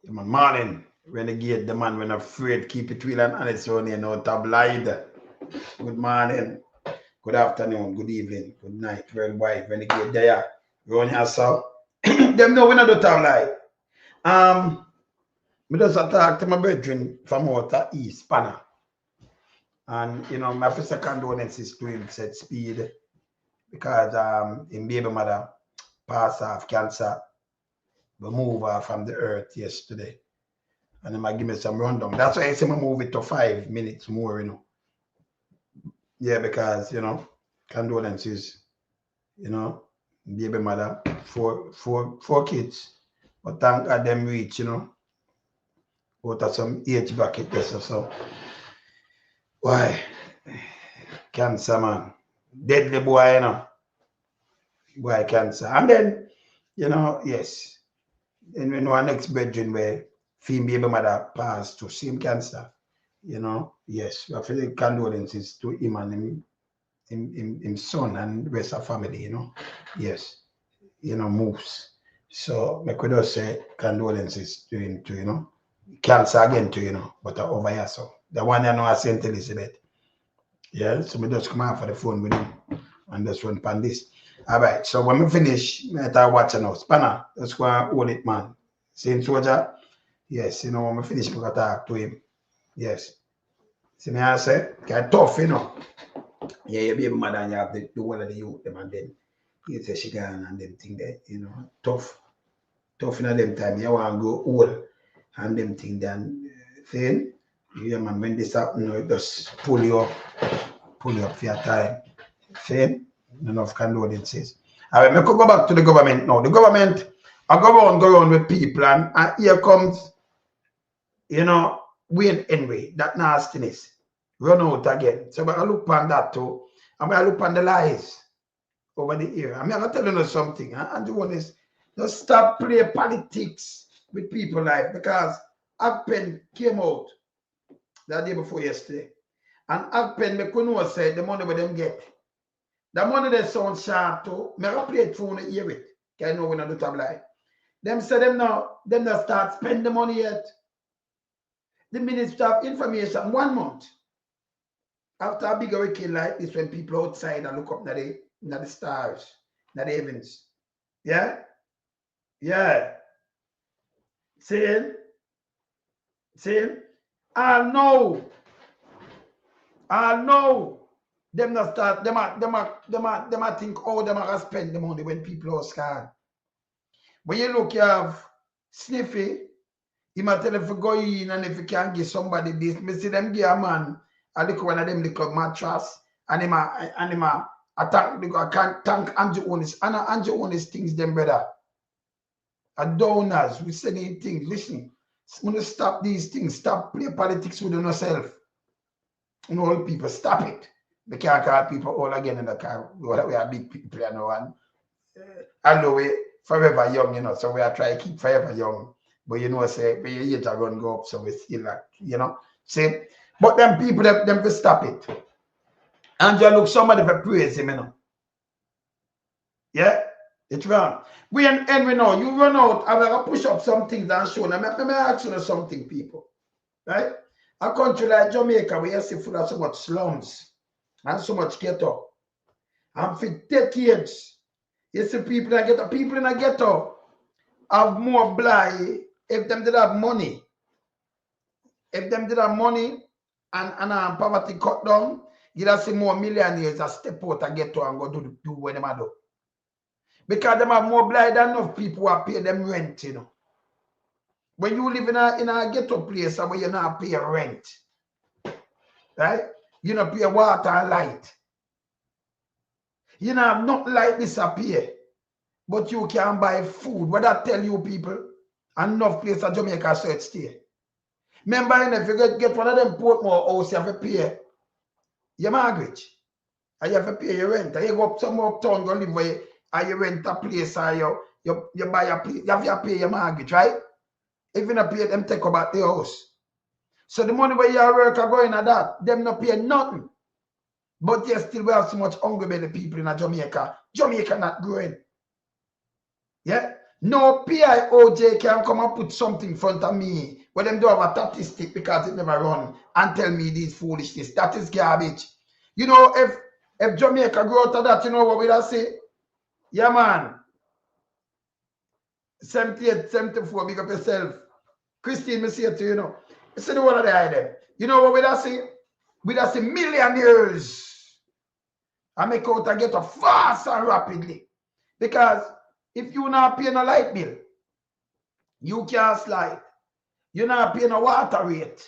Morning, renegade, the man when afraid, keep it real and honest, only no tabloid. Good morning, good afternoon, good evening, good night, worldwide, renegade there. Run yourself. Them know we not do tabloid. Me just talk to my brethren from out the east, Spanner. And my first condolences to him said speed because his baby mother passed off cancer, removed her from the earth yesterday. And he might give me some rundown. That's why I say I move it to 5 minutes more, Yeah, because, condolences, baby mother, four kids. But thank God them reach, out of some age bracket there. So, why? Cancer, man. Deadly boy, Boy, cancer. And then, yes. And we know our next bedroom where female baby mother passed to same cancer. Yes, we have to condolences to him and his son and rest of family, Yes, moves. So I could just say condolences to him too, Cancer again too, but over here, so the one I know is St. Elizabeth. Yeah, so we just come out for the phone with him and just run pan this. All right, so when we finish, I start watching now. Spanner, let's go and hold it, man. Saint Soldier, yes, when we finish, we got to talk to him. Yes. See me I say, it's tough, Yeah, your baby mother and you have to do one of the youth them and then you say she gone and them thing there, tough. Tough in them time. You want to go old and them thing then saying, yeah man, when this happen, it just pull you up for your time. Saying, enough condolences. All right, I could go back to the government now. The government I go around with people and here comes, Wayne Henry, that nastiness. Run out again. So I look on that too. I'm going to look on the lies over the year. I'm going to tell you something. And the one is just stop play politics with people life because Agpen came out the day before yesterday. And Agpen, me couldn't say the money where them get. The money they sound sharp too. Me I play it for hear it. Can I know when I do tabloid. Them say them not start spend the money yet. The Minister of Information 1 month. After a big hurricane like this, when people outside and look up at the stars, at the heavens. Yeah? Yeah. Saying? I know. Them not start, them a think, oh, them are spend the money when people are scared. When you look, you have Sniffy, he might tell if you go in and if you can't give somebody this, me see them give a man, I look one of them little mattress, and him attack, I can't thank Andrew Onis, and Andrew Onis things them brother. And donors, we sending things, listen, when you stop these things, stop play politics with yourself. All people, stop it. We can't call people all again in the car. We are big people, and I know we forever young, so we are trying to keep forever young. But say, but your age are going to go up, so we still like, see. But them people, them to stop it. And you look somebody for praise him, Yeah, it's wrong. We and we know, you run out, I'm going to push up some things and show them. Let me ask you something, people. Right? A country like Jamaica, where you see full of so much slums and so much ghetto. And for decades, you see people in the ghetto have more blind if them did have money. If them did have money and poverty cut down, you'd see more millionaires that step out and ghetto and go do what them do. Because them have more blind than enough people who are pay them rent, When you live in a ghetto place where you not pay rent, right? You not pay water and light. You not have nothing like this appear. But you can buy food. What I tell you people, enough place in Jamaica so it stay. Remember, if you get one of them Portmore house, you have to pay your mortgage. And you have to pay your rent. And you go up some uptown, go live where you rent a place or you buy a place. You have to pay your mortgage, right? If you not pay them, take about the house. So the money where you work are going at that, them not pay nothing. But you still have so much hungry belly people in Jamaica. Jamaica not growing. Yeah? No PIOJ can come and put something in front of me when them do have a statistic because it never run and tell me this foolishness. That is garbage. You know, if Jamaica grow out of that, you know what we I say? Yeah, man. 78, 74, big up yourself. Christine, me say it to you, know. I say the one of the item. You know what we I say? We I say millionaires. I make out and get up fast and rapidly. Because if you not pay no light bill, you can't slide. You're not paying a water rate.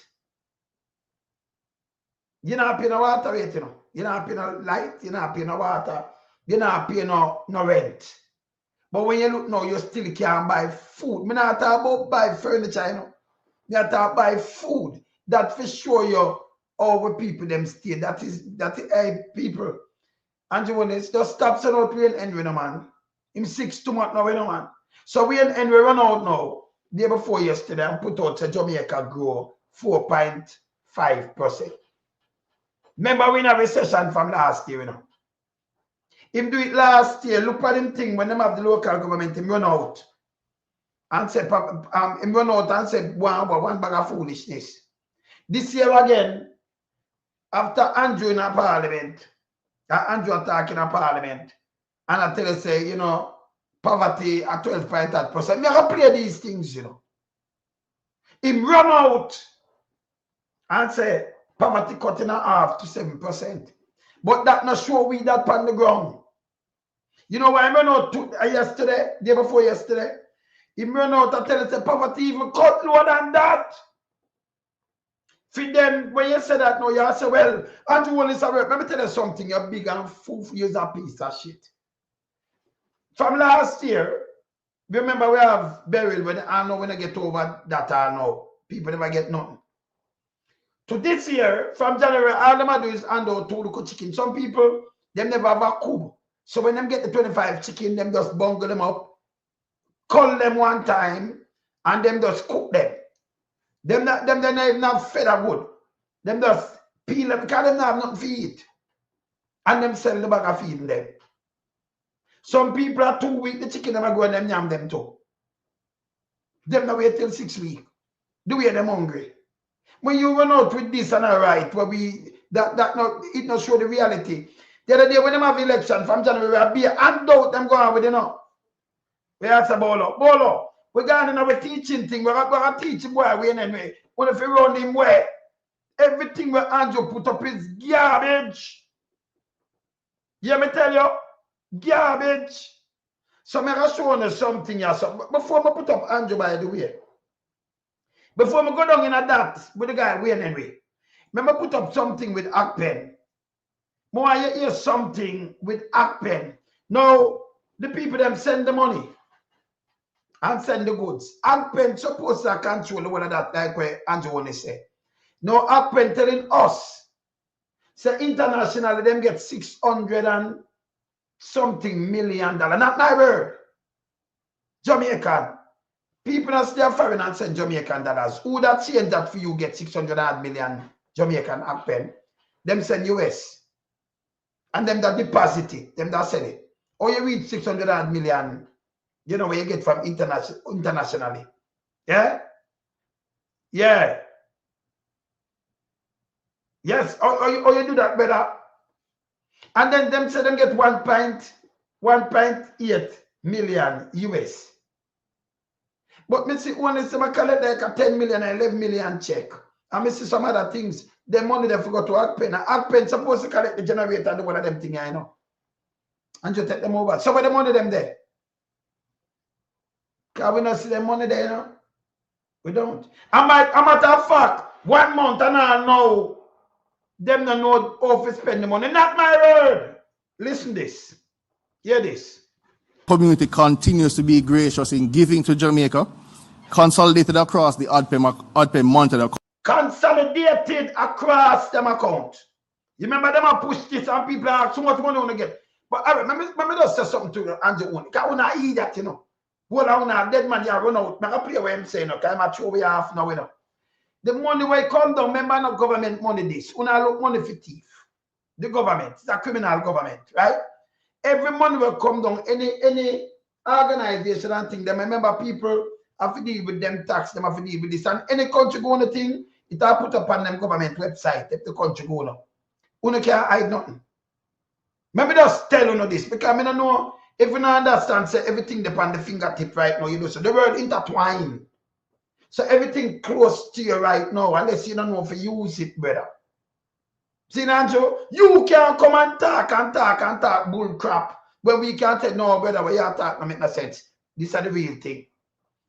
You're not paying a water rate, you know. You're not paying a light, you're not paying a water, you're not paying no rent. But when you look now, you still can't buy food. I'm not talking about buy furniture, you know. I'm talking about buy food. That for sure you our people them stay. That is people. And you want to just stop saying out we end with no man. Him 6 too much now, you know, man. So we end we run out now. Day before yesterday, and put out a Jamaica grow 4.5%. Remember we in a recession from last year, you know. Him do it last year. Look at him thing when them have the local government, him run out. And said him run out and said one bag of foolishness. This year again, after Andrew in a parliament, Andrew attacking a parliament, and I tell you say, you know, poverty at 12.8%. Me have to play these things, you know. Him run out and say poverty cutting half to 7%. But that not show we that on the ground. You know why I run out yesterday, day before yesterday? Him run out and tell us the poverty even cut lower than that. For them, when you say that now, you say, well, Andrew only say, let me tell you something, you're big and fool, you're a piece of shit. From last year, remember we have burial when I know when I get over that I know. People never get nothing. To this year, from January, all them do is hand out 2 little chicken. Some people, them never have a coup. So when them get the 25 chicken, them just bungle them up, cull them one time, and them just cook them. Them not even have feather wood. Them just peel them because them not have nothing to eat. And them sell the bag of feeding them. Some people are 2 weeks, the chicken never go and them yam them too. Them not wait till 6 weeks. Do we them hungry? When you run out with this and a right, where we it not show the reality. The other day when them have election from January, we have beer and out them go on with you know. We ask a Bolo. We got in our teaching thing. We're going to teach him where we anyway. When if you run him where everything where Andrew put up is garbage. Yeah, me tell you, garbage. So I'm going to show you something here. So before I put up Andrew, by the way, before I go down in a that with the guy Wayne anyway, I put up something with Akpen. More you hear something with Akpen. Now, the people them send the money and send the goods. Akpen supposed to control the one of that, like where Andrew want to say. Now, Akpen telling us, say internationally, them get 600 and something million dollars. Not my word. Jamaican. People that stay foreign and send Jamaican dollars. Who that change that for you get 600 million Jamaican Akpen? Them send US. And them that deposit it. Them that send it. Or you read 600 million, you know, where you get from internationally. Yeah? Yeah. Yes. Or you do that better. And then them say them get 1.8 million US. But me see one is my collect like a 10 million and 11 million check. And me see some other things. The money they forgot to Akpen. And Akpen supposed to collect the generator and do one of them things, I know. And you take them over. So where the money them there? Because we not see the money there, you know? We don't. A matter of fact, 1 month and I know them don't know how to spend the money. Not my word. Listen this. Hear this. Community continues to be gracious in giving to Jamaica, consolidated across the Odd monthly account. Consolidated across them account. You remember them I push this and people ask so much money on to get. But all right, let me just say something to you, Andrew. Because when I eat that, you know. Well, I want dead man here run out. I can play what I'm saying, okay? I'm at 2 half now, you know. The money will come down, remember not government money this. When I look money for thief. The government, it's a criminal government, right? Every money will come down, any organization and thing. Them remember people have to deal with them tax, them have to deal with this. And any country go on the thing, it are put up on them government website if the country go on. You can't hide nothing. Maybe just tell you this because I don't know if you don't understand, say everything depend on the fingertip right now, you know. So the world intertwined. So everything close to you right now, unless you don't know if you use it better. See, Nanjo, you can't come and talk bull crap. But we can't say, no, brother, what you talk, no make no sense. This is the real thing.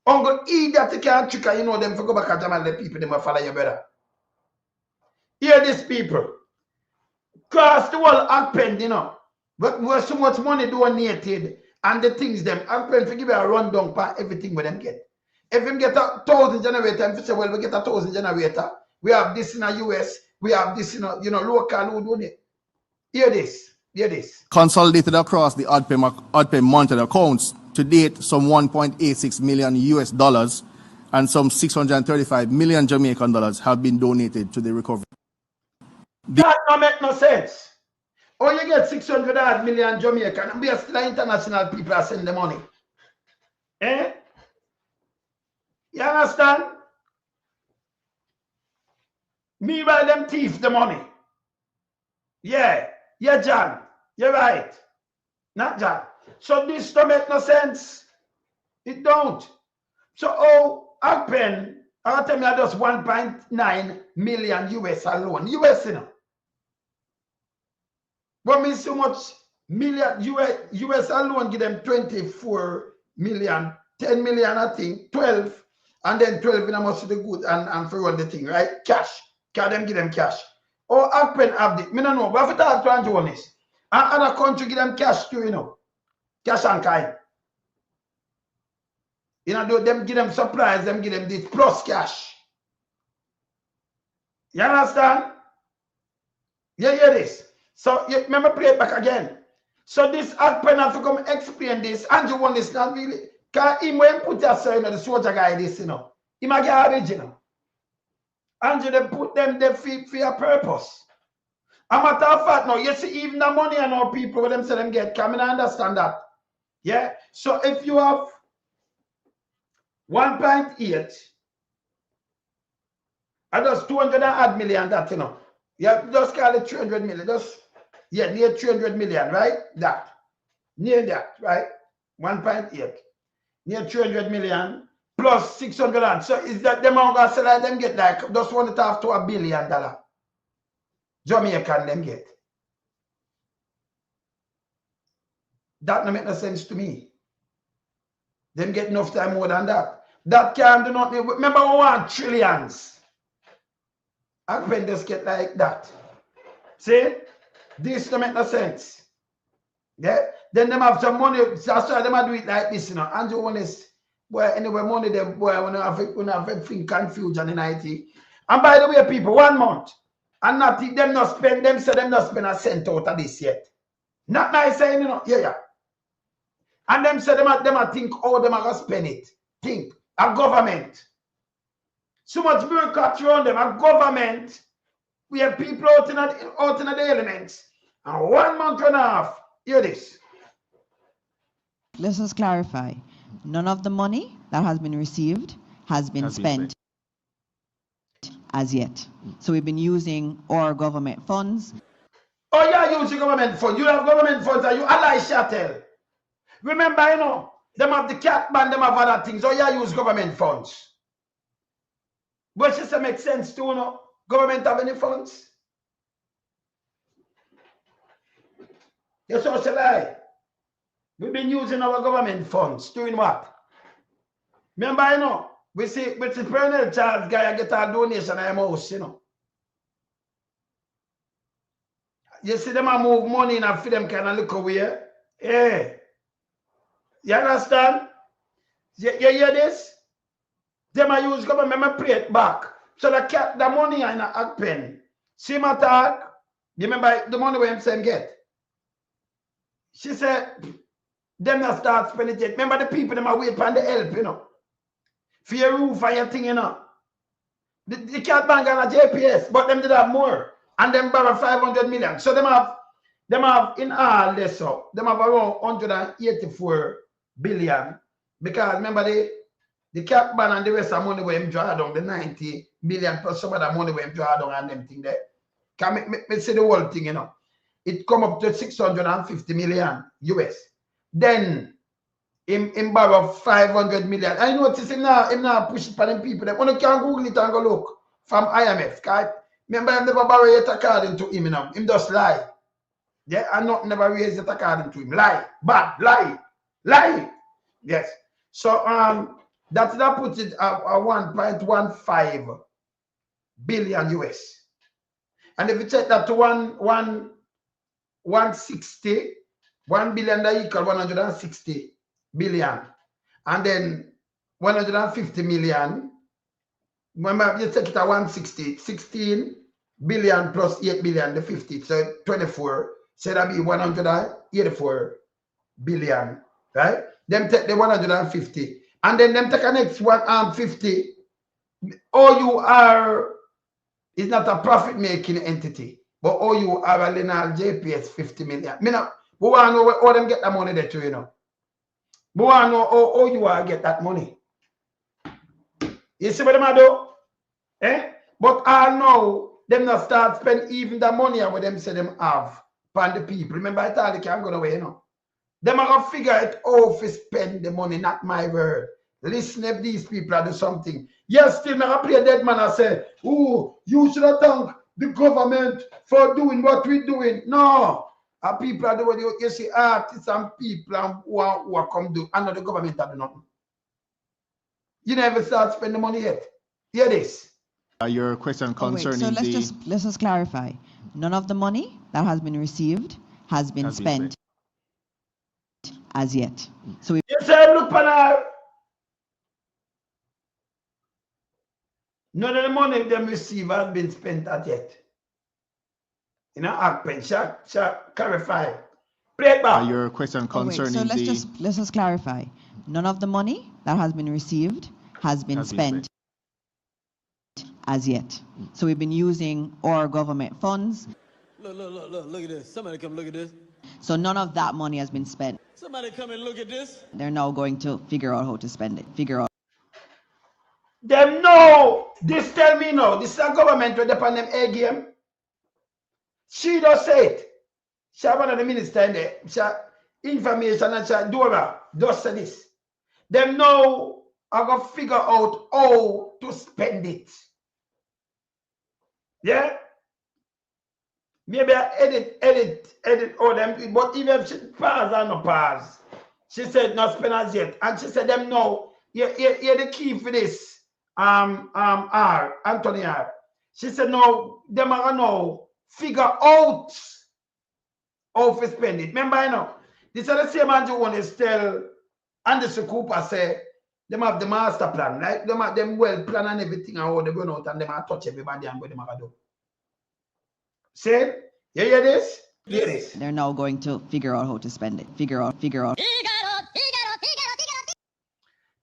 Uncle idiot, you can't trick, you know them for go back at Jamal, the people, them will follow you, brother. Hear these people. Cross the world and you know. But where so much money donated and the things them, and pen for give you a rundown for everything with them get. If them get 1,000 generator, and say, well, we get 1,000 generator, we have this in the US, we have this in a, local who do it. Hear this. Consolidated across the OddPay monitored accounts, to date, some $1.86 million US and some 635 million Jamaican dollars have been donated to the recovery. That don't make no sense. Or you get 600 million Jamaican and we are still international people are sending the money. Eh? You understand? Meanwhile, them thief the money. Yeah, John. You're right. Not John. So this don't make no sense. It don't. So happen, I'll tell me I just 1.9 million US alone. US, you know. What means so much million US alone give them 24 million, 10 million, I think, 12, and then 12 in a must the good and for run the thing, right? Cash. Can them give them cash. Or happen have the, I don't know, but if you talk to Andrew on this, and other country give them cash too, you know. Cash and kind. You know, them give them supplies, them give them this plus cash. You understand? You hear this? So you remember play it back again. So this happen have to come explain this. Andrew won this not really. Cause him when put yourself, you know, the soldier guy this, you know. He might get original. Andrew they put them their feet for a purpose. A matter of fact, now you see even the money and our people with them say them get, come and understand that. Yeah. So if you have 1.8, and just 200 million that, you know. Yeah, just call it 300 million. Just near 300 million, right? That. Near that, right? 1.8. Near 300 million plus 600. So is that them all gonna sell like them get like just want it half to $1 billion. Jamaican them get. That don't make no sense to me. Them get enough time more than that. That can't do nothing. Remember we want trillions. And when just get like that. See? This don't make no sense. Yeah? Then them have some money. That's why them do it like this, you know. Andrew honest. Boy, anyway, money them boy when have everything confusion in IT. And by the way, people, 1 month. And not them not spend, them say them not spend a cent out of this yet. Not nice saying, you know. Yeah. And them say them think how them are gonna spend it. Think. A government. So much bureaucracy around them. A government. We have people out in the elements. And 1 month and a half. Hear this. Let's just clarify. None of the money that has been received has been spent as yet. So we've been using our government funds. Oh, yeah, using government funds. You have government funds and you ally chattel. Remember, you know, them have the cat band, them have other things. Oh, yeah, use government funds. But it just makes sense too, you know. Government have any funds? Yes, so shall I? We've been using our government funds. Doing what? Remember, you know, we see with the Colonel Charles guy get a donation at house, you know. You see them a move money and for them kind of look away. Yeah. You understand? You hear this? Them a use government, me pray it back. So the money in a pen. See my talk? You remember the money where him say get? She said, them not start spending it. Remember the people them are wait for the help, you know. For your roof and your thing, you know. The cat bank and a JPS, but them did have more. And them borrow 500 million. So them have in all this up, them have around 184 billion. Because remember the cap ban and the rest of money where him draw down, the 90 million plus some of the money where him draw down and them thing there. Can me say the whole thing, you know. It come up to 650 million US. Then him borrow 500 million. I notice him now push it for them people. When you can Google it and go look from IMF. Remember him never borrow it according to him, you know. Him just lie. Yeah, and not never raise it according to him. Lie. Bad. Lie. Yes. So that put it at 1.15 billion US. And if you check that to 160, 1 billion that equal 160 billion. And then 150 million. Remember, you take it at 160, 16 billion plus 8 billion, the 50, so 24. So that'll be 184 billion, right? Them take the 150. And then them take the next 150. OUR is not a profit-making entity, but OUR a lineal JPS 50 million. We want to know where all them get that money there too, you know. We want to know how OUR get that money. You see what them do? Eh? But I know them not start spend even the money what them say them have upon the people. Remember I thought they can't go away, you know. Them are gonna figure it out to spend the money, not my word. Listen if these people are do something. Yes, still I play a dead man and say, oh, you should have thank the government for doing what we're doing. No. People are doing you see artists and people who are come do and the government are do nothing. You never start spending money yet. Hear this. Your question concerning so let's just clarify. None of the money that has been received has been spent as yet. So we look for none of the money them receive has been spent as yet. You know, Akpen, shall clarify. Play it back. Your question concerning so let's just clarify. None of the money that has been received has been spent as yet. So we've been using our government funds. Look at this. Somebody come look at this. So none of that money has been spent. Somebody come and look at this. They're now going to figure out how to spend it. Them know. This tell me now. This is a government with the them A game. She does say it. She one of the minister in there. She information and she Dora just say this. Them know I go figure out how to spend it. Yeah? Maybe I edit all them, but even if she pause or no pause, she said not spend as yet. And she said them know, you're the key for this, Anthony R. She said no, them are no figure out how to spend it. Remember, you know, this is the same Andrew one is tell Anderson Cooper say, them have the master plan, right? Them have them well plan and everything and how they run out and them have touch everybody and what them have to do. Say, you hear this? Hear this. They're now going to figure out how to spend it. Figure out.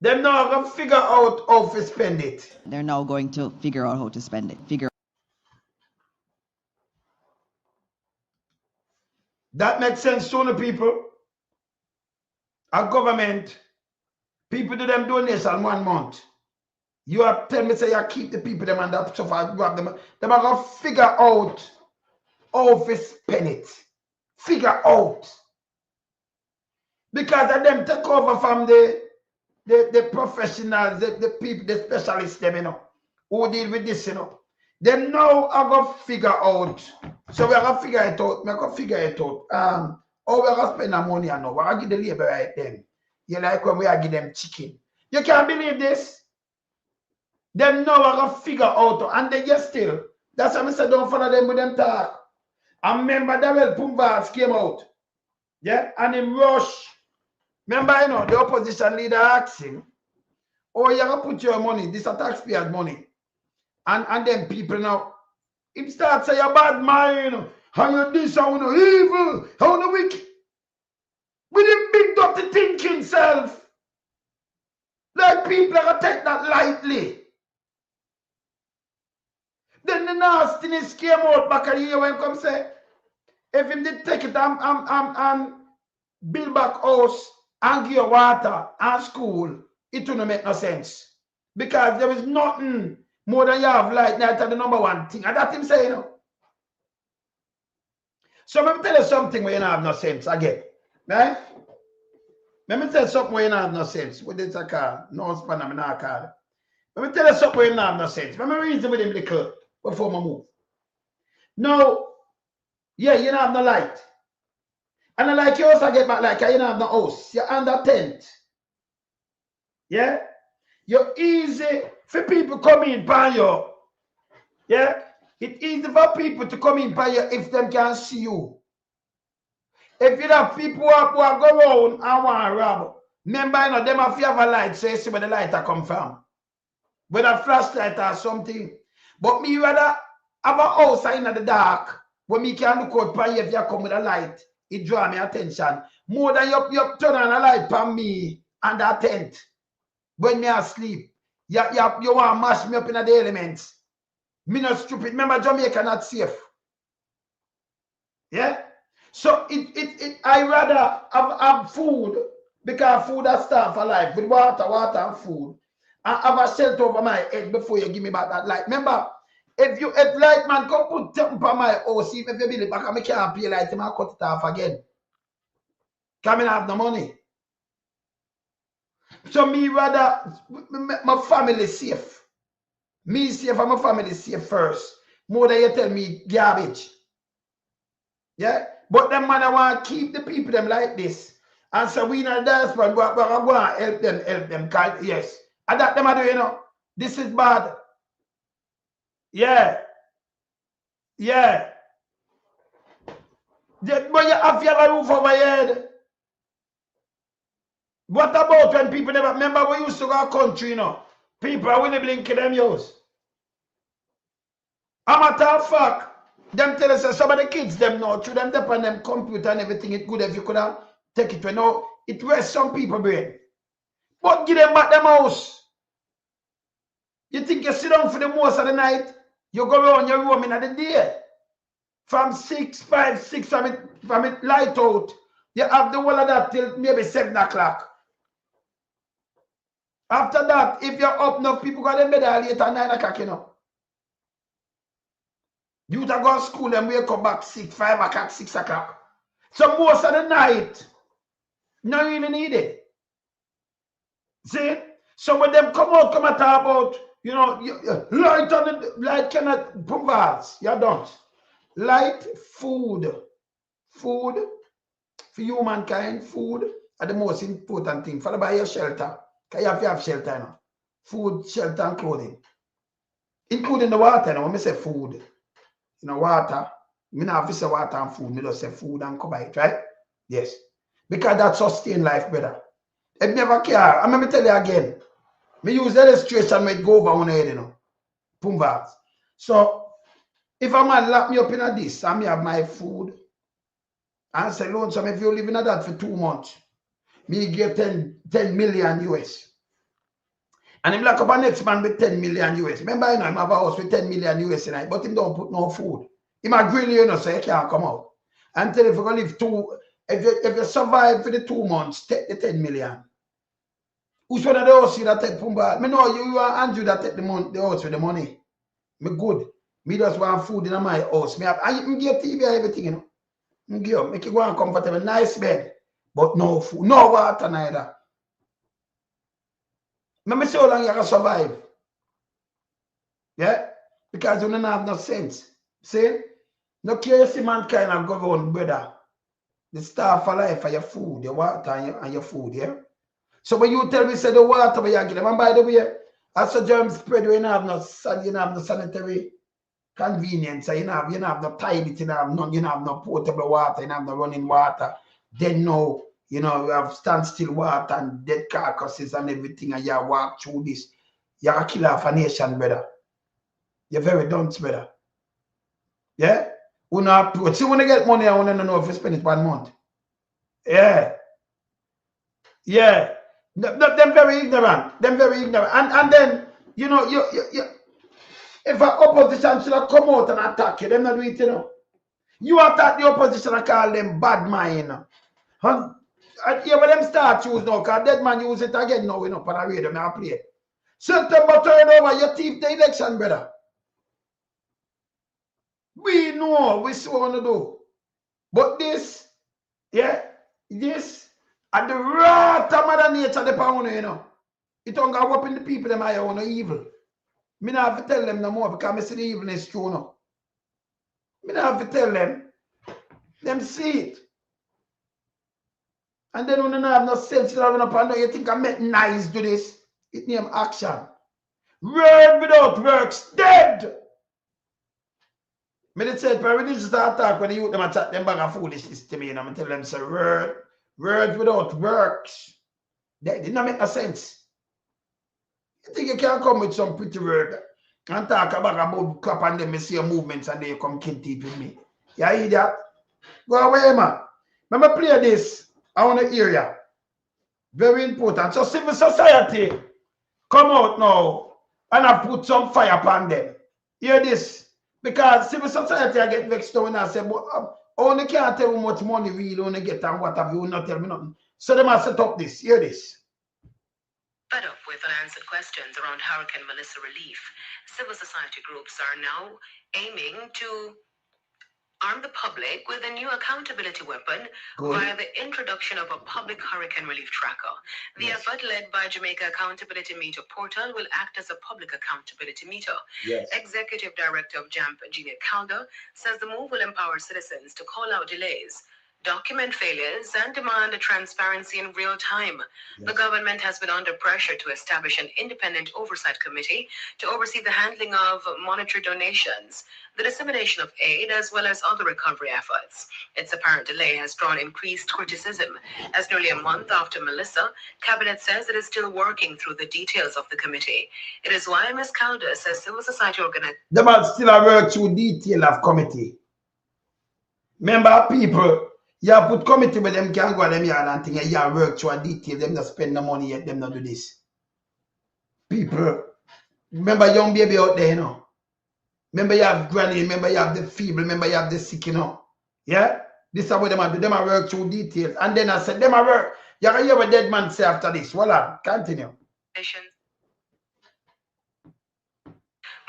Them now going to figure out how to spend it. They're now going to figure out how to spend it. That makes sense to the people. Our government, people do them donation 1 month. You have tell me say you keep the people them and that stuff and grab them. Them are going to figure out how to spend it. Figure out. Because of them take over from the professionals, the people, the specialists, them, you know, who deal with this, you know. Them now are going to figure out. So we are going to figure it out. We are going to figure it out. How we are going to spend our money and now. We are going to give the labor right then. You like when we are give them chicken. You can't believe this. Them now are going to figure out. And they just still. That's why I said don't follow them with them talk. I remember Darrell Pumbas came out. Yeah, and him rush. Remember, you know, the opposition leader asked him, oh, you're going to put your money, this is taxpayers' money. And then people now, him start say, you're bad man, how you this, how you evil, how you wicked. With him big dirty thinking self. Like people are going to take that lightly. Then the nastiness came out back at here when come say, if him did take it and build back house and give you water and school, it will not make no sense. Because there is nothing more than you have light. That's the number one thing. And that's him saying, you know. So let me tell you something where you don't have no sense again. Right? Let me tell you something where you don't have no sense. What is a car? No span, I'm not a car. Let me tell you something where you don't have no sense. Let me reason with him little before I move. Now, yeah, you don't have no light. And I like you also get back like you don't have no house. You're under tent. Yeah? You're easy for people come in by you. Yeah? It's easy for people to come in by you if them can see you. If you have people who are go around and want to rob, remember, you know, them have a light, so you see where the light come from. With a flashlight or something. But me rather have a house in the dark where me can look out for you if you come with a light. It draw me attention. More than you turn on a light for me and that tent. When me asleep. You want to mash me up in the elements. Me not stupid. Remember, Jamaica not safe. Yeah? So I rather have food because food has starved for life with water and food. And have a shelter over my head before you give me back that light. Remember, if light man come put something on my house, even if you build it back, I can't pay light, I cut it off again. Because I have no money. So me rather my family safe. Me safe and my family safe first. More than you tell me garbage. Yeah? But them man want to keep the people them like this. And so we in the diaspora, we're going to help them. Yes. And that them are doing, you know. This is bad. Yeah. Yeah. But you have your roof over your head. What about when people never remember we used to go country, you know? People are willing to blink them use. A matter of fact, them tell us that some of the kids them know through them depend on them computer and everything. It good if you could have take it. You know, it rests some people brain. But give them back them house. You think you sit down for the most of the night, you go around your room in the day. From 5, 6 from it light out. You have the whole of that till maybe 7 o'clock. After that, if you're up enough, people go to bed late at 9 o'clock, you know. You to go to school and wake up back 5 o'clock, 6 o'clock. So most of the night, no really need it. See? So when them come out and talk about, you know, light on the light cannot provide. You don't. Light, food for humankind, food are the most important thing. Followed by your shelter. Because you have to have shelter now. Food, shelter, and clothing. Including the water. Now, when I say food, you know, water, I don't have to say water and food. I just say food and cover it, right? Yes. Because that sustain life better. It never care. I'm going to tell you again. I use the illustration when it go over on head, you know. Pumbas. So, if a man lock me up in a this and me have my food, and say, lonesome, if you live in that for 2 months, me get 10 million US. And him lock up a next man with 10 million US. Remember, you know, him have a house with 10 million US in it, but him don't put no food. Him a grill you, know, so you can't come out. Until if you go live if you survive for the 2 months, take the 10 million. Who's one of the house that take Pumba? Me know you are Andrew that take the house with the money. Me good. Me just want food in my house. Me have I get TV and everything, you know. Make you go and comfortable, nice bed, but no food, no water neither. Let me see how long you can survive. Yeah? Because you don't have no sense. See? No care you see mankind and go on, brother. The star for life for your food, your water and your food, yeah? So when you tell me say the water where you get them, and by the way, as a germ spread, you don't have no sanitary convenience, you don't have no toilet, you don't have no potable water, you don't have no running water. Then no, you know, you have standstill water and dead carcasses and everything, and you walk through this. You're a killer of a nation, brother. You're very dunce, brother. Yeah? See, when you get money, I want to know if you spend it 1 month. Yeah. Yeah. Them very ignorant. Them very ignorant. And then, you know, you if an opposition should have come out and attack you, them not do it, you know. You attack the opposition and call them bad mind. Huh? Yeah, when them start use now, because dead man use it again now, you know, on the radio, I play. September turn over, you thief the election, brother. We know, we see what we want to do. But this, yeah, this, and the wrath of Mother Nature, the power, you know, it don't go up in the people, them I own evil. Me not have to tell them no more, because I see the evilness true now. Me not have to tell them see it. And then when you don't have no sense, you don't have no, you think I make nice do this. It name action. Word without works, dead. Me did say, when religious attack, when the youth them attack them bag of foolishness to me, and I'm tell them, say, word without works. That did not make no sense. You think you can come with some pretty word and talk about crap and then me see your movements and then you come kill teeth with me. You idiot. Go away, man. Let me play this. I want to hear you. Very important. So civil society come out now and I put some fire upon them. Hear this. Because civil society I get vexed when I say, but only can't tell how much money we only get and what have you not tell me nothing. So they must set up this. Hear this. Fed up with unanswered questions around Hurricane Melissa relief, civil society groups are now aiming to arm the public with a new accountability weapon via the introduction of a public hurricane relief tracker. The effort, led by Jamaica Accountability Meter Portal, will act as a public accountability meter. Executive Director of JAMP, Jamaica Gov'T says the move will empower citizens to call out delays, document failures, and demand transparency in real time. The government has been under pressure to establish an independent oversight committee to oversee the handling of monetary donations, the dissemination of aid, as well as other recovery efforts. Its apparent delay has drawn increased criticism, as nearly a month after Melissa, Cabinet says it is still working through the details of the committee. It is why Ms. Calder says civil society organizations... The man still work through detail of committee. Remember, people, you put committee with them can go and them yard and thing, you work through a detail, them not spend the money yet, them not do this. People, remember young baby out there, you know. Remember you have granny, remember you have the feeble, remember you have the sick, you know. Yeah? This is what them do. Them work through details. And then I said, them work. You can hear what dead man say after this. Voila, continue.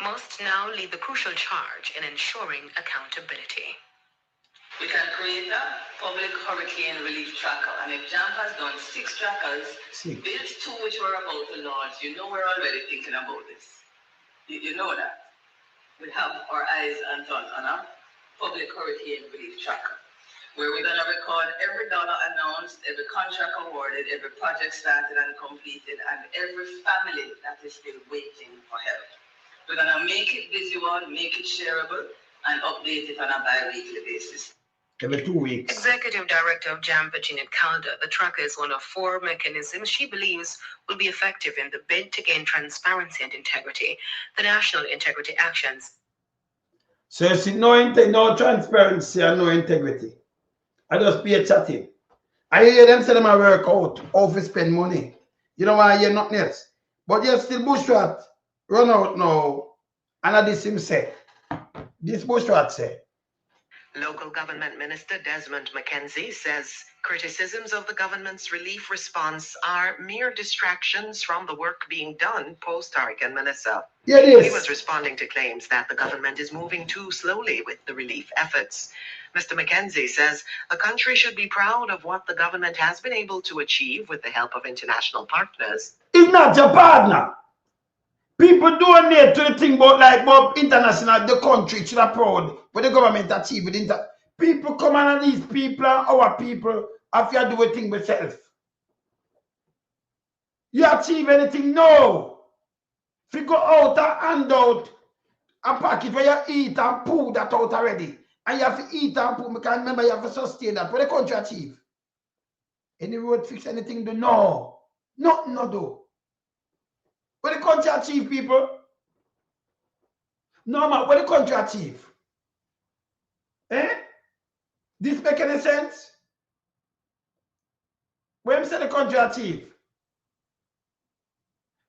Must now lead the crucial charge in ensuring accountability. We can create a public hurricane relief tracker, and if JAMP has done 6 trackers, built 2 which we're about to launch, you know we're already thinking about this. You know that. We have our eyes and thoughts on a public hurricane relief tracker, where we're going to record every dollar announced, every contract awarded, every project started and completed, and every family that is still waiting for help. We're going to make it visual, make it shareable, and update it on a bi-weekly basis. Every 2 weeks. Executive Director of JAMP, Jamaica Gov'T, the tracker is one of 4 mechanisms she believes will be effective in the bid to gain transparency and integrity. The National Integrity Actions. So you see, no transparency and no integrity. I just pay chatting. I hear them say them I work out, how to spend money. You know why I hear nothing else. But you still bushrat run out now. And this him say. This bushrat say. Local Government Minister Desmond McKenzie says criticisms of the government's relief response are mere distractions from the work being done post-Hurricane Melissa. Yeah, it is. He was responding to claims that the government is moving too slowly with the relief efforts. Mr. McKenzie says the country should be proud of what the government has been able to achieve with the help of international partners. It's not your partner. People donate to the thing about international, the country should have proud what the government achieved with people come on, and these people are our people if you do a thing with self. You achieve anything? No. If you go out and hand out a packet where you eat and pull that out already, and you have to eat and pull, because remember you have to sustain that. What the country achieve? Any road fix anything? Do no. Nothing no do. What the country achieve, people? No, man, what the country achieve? Eh? This make any sense? What am say the country achieve?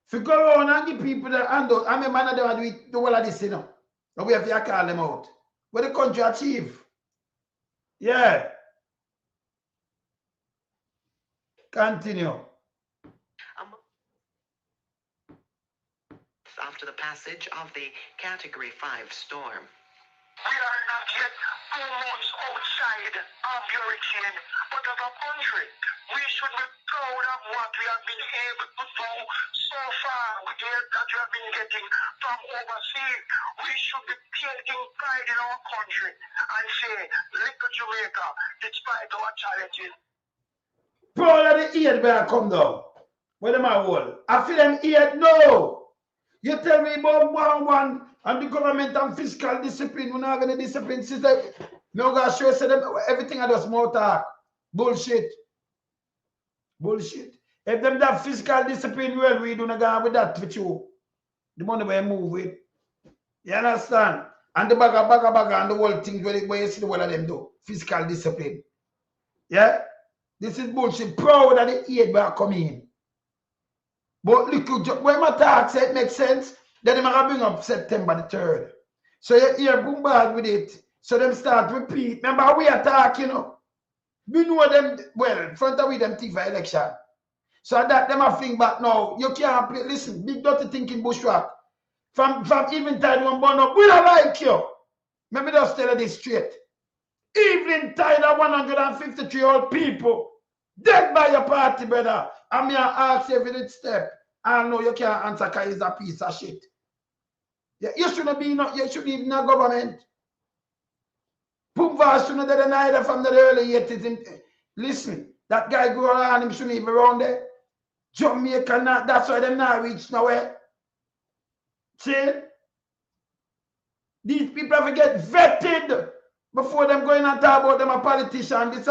If you go around and give people the handout, I mean, man, they do all of this, you know. Now we have to call them out. What the country achieve? Yeah. Continue. After the passage of the Category 5 storm. We are not yet 2 months outside of hurricane, but as a country, we should be proud of what we have been able to do so far with the help that we have been getting from overseas. We should be taking pride in our country and say, little Jamaica, despite our challenges. Proud of the aid where I come down. Where them I hold? I feel them aid? No. You tell me about one and the government and fiscal discipline. We're not going to discipline system. No, God, sure say them everything I just more talk. Bullshit. Bullshit. If them that fiscal discipline, well, we do not go with that with you. The money we move with. You understand? And the bagger, and the whole thing where you see the one of them do. Fiscal discipline. Yeah? This is bullshit. Proud of the aid where I come in. But look, when my talk say it makes sense, then I'm going to bring up September the 3rd. So you hear boom bad with it. So them start repeat. Remember we attack, you know. We know them, well, front of with them thief election. So that them have think back now. You can't play. Listen, big dirty thinking bushwhack. From evening tide one burn up. We don't like you. Let me just tell you this straight. Evening tide of 153-year-old people dead by your party, brother. I'm here ask you if you step. I know you can't answer because it's a piece of shit. Yeah, you shouldn't be you shouldn't even a government. Pumva shouldn't have neither from the early 80s. Listen, that guy go around, him shouldn't even around there. Jamaica not, that's why them not reach nowhere. See? These people have to get vetted before them going and talk about them a politician. This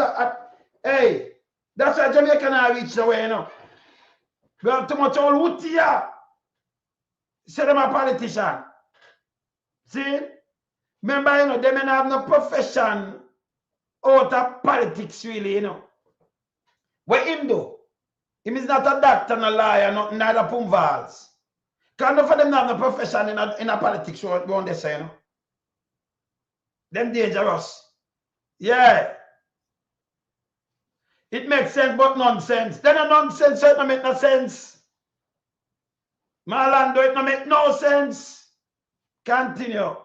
hey, that's why Jamaica not reach nowhere, you know. We have too much old wood here. Say them a politician. See? Remember, you know, they may not have no profession out of politics, really, you know. What him do? Him is not a doctor, no lawyer, neither Pumvals. Because none of them have no profession in a politics, what they say, you know. Them dangerous. Yeah. It makes sense, but nonsense. Then a nonsense, so it don't make no sense. Marlando, it don't make no sense. Continue.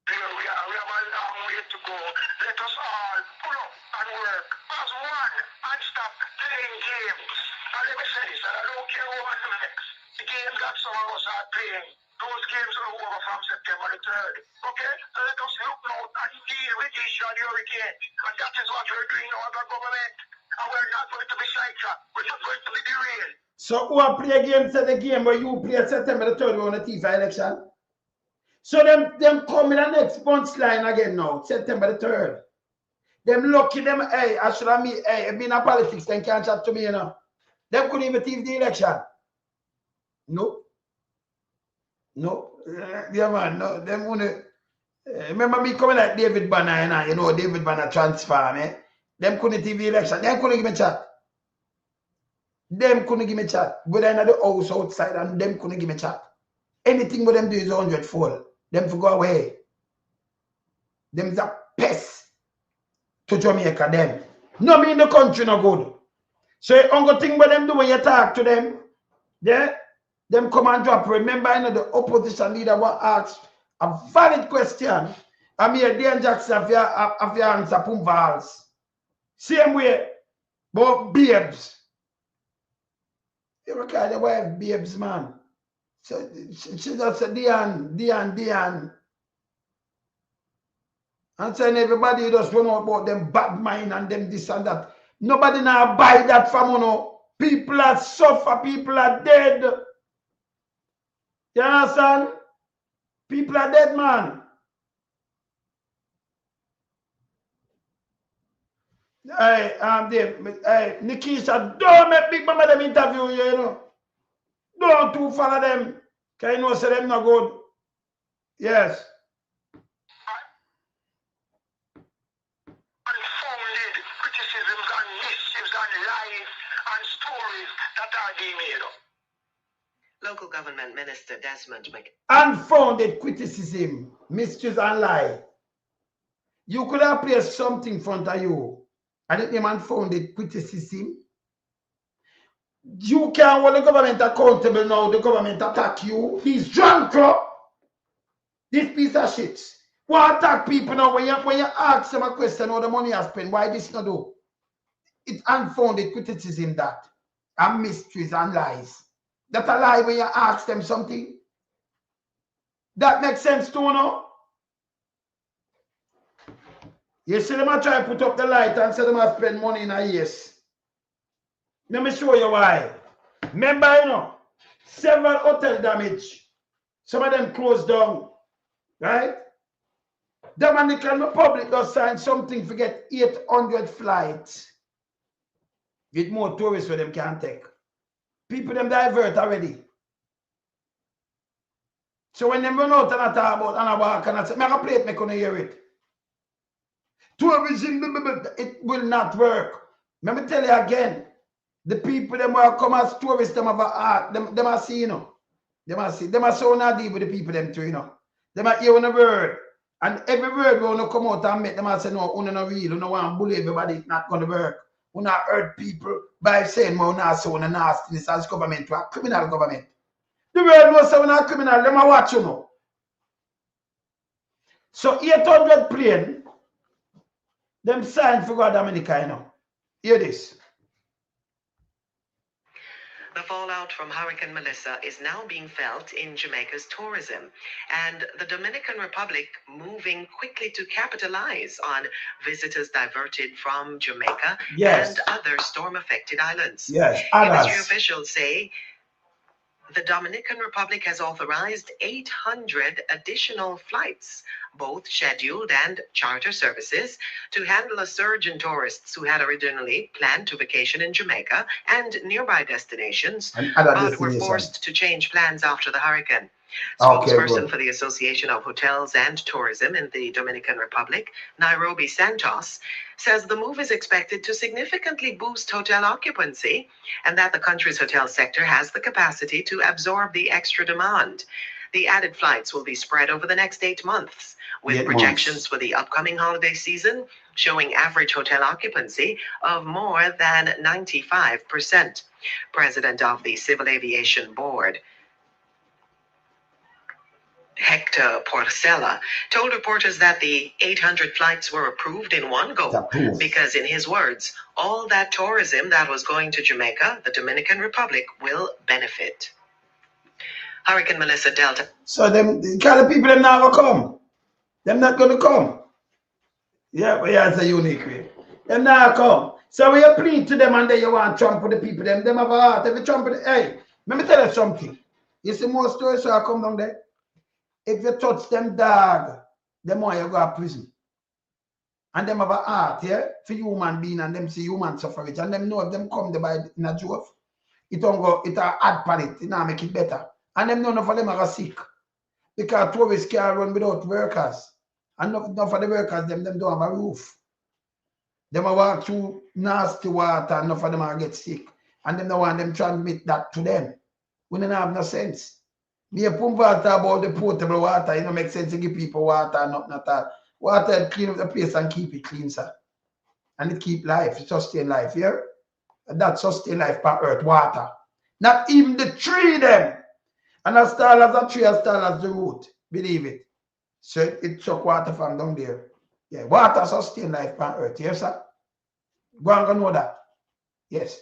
We have a long way to go. Let us all pull up and work as one and stop playing games. And let me say this, and I don't care what the next. The games that some of us are playing, those games are over from September the 3rd. Okay? So let us look now and deal with the issue of the hurricane. And that is what we're doing now as a government. And we're not going to be sidetracked. We're not going to be derailed. So who are play games at the game where you play September the 3rd on the FIFA election? So them come in the next punchline again now, September the 3rd. Them lucky them, hey, I should have me, hey, being a politics, then can't chat to me, you know. Them couldn't even thief the election. No. No. Yeah, man, no. Them wanna, remember me coming like David Banner, you know, David Banner transfer, man. Them couldn't thief the election. Them couldn't give me chat. Them couldn't give me chat. But I in the house outside and them couldn't give me chat. Anything but them do is 100-fold. Them for go away. Them's a pest to Jamaica, them. No mean the country no good. So you only thing what them do when you talk to them, yeah? Them come and drop. Remember, you know, the opposition leader was asked a valid question. I'm here, Dan Jackson, if you answer Pumvals. Same way, but babes. You recall the wife, babes, man. So she just said, Dian. And saying everybody just run out about them bad mind and them this and that. Nobody now buy that from you know. People are suffer, people are dead. You understand? People are dead, man. Hey, hey, Nikisha, don't make Big Mama them interview you, you know. Don't too follow them. Can you know say them not good? Yes. Unfounded criticisms and mischiefs and lies and stories that are being made up. Local government minister Desmond Mc. Unfounded criticism, mischiefs and lie. You could have placed something in front of you And the man found it criticism. You can't hold the government accountable now. The government attack you. He's drunk, bro. This piece of shit. Why attack people now when you ask them a question how the money has spent? Why this not do? It's unfounded criticism that. And mysteries and lies. That a lie when you ask them something. That makes sense too, no? You see them try to put up the light and say them have spend money in a years. Let me show you why. Remember, you know, several hotel damage. Some of them closed down. Right? Dominican Republic does sign something to get 800 flights. With more tourists where them can take. People them divert already. So when them run out and I talk about and I walk and I say, make a plate, make on hear it. Tourism, it will not work. Let me tell you again. The people them will come as tourists, them have a heart, them are see, you know. Them are see, them are so not deal with the people them too, you know. Them are hear on the word. And every word will not come out and make them and say, no, you're not real, you don't want to bully everybody, it's not going to work. You not hurt people by saying, well, not so nastiness as government to a criminal government. The world knows so not criminal, them are watch, you know. So 800 plane, them signed for God Dominica, you know. Hear this. The fallout from Hurricane Melissa is now being felt in Jamaica's tourism, and the Dominican Republic moving quickly to capitalize on visitors diverted from Jamaica and other storm-affected islands. Industry officials say the Dominican Republic has authorized 800 additional flights, both scheduled and charter services, to handle a surge in tourists who had originally planned to vacation in Jamaica and nearby destinations, but were forced to change plans after the hurricane. Spokesperson for the Association of Hotels and Tourism in the Dominican Republic, Nairobi Santos, says the move is expected to significantly boost hotel occupancy and that the country's hotel sector has the capacity to absorb the extra demand. The added flights will be spread over the next 8 months, with projections for the upcoming holiday season showing average hotel occupancy of more than 95%. President of the Civil Aviation Board, Hector Porcella, told reporters that the 800 flights were approved in one go because, in his words, all that tourism that was going to Jamaica, the Dominican Republic, will benefit. Hurricane Melissa Delta. So them the kind of people them not gonna come. Them not gonna come. Yeah, but yeah, it's a unique way. Them not come. So when you plead to them and then you want to trample the people, them have a heart. If you trample hey, let me tell you something. You see more stories so I come down there. If you touch them dog, them want you go to prison. And them have a heart, yeah, for human being and them see human suffrage. And them know if them come there by in a joke, it don't go, it add pan it not make it better. And them none of them are sick. Because tourists can't run without workers. And enough of the workers, them don't have a roof. Them are walk through nasty water and enough of them are get sick. And them don't want them transmit that to them. We don't have no sense. Me a pump water about the potable water, you know, make sense to give people water and not that. Water clean up the place and keep it clean, sir. And it keep life, it sustain life, yeah? And that sustain life per earth, water. Not even the tree them. And as tall as a tree, as tall as the root. Believe it. So it took water from down there. Yeah, water sustain life per earth, yes, sir? Go and know that. Yes.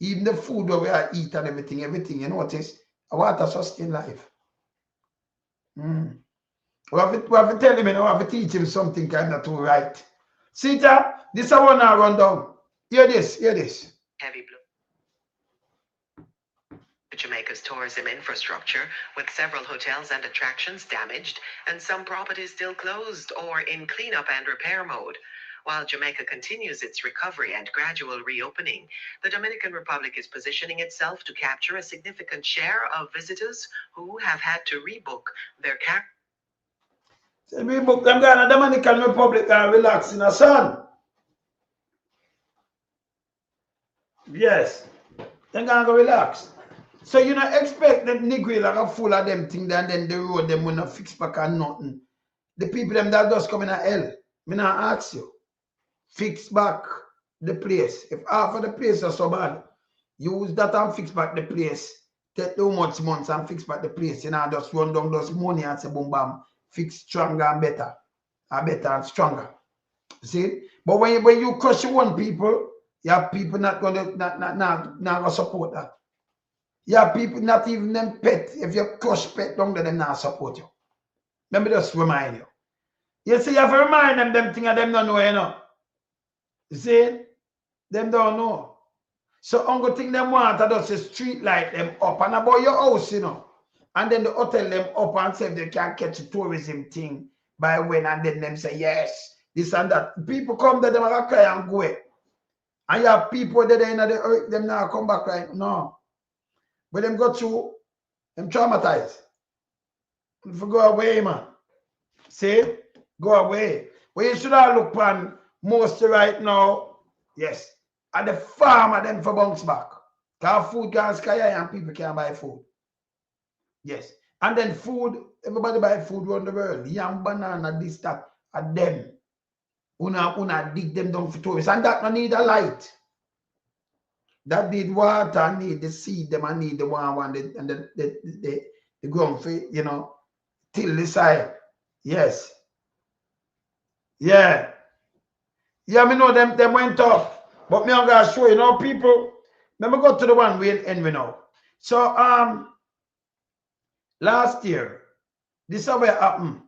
Even the food that we are eat and everything, you notice? Water sustain life. We have to tell him, we have to teach him something kind of too right. See that? This is one I run down. Hear this, hear this. Heavy blow. Jamaica's tourism infrastructure, with several hotels and attractions damaged and some properties still closed or in cleanup and repair mode. While Jamaica continues its recovery and gradual reopening, the Dominican Republic is positioning itself to capture a significant share of visitors who have had to rebook their So rebook them going to Dominican Republic and relax in the sun. Yes. They're going to go relax. So you don't expect them nigga like a full of them things and then the road them will not fix back and nothing. The people them that just come in a hell. Me not ask you. Fix back the place. If half of the place are so bad, use that and fix back the place. Take too much months and fix back the place. You know, just run down those money and say boom bam, fix stronger and better and stronger. See? But when you crush one people, you have people not gonna support that. You have people not even them pet. If you crush pet down there, them not support you. Let me just remind you. You see, you have to remind them things and them don't know, you know. You see? Them don't know. So only thing them want to just a street light them up and about your house, you know. And then the hotel them up and say if they can catch a tourism thing by when, and then them say yes, this and that. People come there, them are cry and go away. And you have people there in the earth, them now come back right. No. But them go through, them traumatized. If you go away, man. See? Go away. Well, you should have look on most right now. Yes. And the farmer them for bounce back. Because food can sky high and people can buy food. Yes. And then food, everybody buy food around the world. Yam, banana, this, that, and them. Una dig them down for tourists. And that no need a light. That need water, I need the seed, them I need the one and the ground for, you know, till the side. Yes. Yeah. Yeah, me know them went up. But me I'm gonna show you now, people. Let me go to the one we end we know. So last year, this is what happened.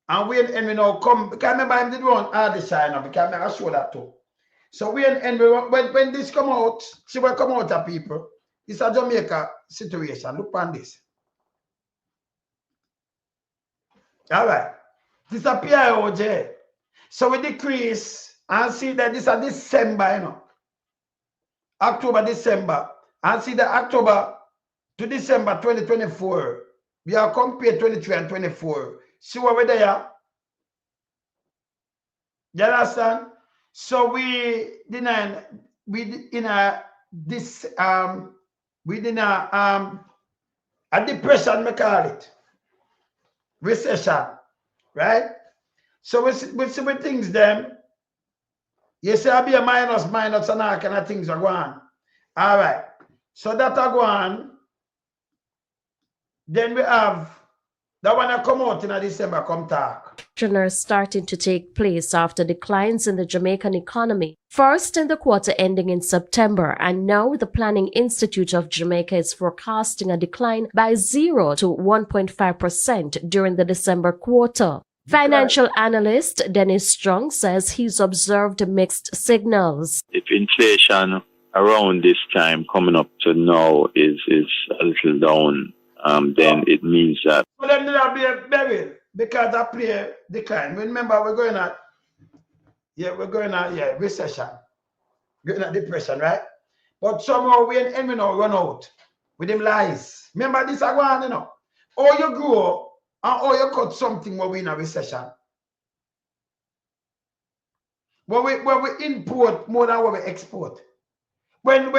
And we end we know come because I remember him did one hard sign up because I show that too. So we end when this come out, see what come out of people. It's a Jamaica situation. Look on this. All right. This is a PIOJ. So we decrease and see that this is December, you know. October, December. And see that October to December 2024. We are compared 23 and 24. See what we're there? You understand? So we did a depression, we call it. Recession. Right? So we see things them. You say I'll be a minus and all kind of things are going. All right. So that are going. Then we have that one that come out in December, come talk. Starting to take place after declines in the Jamaican economy. First in the quarter ending in September, and now the Planning Institute of Jamaica is forecasting a decline by 0 to 1.5% during the December quarter. Financial analyst Dennis Strong says he's observed mixed signals. If inflation around this time coming up to now is a little down, then it means that. For them to be a burial because I play decline. Remember, we're going at recession, going at depression, right? But somehow we ain't now run out with them lies. Remember this one, you know. Or you grow and or you cut something when we in a recession. When we import more than what we export. When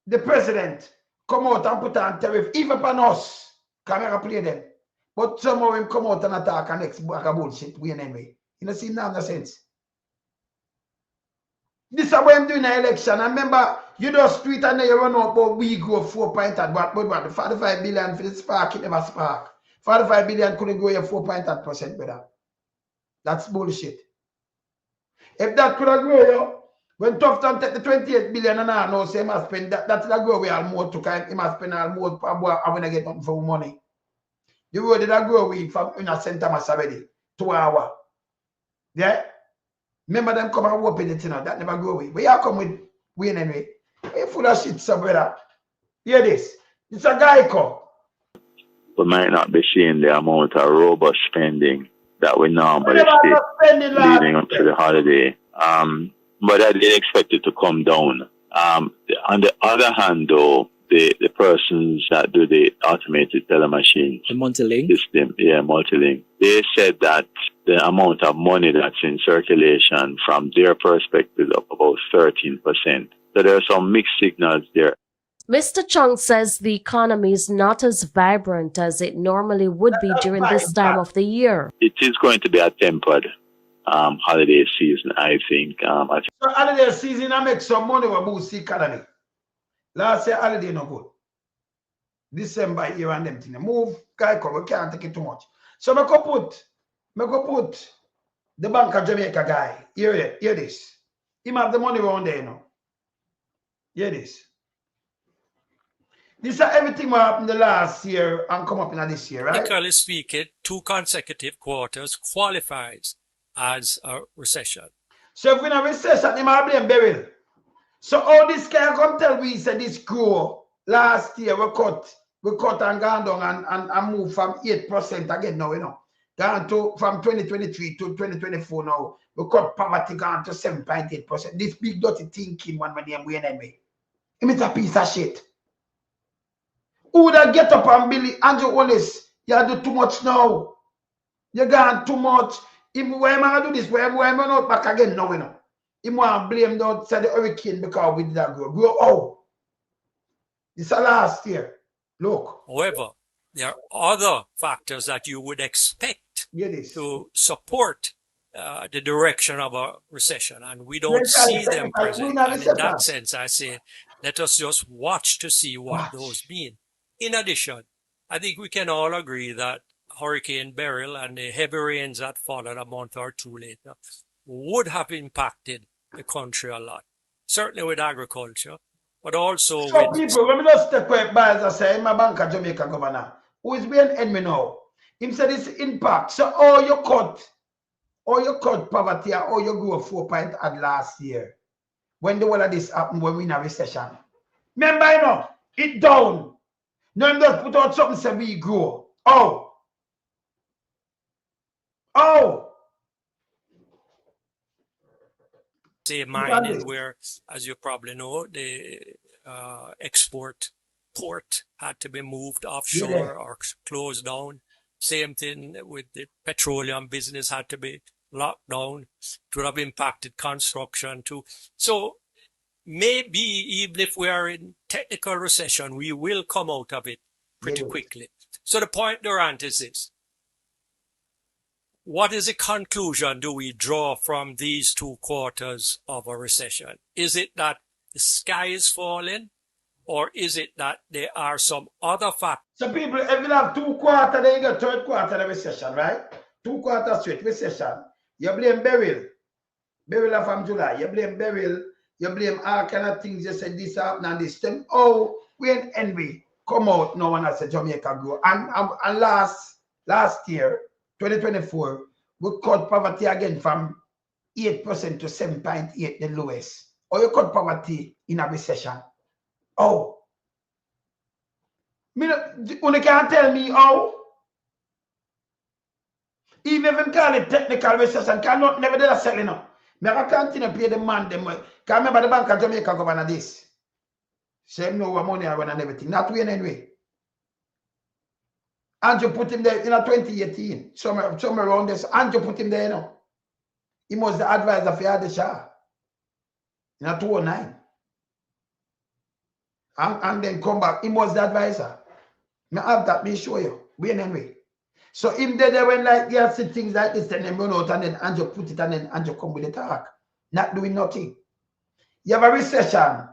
the president come out and put on tariff, even upon us, camera play them. But somehow him come out and attack and next back a bullshit, we anyway. You know, see now no sense. This is what I'm doing in the election. I remember you just tweet and you run out, but we go 4 point at what 45 billion for the spark, it never spark. 45 billion couldn't go here 4.8% better. That's bullshit. If that could have grown, you when Tufton take the 28 billion and I know say he must spend that's the grow we all more to kind he must spend all more and when I get nothing for money. The road did I grow we from in a center mass already 2 hours. Yeah? Remember them come and open it, you know, that never grow we. But you come with Wayne anyway. You full of shit, so brother. Hear this. It's a guy come. We might not be seeing the amount of robust spending that we normally see leading up to the holiday. But I did expect it to come down. On the other hand, though, the persons that do the automated teller machines, the multi-link system, multi-link, they said that the amount of money that's in circulation from their perspective of about 13%. So there are some mixed signals there. Mr. Chung says the economy is not as vibrant as it normally would be during this time of the year. It is going to be a tempered holiday season, I think. So holiday season, I make some money with boost the economy. Last year, holiday no good. December, here and them thing. Move, guy, we can't take it too much. So I go put the Bank of Jamaica guy. Hear this. Him have the money around there, you know. Hear this. This is everything what happened the last year and come up in this year, right? Technically speaking, 2 consecutive quarters qualifies as a recession. So if we have a recession, he might blame Beryl. So all this guy come tell we said this grow last year we cut and gone down and move from 8% again now, you know. Gone to from 2023 to 2024 now. We cut poverty gone to 7.8%. This big dirty thinking one when they win anyway. It's a piece of shit. Who would get up and Billy Andrew Wallace? You do too much now. You gone too much. Why am I do this? Why am I not back again now, you know? He want to blame the hurricane because we did that grow. Oh, this is last year. Look. However, there are other factors that you would expect to support the direction of a recession, and we don't see them present. And in that sense, I say, let us just watch to see what those mean. In addition, I think we can all agree that Hurricane Beryl and the heavy rains that followed a month or two later would have impacted the country a lot, certainly with agriculture, but also so with people, when we just step quick by, as I say, my Bank of Jamaica governor, who is being enemy now, him said this impact. So all you cut poverty, or you grew 4 point at last year, when the whole of this happened, when we in a recession. Remember, you know, it down. Now just put out something say we grow. Oh. Say mining, where, as you probably know, the export port had to be moved offshore or closed down. Same thing with the petroleum business had to be locked down. It would have impacted construction too. So maybe even if we are in technical recession, we will come out of it pretty quickly. So the point, Durant, is this. What is the conclusion do we draw from these 2 quarters of a recession? Is it that the sky is falling, or is it that there are some other factors? So people, if you have 2 quarters, then you get 3rd quarter of recession, right? 2 quarters straight recession. You blame Beryl. Beryl from July. You blame Beryl. You blame all kind of things. You said this happened and this. Then, oh, when envy come out now and I said Jamaica grow. And last year, 2024, we cut poverty again from 8% to 7.8, the lowest. Or you cut poverty in a recession. Oh. You can't tell me how. Even if you call it technical recession, cannot never do that selling up. I continue to pay the man them. Can't remember the Bank of Jamaica governor this. Same know what money I run and everything. Not win anyway. Andrew put him there in 2018. Somewhere around this. Andrew put him there, you know. He was the advisor for the Shah. In 2009. And then come back. He was the advisor. I have that, me show you. Win anyway. So him there when like you see things like this, then they run out and then Andrew put it and then Andrew come with the talk. Not doing nothing. You have a recession,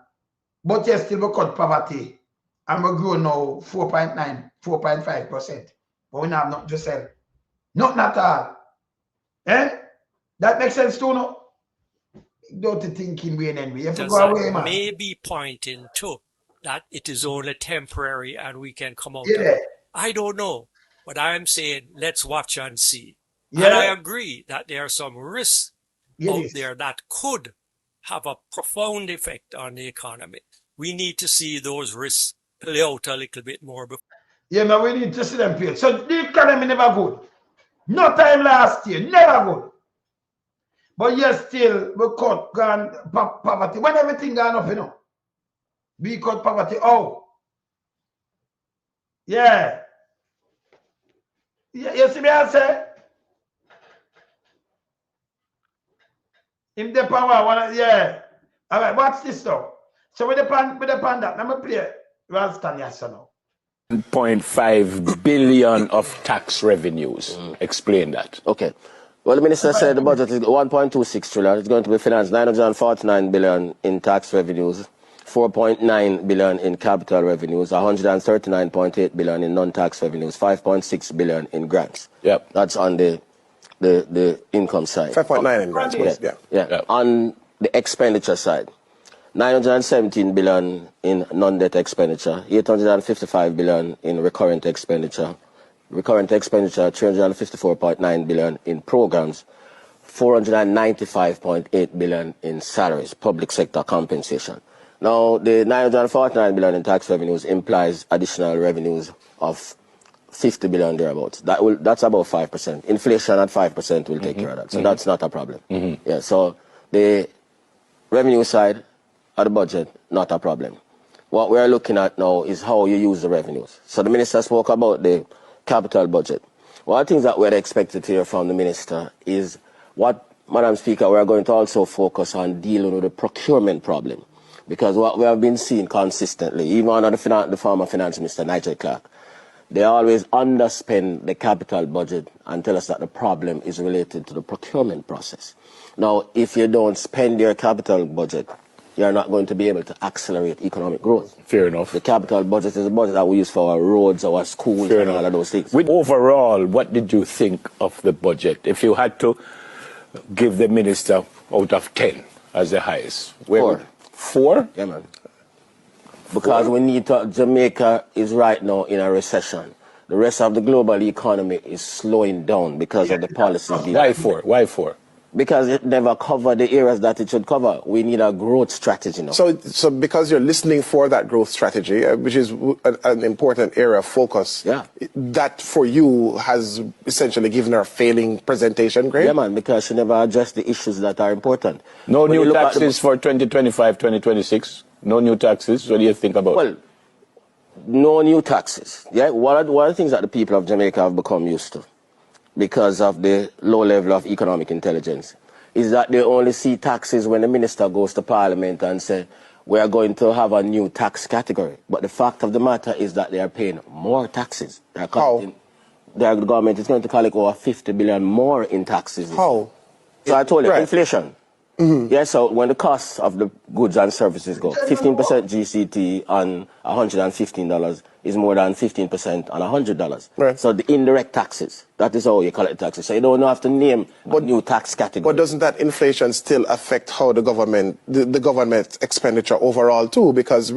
but you still will cut poverty. And we grow now 4.9, 4.5%. But we now have nothing to sell. Nothing at all. Eh? That makes sense too, no? Don't thinking we anyway. You have to go away, man. May be pointing to that it is only temporary and we can come out of Yeah. it. I don't know. But I'm saying let's watch and see. Yeah. And I agree that there are some risks out there that could have a profound effect on the economy. We need to see those risks play out a little bit more. Yeah, man, we need to see them play. So the economy never good. No time last year, never good. But yes, still, we cut poverty. When everything gone up, you know, we cut poverty. Oh. Yeah. Yeah, you see me, I say? In the power, yeah. All right, watch this though. So with the pan that, let me play Ralston, yes or no? 1.5 billion of tax revenues. Explain that. Okay. Well, the minister said the budget is 1.26 trillion. It's going to be financed 949 billion in tax revenues, 4.9 billion in capital revenues, 139.8 billion in non-tax revenues, 5.6 billion in grants. Yep. That's on the income side. 5.9 in grants. Yeah. On the expenditure side, 917 billion in non-debt expenditure, 855 billion in recurrent expenditure, 354.9 billion in programs, 495.8 billion in salaries, public sector compensation. Now, the 949 billion in tax revenues implies additional revenues of 50 billion thereabouts. That's about 5%. Inflation at 5% will take care of that. So that's not a problem. Yeah. So the revenue side of the budget, not a problem. What we're looking at now is how you use the revenues. So the minister spoke about the capital budget. One of the things that we're expected to hear from the minister is what, Madam Speaker, we're going to also focus on dealing with the procurement problem. Because what we have been seeing consistently, even under the former finance minister, Nigel Clark, they always underspend the capital budget and tell us that the problem is related to the procurement process. Now, if you don't spend your capital budget, you're not going to be able to accelerate economic growth. Fair enough. The capital budget is a budget that we use for our roads, our schools, and all of those things. Overall, what did you think of the budget? If you had to give the minister out of 10 as the highest. 4. 4? Yeah, man. Because we need to, Jamaica is right now in a recession. The rest of the global economy is slowing down because of the policies. Why 4? Why 4? Because it never covered the areas that it should cover. We need a growth strategy now. So because you're listening for that growth strategy, which is an important area of focus, that for you has essentially given her a failing presentation grade? Yeah, man, because she never addressed the issues that are important. No new taxes for 2025, 2026? No new taxes? What do you think about? Well, no new taxes. Yeah, one of the things that the people of Jamaica have become used to, because of the low level of economic intelligence, is that they only see taxes when the minister goes to Parliament and says, we are going to have a new tax category. But the fact of the matter is that they are paying more taxes. The government is going to collect over 50 billion more in taxes. How? So I told you, inflation. Yeah, so when the cost of the goods and services go, 15% GCT on $115 is more than 15% on $100. Right. So the indirect taxes, that is how you collect taxes. So you don't have to name a new tax category. But doesn't that inflation still affect how the government expenditure overall too? Because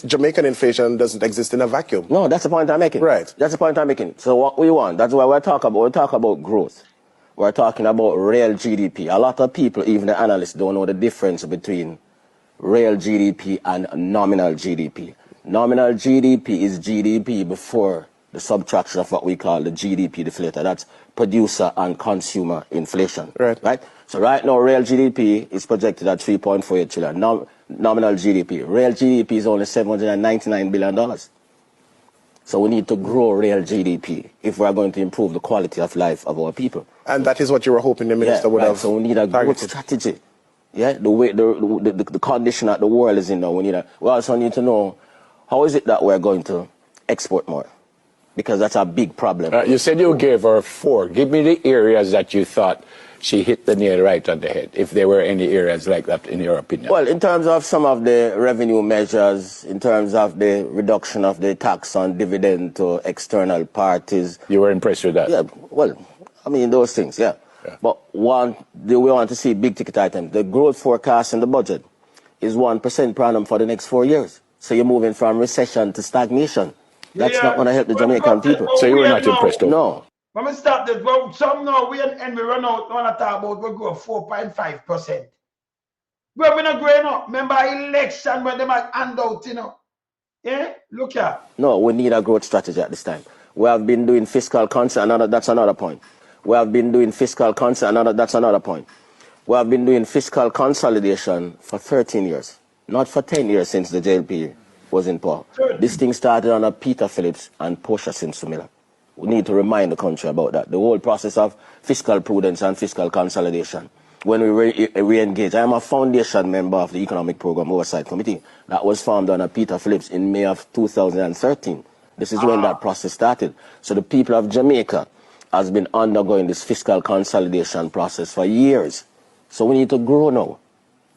Jamaican inflation doesn't exist in a vacuum. No, that's the point I'm making. Right. That's the point I'm making. So what we want, that's why we talk about growth. We're talking about real GDP. A lot of people, even the analysts, don't know the difference between real GDP and nominal GDP. Nominal GDP is GDP before the subtraction of what we call the GDP deflator. That's producer and consumer inflation. Right? So right now, real GDP is projected at 3.48 trillion. Nominal GDP. Real GDP is only $799 billion. So we need to grow real GDP if we are going to improve the quality of life of our people. And that is what you were hoping the minister would have. So we need a growth strategy. Yeah, the way the condition that the world is in now, we also need to know how is it that we're going to export more, because that's a big problem. You said you gave her 4. Give me the areas that you thought she hit the nail right on the head, if there were any areas like that in your opinion. Well, in terms of some of the revenue measures, in terms of the reduction of the tax on dividend to external parties. You were impressed with that? Yeah, well, I mean, those things, yeah. But we want to see big ticket items. The growth forecast in the budget is 1% per annum for the next 4 years. So you're moving from recession to stagnation. That's not going to help the Jamaican people. So you were not impressed? No. When we start this, well, some now we run out. We want to talk about we grow 4.5%. Well, we're not growing up. Remember election when they might hand out, Yeah, look here. No, we need a growth strategy at this time. We have been doing fiscal consolidation, that's another point. We have been doing fiscal consolidation, that's another point. We have been doing fiscal consolidation for 13 years, not for 10 years since the JLP was in power. This thing started under Peter Phillips and Portia Simpson-Miller. We need to remind the country about that. The whole process of fiscal prudence and fiscal consolidation. When we re-engage, I am a foundation member of the Economic Program Oversight Committee that was formed under Peter Phillips in May of 2013. This is when that process started. So the people of Jamaica has been undergoing this fiscal consolidation process for years. So we need to grow now.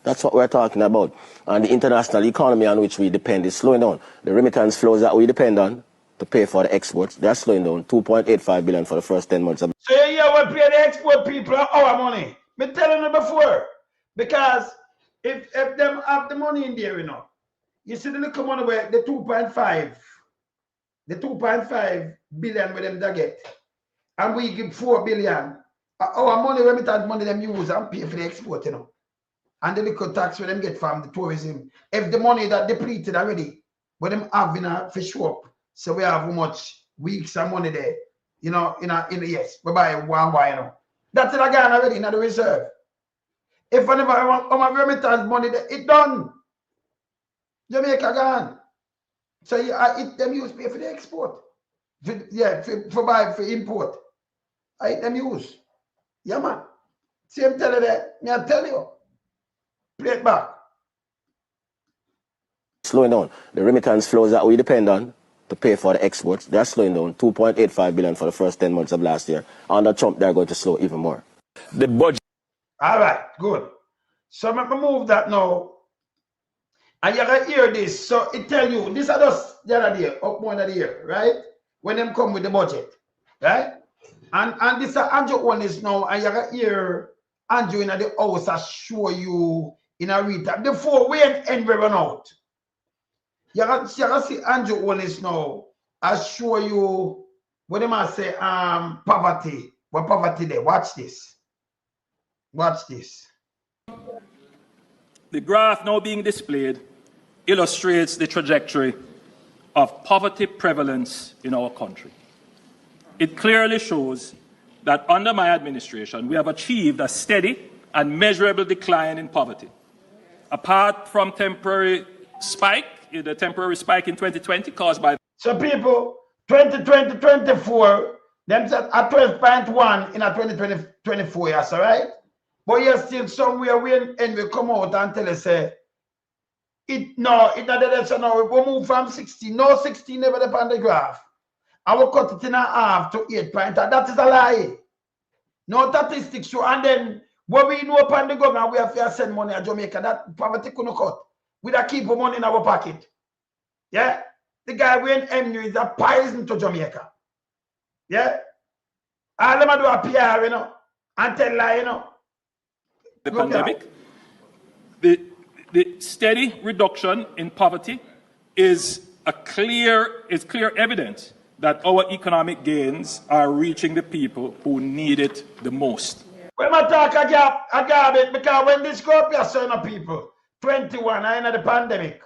That's what we're talking about. And the international economy on which we depend is slowing down. The remittance flows that we depend on to pay for the exports, they're slowing down. 2.85 billion for the first 10 months. So you will pay the export people our money. Me telling you before. Because if them have the money in there, you know, you see the little money where the 2.5 billion with them they get. And we give 4 billion. Our money, remittance money, them use and pay for the export, you know. And the little tax where them get from the tourism. If the money that depleted already, but them have in a fish up, so we have how much weeks and money there, you know, in the yes, we buy one, you know. That's it again already in the reserve. If I never want remittance money, it done. Jamaica gone. So them use pay for the export. For buy for import. Them use. Yeah, man. Same tell you that. Me I tell you. Play it back. Slowing down. The remittance flows that we depend on to pay for the exports, they're slowing down. 2.85 billion for the first 10 months of last year. Under Trump, they're going to slow even more. The budget. All right, good. So I'm going to move that now. And you're going to hear this. So it tell you, this is just the other day, up one of the year, right? When them come with the budget, right? And this Andrew one is now, and you're going to hear Andrew in the house I show you in a read that before we end we run out. You're going to see Andrew one is now, I show you what they might say, poverty. What poverty there? Watch this. Watch this. The graph now being displayed illustrates the trajectory of poverty prevalence in our country. It clearly shows that under my administration, we have achieved a steady and measurable decline in poverty. Apart from the temporary spike in 2020 caused by... So people, 2020-24, them said at 12.1 in a 2024 years, all right? But you're still somewhere when and we come out and tell us, it's not that so now we move from 16. No 16 never upon the graph. I will cut it in half to 8 point. That is a lie. No statistics show. And then what we know upon the government, we have to send money to Jamaica. That poverty couldn't cut. We have keep the money in our pocket. Yeah? The guy when MU is a poison to Jamaica. Yeah? All them do a PR, you know, and tell lie, you know. The pandemic, the steady reduction in poverty is clear evidence that our economic gains are reaching the people who need it the most. When I talk a gap it because when this go up here, son of people, 21, I in the pandemic.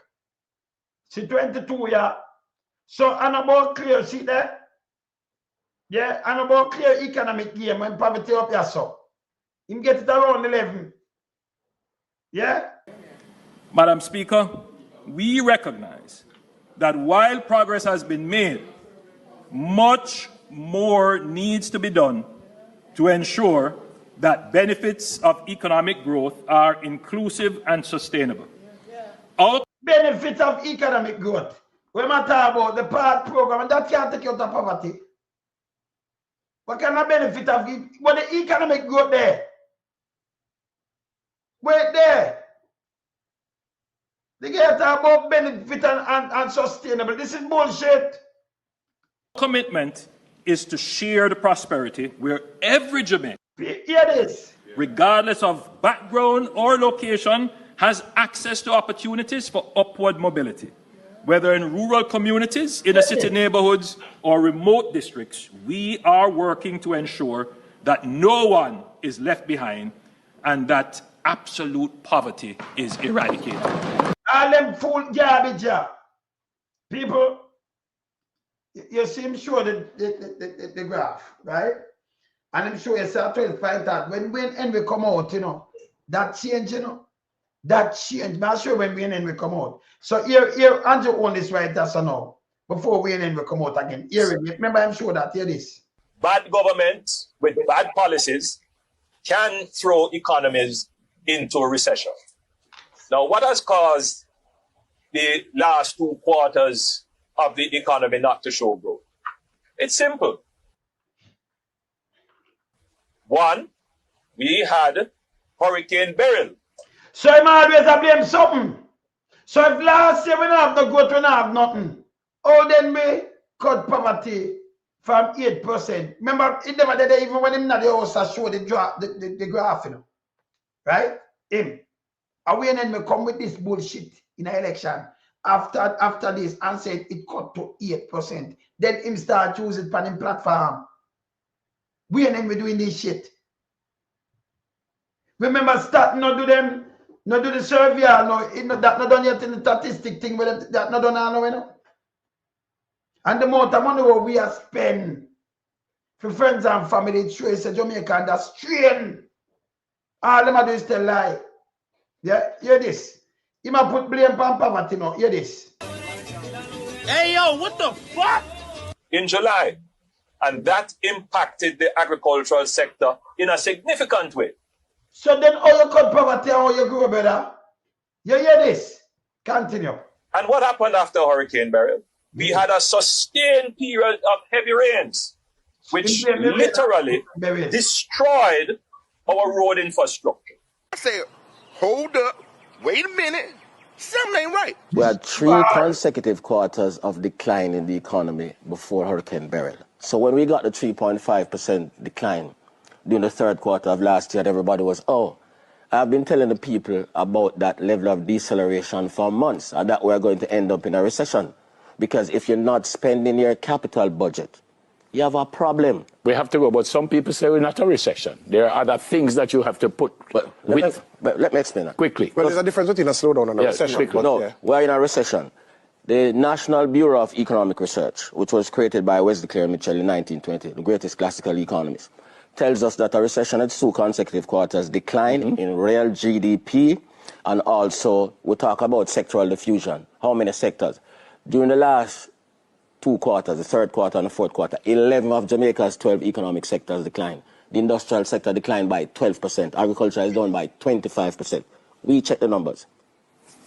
See 22, yeah. So I'm about clear, see there? Yeah, I'm about clear economic game when poverty up here, so. Him get it around 11. Yeah? Madam Speaker, we recognize that while progress has been made, much more needs to be done to ensure that benefits of economic growth are inclusive and sustainable. Our benefits of economic growth. When I talk about the PAD program, that can't take you out of poverty. What kind of benefit of it? What the economic growth there? Wait there. They get about benefit and sustainable. This is bullshit. commitment is to share the prosperity where every Jamaican, regardless of background or location, has access to opportunities for upward mobility. Whether in rural communities, inner city neighborhoods, or remote districts, we are working to ensure that no one is left behind and that absolute poverty is eradicated. All them full garbage, people, you see him show the graph, right? And I'm sure you see 12 that when we come out, you know, that change, you know, that change. I'm sure when we come out. So here Andrew on this right that's now. Before we come out again. Here, remember I'm sure that here this. Bad government with bad policies can throw economies into a recession. Now, what has caused the last 2 quarters of the economy not to show growth? It's simple. One, we had Hurricane Beryl. So I'm always a blame something. So if last year we don't have no growth, we don't have nothing. Oh, then we cut poverty from 8%. Remember, it never did even when him not the house I show the graph, you know. Right? Him. And we then we come with this bullshit in the election after this and said it cut to 8%. Then him start using it on him platform. We and then we doing this shit. Remember, start not do them, not do the survey, no, that not done yet in the statistic thing, but that not done now, you know. And the amount of money we are spend for friends and family, it's true, it's a Jamaica, and that's strain. All them do is tell lie. Yeah, hear this. He might put blame on poverty now. Hear this. Hey, yo, what the fuck? In July. And that impacted the agricultural sector in a significant way. So then how you cut poverty and how you grow better? You hear this? Continue. And what happened after Hurricane Beryl? We had a sustained period of heavy rains, which literally destroyed our road infrastructure. I say, hold up, wait a minute, something ain't right. We had 3 consecutive quarters of decline in the economy before Hurricane Beryl. So when we got the 3.5% decline during the 3rd quarter of last year, everybody was, oh, I've been telling the people about that level of deceleration for months and that we're going to end up in a recession. Because if you're not spending your capital budget, you have a problem. We have to go, but some people say we're not a recession. There are other things that you have to put let me explain that. Quickly. Well, there's a difference between a slowdown and a recession. No, we're in a recession. The National Bureau of Economic Research, which was created by Wesley Clare Mitchell in 1920, the greatest classical economist, tells us that a recession had 2 consecutive quarters decline in real GDP, and also we talk about sectoral diffusion. How many sectors? During the last 2 quarters, the 3rd quarter and the 4th quarter, 11 of Jamaica's 12 economic sectors declined. The industrial sector declined by 12%. Agriculture is down by 25%. We check the numbers.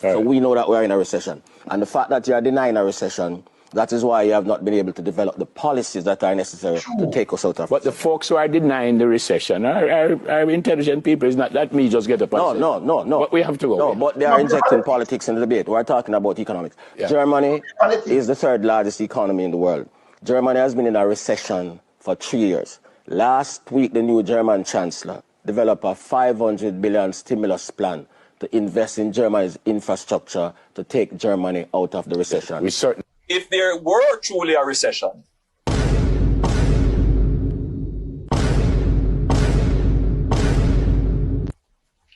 So we know that we're in a recession. And the fact that you are denying a recession, that is why you have not been able to develop the policies that are necessary to take us out of it. But the folks who are denying the recession are intelligent people. It's not that me just get up and say. No. But we have to go. No, but they are injecting politics in the debate. We're talking about economics. Yeah. Germany is the 3rd largest economy in the world. Germany has been in a recession for 3 years. Last week, the new German chancellor developed a 500 billion stimulus plan to invest in Germany's infrastructure to take Germany out of the recession. If there were truly a recession,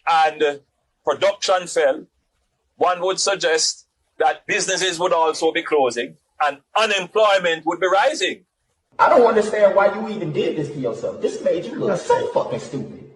and production fell, one would suggest that businesses would also be closing and unemployment would be rising. I don't understand why you even did this to yourself. This made you look so fucking stupid.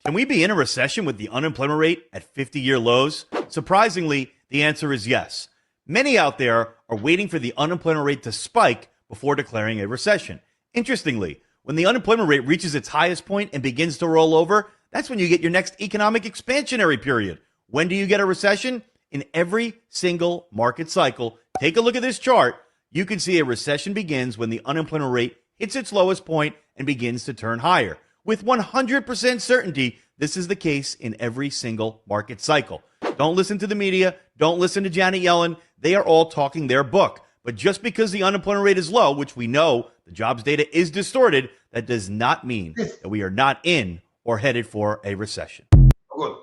Can we be in a recession with the unemployment rate at 50-year lows? Surprisingly, the answer is yes. Many out there are waiting for the unemployment rate to spike before declaring a recession. Interestingly, when the unemployment rate reaches its highest point and begins to roll over, that's when you get your next economic expansionary period. When do you get a recession? In every single market cycle. Take a look at this chart. You can see a recession begins when the unemployment rate hits its lowest point and begins to turn higher. With 100% certainty, this is the case in every single market cycle. Don't listen to the media. Don't listen to Janet Yellen. They are all talking their book. But just because the unemployment rate is low, which we know the jobs data is distorted, that does not mean that we are not in or headed for a recession. Good.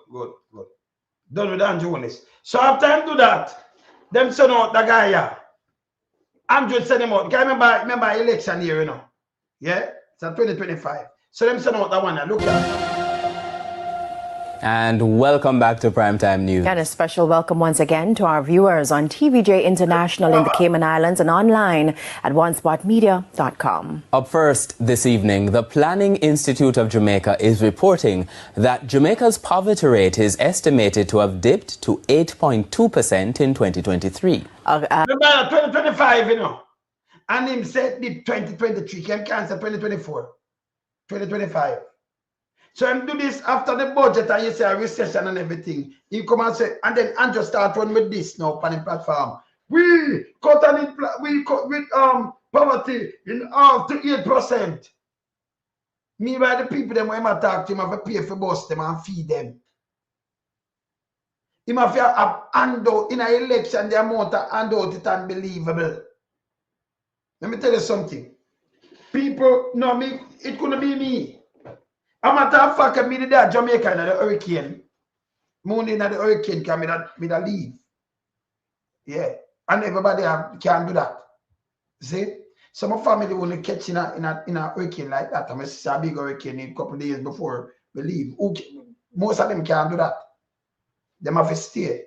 Done with Andrew Jones. So after him do that, them send out the guy here. Andrew send him out. Guy remember election year, you know. Yeah? It's 2025. So them send out that one. Look at. And welcome back to Primetime News. And a special welcome once again to our viewers on TVJ International in the Cayman Islands and online at onespotmedia.com. Up first this evening, the Planning Institute of Jamaica is reporting that Jamaica's poverty rate is estimated to have dipped to 8.2% in 2023. Remember 2025, you know, and him said dip 2023, came cancel 2024, 2025. So I'm do this after the budget and you say a recession and everything. You come and say, and then Andrew start run with this now on the platform. We cut with poverty in half to 8%. Meanwhile, the people them when I talk to him have to pay for bus them and feed them. Him have to hand out in an election, the amount of hand out is unbelievable. Let me tell you something. People, no, me, it couldn't be me. A matter of fact, me there Jamaica in the hurricane. Monday in the hurricane can me that leave. Yeah. And everybody can do that. See? Some family will catch in a hurricane like that. I see a big hurricane a couple of days before we leave. Most of them can't do that. They have to stay.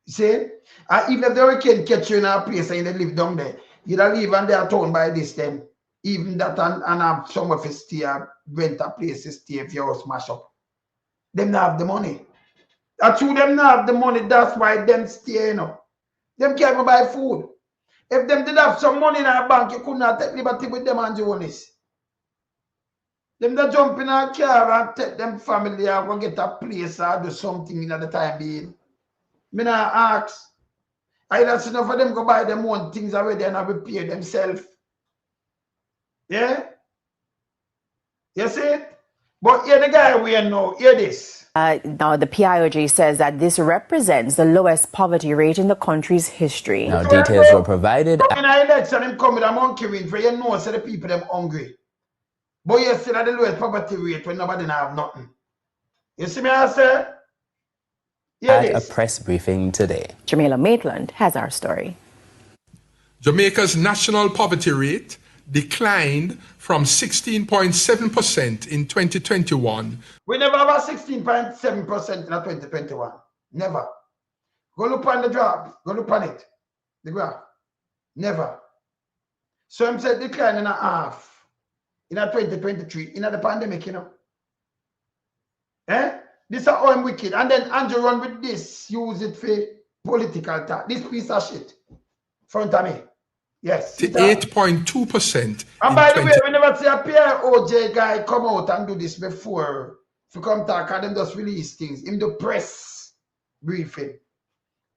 See? And even if the hurricane catch you in a place and you live down there, you don't leave and they are told by this then. Even that and have somewhere to stay, rent a place to stay if your house smash up. Them not have the money. That's true, them not have the money. That's why them stay, you know. Them can't even buy food. If them did have some money in a bank, you could not take liberty with them and Jonas. Them that jump in a car and take them family and go get a place or do something in the time being. Me not ask. I don't see enough of them go buy them own things already and repair themselves. Yeah? You see it? But here the guy we know, hear this. Now, the PIOG says that this represents the lowest poverty rate in the country's history. Now, details were provided. In an election, him come with a monkey ring for you know, so the people them hungry. But you see that the lowest poverty rate when nobody have nothing. You see me, I say? At a press briefing today. Jamila Maitland has our story. Jamaica's national poverty rate declined from 16.7% in 2021. We never have a 16.7% in 2021. Never. Go look on the job. Go look on it. The graph. Never. So I'm saying decline in a half in a 2023 in the pandemic, you know. Eh? This is how I'm wicked. And then Andrew run with this, use it for political talk. This piece of shit. Front of me. Yes. 8.2%. And by the way, we never see a Pierre OJ guy come out and do this before. If you come talk and them just release things. Him the press briefing.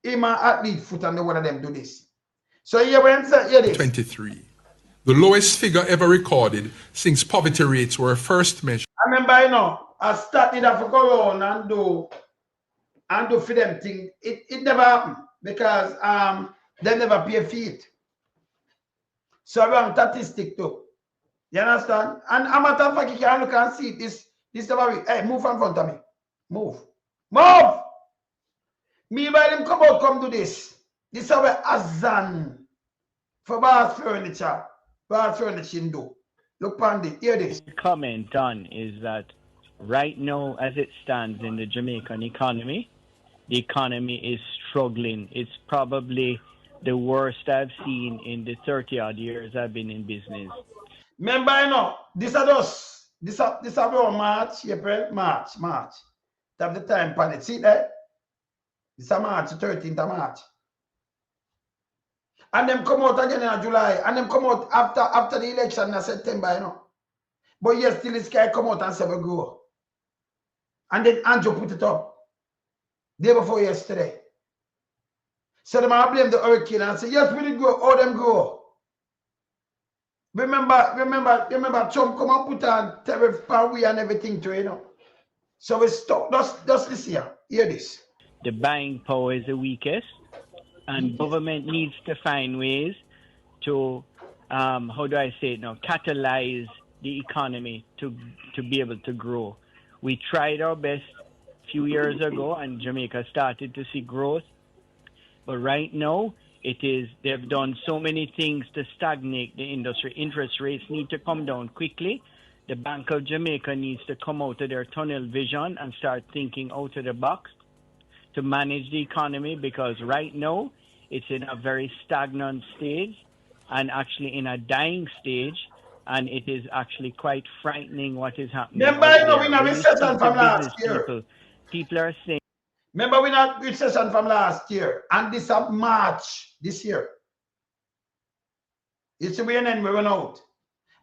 Him and Athlete Foot and the one of them do this. So here when say hear this. 23. The lowest figure ever recorded since poverty rates were first measured. I remember, you know, I started to go around and do for them thing. It never happened because they never pay feet. So I'm statistic too. You understand? And I'm a matter of fact, you can look and see this about hey, move in front of me. Move. Move! Meanwhile, him come out, come do this. This is our Azan for Boss Furniture. Boss Furniture do. Look Pandy, hear this. Comment on is that right now, as it stands in the Jamaican economy, the economy is struggling. It's probably the worst I've seen in the 30-odd years I've been in business. Remember, you know, this is about March, April, March. Have the time pan it. See that? This is March, 13th of March. And them come out again in July. And them come out after the election in September, you know. But yes, still this guy come out and say we grow. And then Andrew put it up. Day before yesterday. So them I blame the hurricane and say, yes, we did grow. All them grow. Remember Trump come and put on tariff power and everything to, you know. So we stop. Just this here. Hear this. The buying power is the weakest, and government needs to find ways to, how do I say it now, catalyze the economy to be able to grow. We tried our best a few years ago, and Jamaica started to see growth. But right now, they've done so many things to stagnate the industry. Interest rates need to come down quickly. The Bank of Jamaica needs to come out of their tunnel vision and start thinking out of the box to manage the economy, because right now it's in a very stagnant stage and actually in a dying stage, and it is actually quite frightening what is happening. Remember, we're in a recession from last year. People are saying. Remember, we're in a recession from last year, and this is March this year. It's the way and we run out.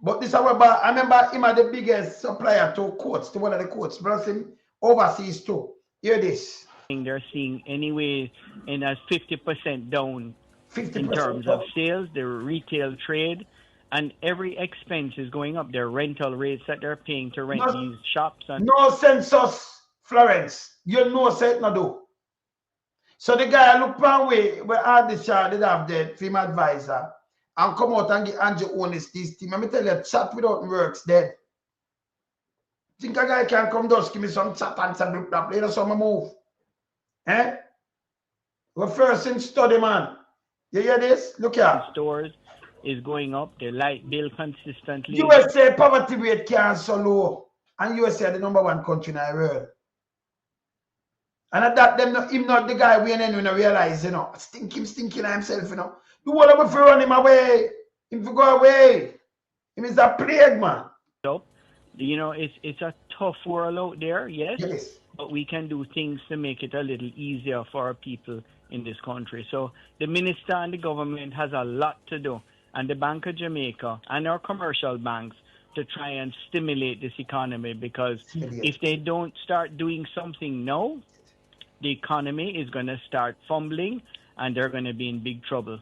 But this is about, I remember him as the biggest supplier to courts, to one of the courts, plus him overseas too. Hear this. They're seeing anyway in a 50% down 50% in terms of sales, the retail trade, And every expense is going up. Their rental rates that they're paying to rent these shops. And no census, Florence. You know, say it no do. So the guy look one way where all the child did have the film advisor and come out and get Andrew honest this team. Let me tell you, chat without works dead. Think a guy can come just give me some chat and some blah blah blah, some move. Eh? Well, first in study, man. You hear this? Look here. Stores is going up. The light bill consistently. USA poverty rate can't so low. And USA the #1 country in the world. And at that, him not the guy we ain't even realize, you know. Stinking himself, you know. Do whatever if you run him away. Him to go away. Him is a plague, man. So, you know, it's a tough world out there, yes. But we can do things to make it a little easier for our people in this country. So the minister and the government has a lot to do. And the Bank of Jamaica and our commercial banks to try and stimulate this economy, because if they don't start doing something now, the economy is going to start fumbling and they're going to be in big trouble.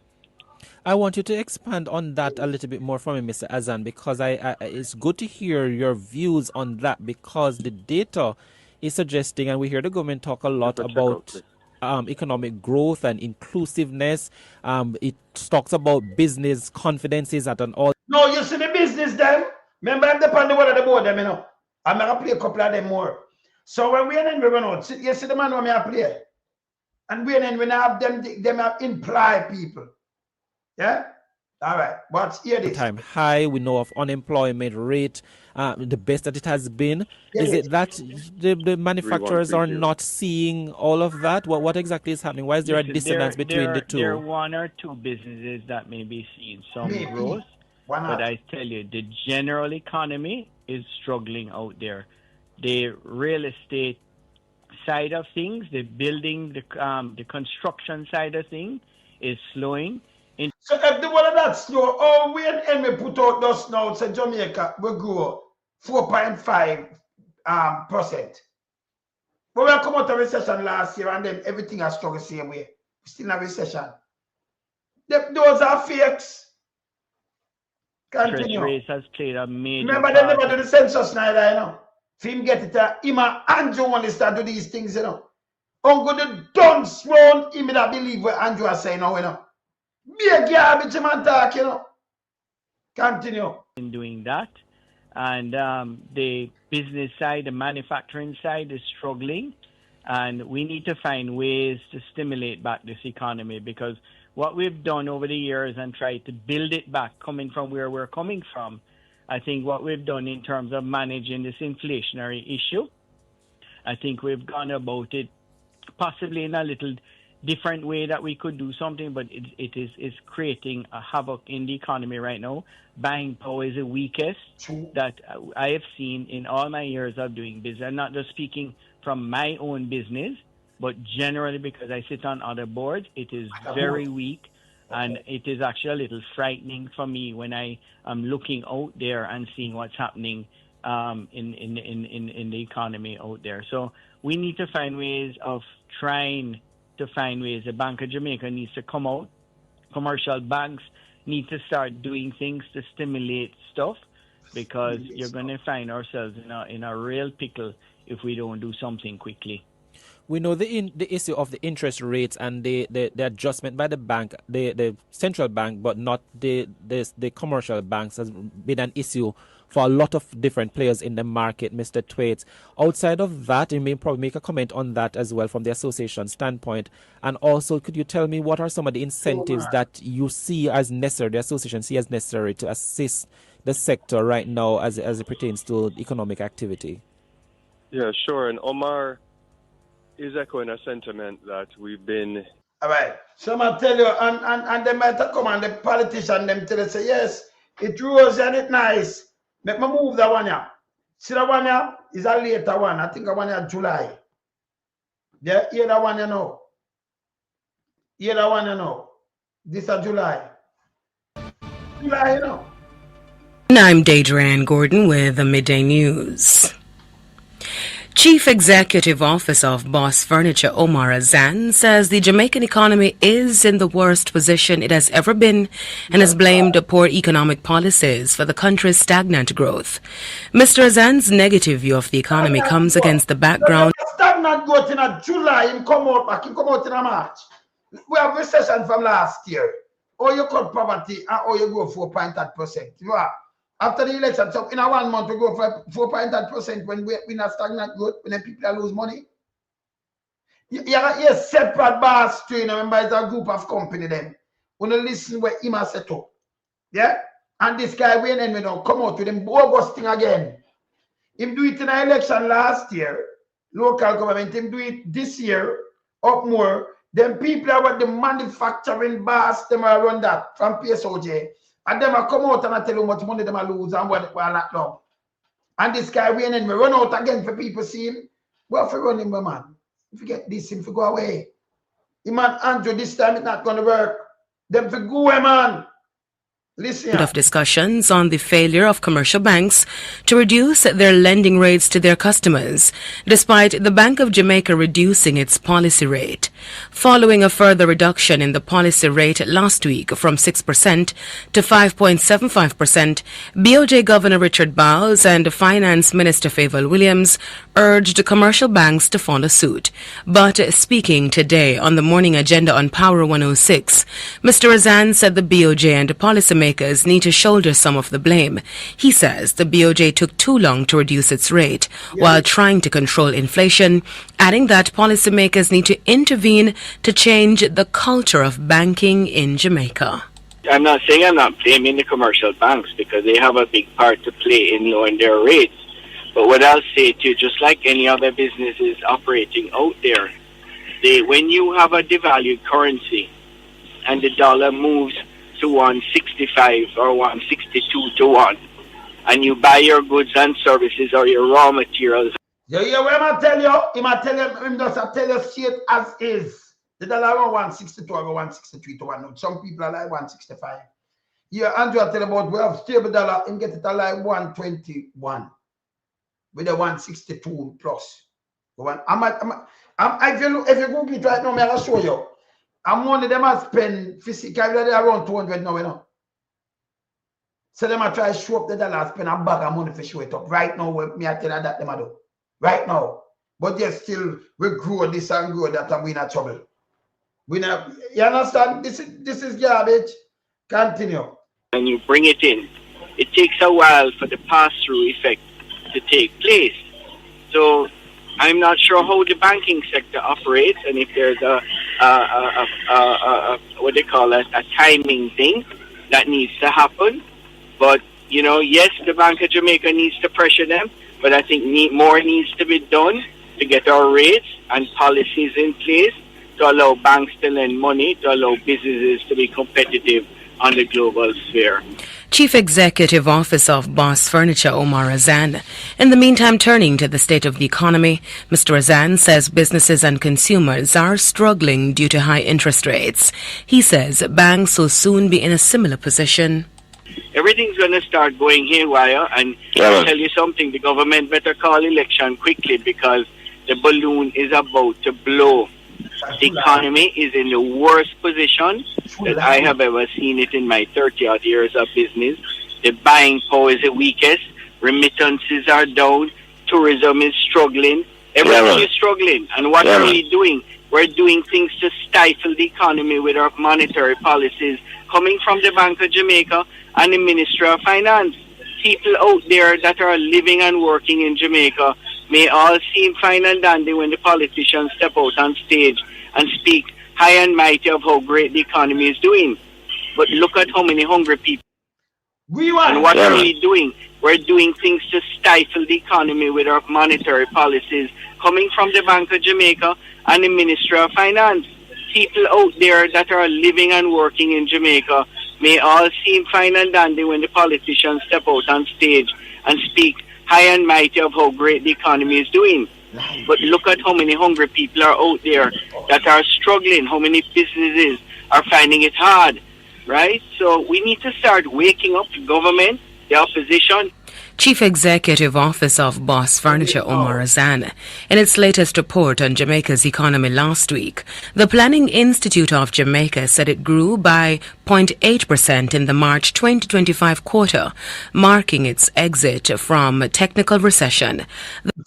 I want you to expand on that a little bit more for me, Mr. Azan, because it's good to hear your views on that, because the data is suggesting, and we hear the government talk a lot about economic growth and inclusiveness. It talks about business confidences at an all. No, you see the business them. Remember, I'm the one of the board them, you know. I'm going to play a couple of them more. So when we then we run out, you see the man when I play. And we then when I have them have imply people. Yeah? All right. But here this. Time high, we know of unemployment rate, the best that it has been. Is it that the manufacturers are not seeing all of that? What exactly is happening? Why is there a dissonance between the two? There are one or two businesses that may be seeing some growth. But I tell you, the general economy is struggling out there. The real estate side of things, the building, the construction side of things is slowing. So if the one of that slow, we and we put out those now, say Jamaica will grow 4.5%. But we come out of recession last year and then everything has struggled the same way. We still in a recession. Those are fakes. Interest rates has played a major Remember, they never do the census neither, you know. For him get it, him and Andrew only start do these things, you know. Uncle the dunce round him that believe what Andrew is saying now, you know. Be a garbage man talk, you know. Continue. In doing that. And the business side, the manufacturing side is struggling. And we need to find ways to stimulate back this economy, because what we've done over the years and tried to build it back, coming from where we're coming from, I think what we've done in terms of managing this inflationary issue, I think we've gone about it possibly in a little different way that we could do something, but it's creating a havoc in the economy right now. Buying power is the weakest that I have seen in all my years of doing business. I'm not just speaking from my own business, but generally because I sit on other boards, it is very weak. And it is actually a little frightening for me when I am looking out there and seeing what's happening in the economy out there. So we need to find ways of trying to find ways. The Bank of Jamaica needs to come out. Commercial banks need to start doing things to stimulate stuff, because you're going to find ourselves in a real pickle if we don't do something quickly. We know the issue of the interest rates and the adjustment by the bank, the central bank, but not the commercial banks, has been an issue for a lot of different players in the market, Mr. Thwaites. Outside of that, you may probably make a comment on that as well from the association standpoint. And also, could you tell me what are some of the incentives that you see as necessary, the association see as necessary to assist the sector right now as it pertains to economic activity? Yeah, sure. And Omar is echoing a sentiment that we've been. All right. So I tell you, and they might come and the politician them tell us, say, yes, it rose and it nice. Make me move that one here. See that one here is a later one. I think that one here July. Yeah, hear that one you know. Hear that one you know. This is July. July, you know. I'm Deidre Ann Gordon with the Midday News. Chief Executive Officer of Boss Furniture, Omar Azan, says the Jamaican economy is in the worst position it has ever been and has blamed poor economic policies for the country's stagnant growth. Mr. Azan's negative view of the economy comes against the background. Stagnant growth in July, him come out in March. We have recession from last year. Or you cut poverty or you grow 4.8%. You are. After the election, so in a 1 month, we go for 4.8% when we in a stagnant growth, when people lose money. You have a separate bar strain, remember, it's a group of company then. When you listen what him has set up. Yeah? And this guy, when we don't come out with him bogus thing again. Him do it in an election last year, local government, him do it this year, up more. Then people are what the manufacturing bars, them are run that from PSOJ. And them are come out and I tell you how much money them are lose and what not done. And this guy when we run out again for people see him. Well, if you run him, man. If you get this, him to go away. Him and Andrew, this time it's not gonna work. Them for go away, man. Listen. Of discussions on the failure of commercial banks to reduce their lending rates to their customers, despite the Bank of Jamaica reducing its policy rate. Following a further reduction in the policy rate last week from 6% to 5.75%, BOJ Governor Richard Bowles and Finance Minister Favour Williams urged commercial banks to follow suit. But speaking today on the morning agenda on Power 106, Mr. Azan said the BOJ and policymakers need to shoulder some of the blame. He says the BOJ took too long to reduce its rate while trying to control inflation, adding that policymakers need to intervene to change the culture of banking in Jamaica. I'm not saying I'm not blaming the commercial banks because they have a big part to play in lowering their rates. But what I'll say to you, just like any other businesses operating out there, when you have a devalued currency and the dollar moves to 165 or 162 to 1, and you buy your goods and services or your raw materials. You hear what I tell you? Him just tell you straight as is. The dollar around 162 or 163 to 1. Some people are like 165. Yeah, Andrew I tell you about we have stable dollar and get it like 121 with a 162 plus. If you Google it right now, I'll show you. And money them have spend physically around 200 now, you know. So them are try to show up the dollar, spend a bag of money for show it up. Right now, me I tell you that them are do. Right now. But yet still we grow this and grow that and we in trouble. We not, you understand? This is garbage. Continue. And you bring it in. It takes a while for the pass-through effect to take place. So I'm not sure how the banking sector operates and if there's a what they call a timing thing that needs to happen. But, you know, yes, the Bank of Jamaica needs to pressure them, but I think more needs to be done to get our rates and policies in place to allow banks to lend money, to allow businesses to be competitive on the global sphere. Chief Executive Officer of Boss Furniture, Omar Azan. In the meantime, turning to the state of the economy, Mr. Azan says businesses and consumers are struggling due to high interest rates. He says banks will soon be in a similar position. Everything's going to start going haywire, and I'll tell you something, the government better call election quickly because the balloon is about to blow. The economy is in the worst position that I have ever seen it in my 30-odd years of business. The buying power is the weakest. Remittances are down. Tourism is struggling. Everything is struggling. And what are we doing? We're doing things to stifle the economy with our monetary policies coming from the Bank of Jamaica and the Ministry of Finance. People out there that are living and working in Jamaica may all seem fine and dandy when the politicians step out on stage and speak high and mighty of how great the economy is doing. But look at how many hungry people. And what are we doing? We're doing things to stifle the economy with our monetary policies coming from the Bank of Jamaica and the Ministry of Finance. People out there that are living and working in Jamaica may all seem fine and dandy when the politicians step out on stage and speak high and mighty of how great the economy is doing. But look at how many hungry people are out there that are struggling, how many businesses are finding it hard, right? So we need to start waking up the government the opposition. Chief Executive Office of Boss Furniture Omar Azan, in its latest report on Jamaica's economy last week, the Planning Institute of Jamaica said it grew by 0.8% in the March 2025 quarter, marking its exit from technical recession.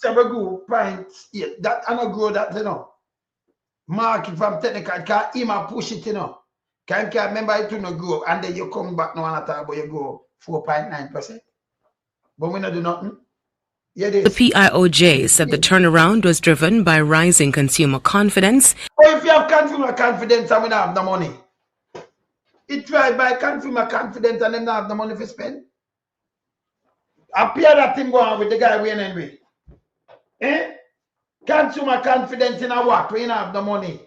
That I not grow that, you know. Mark it from technical, because him a push it, you know. Can't remember it to no grow, and then you come back now and talk about you grow 4.9%. But we not do nothing. Yeah, the PIOJ said the turnaround was driven by rising consumer confidence. Or if you have consumer confidence and we don't have the money, it drive by consumer confidence and them don't have the money to spend. Appear that thing go on with the guy we anyway. Eh? Consumer confidence in a what? We don't have the money.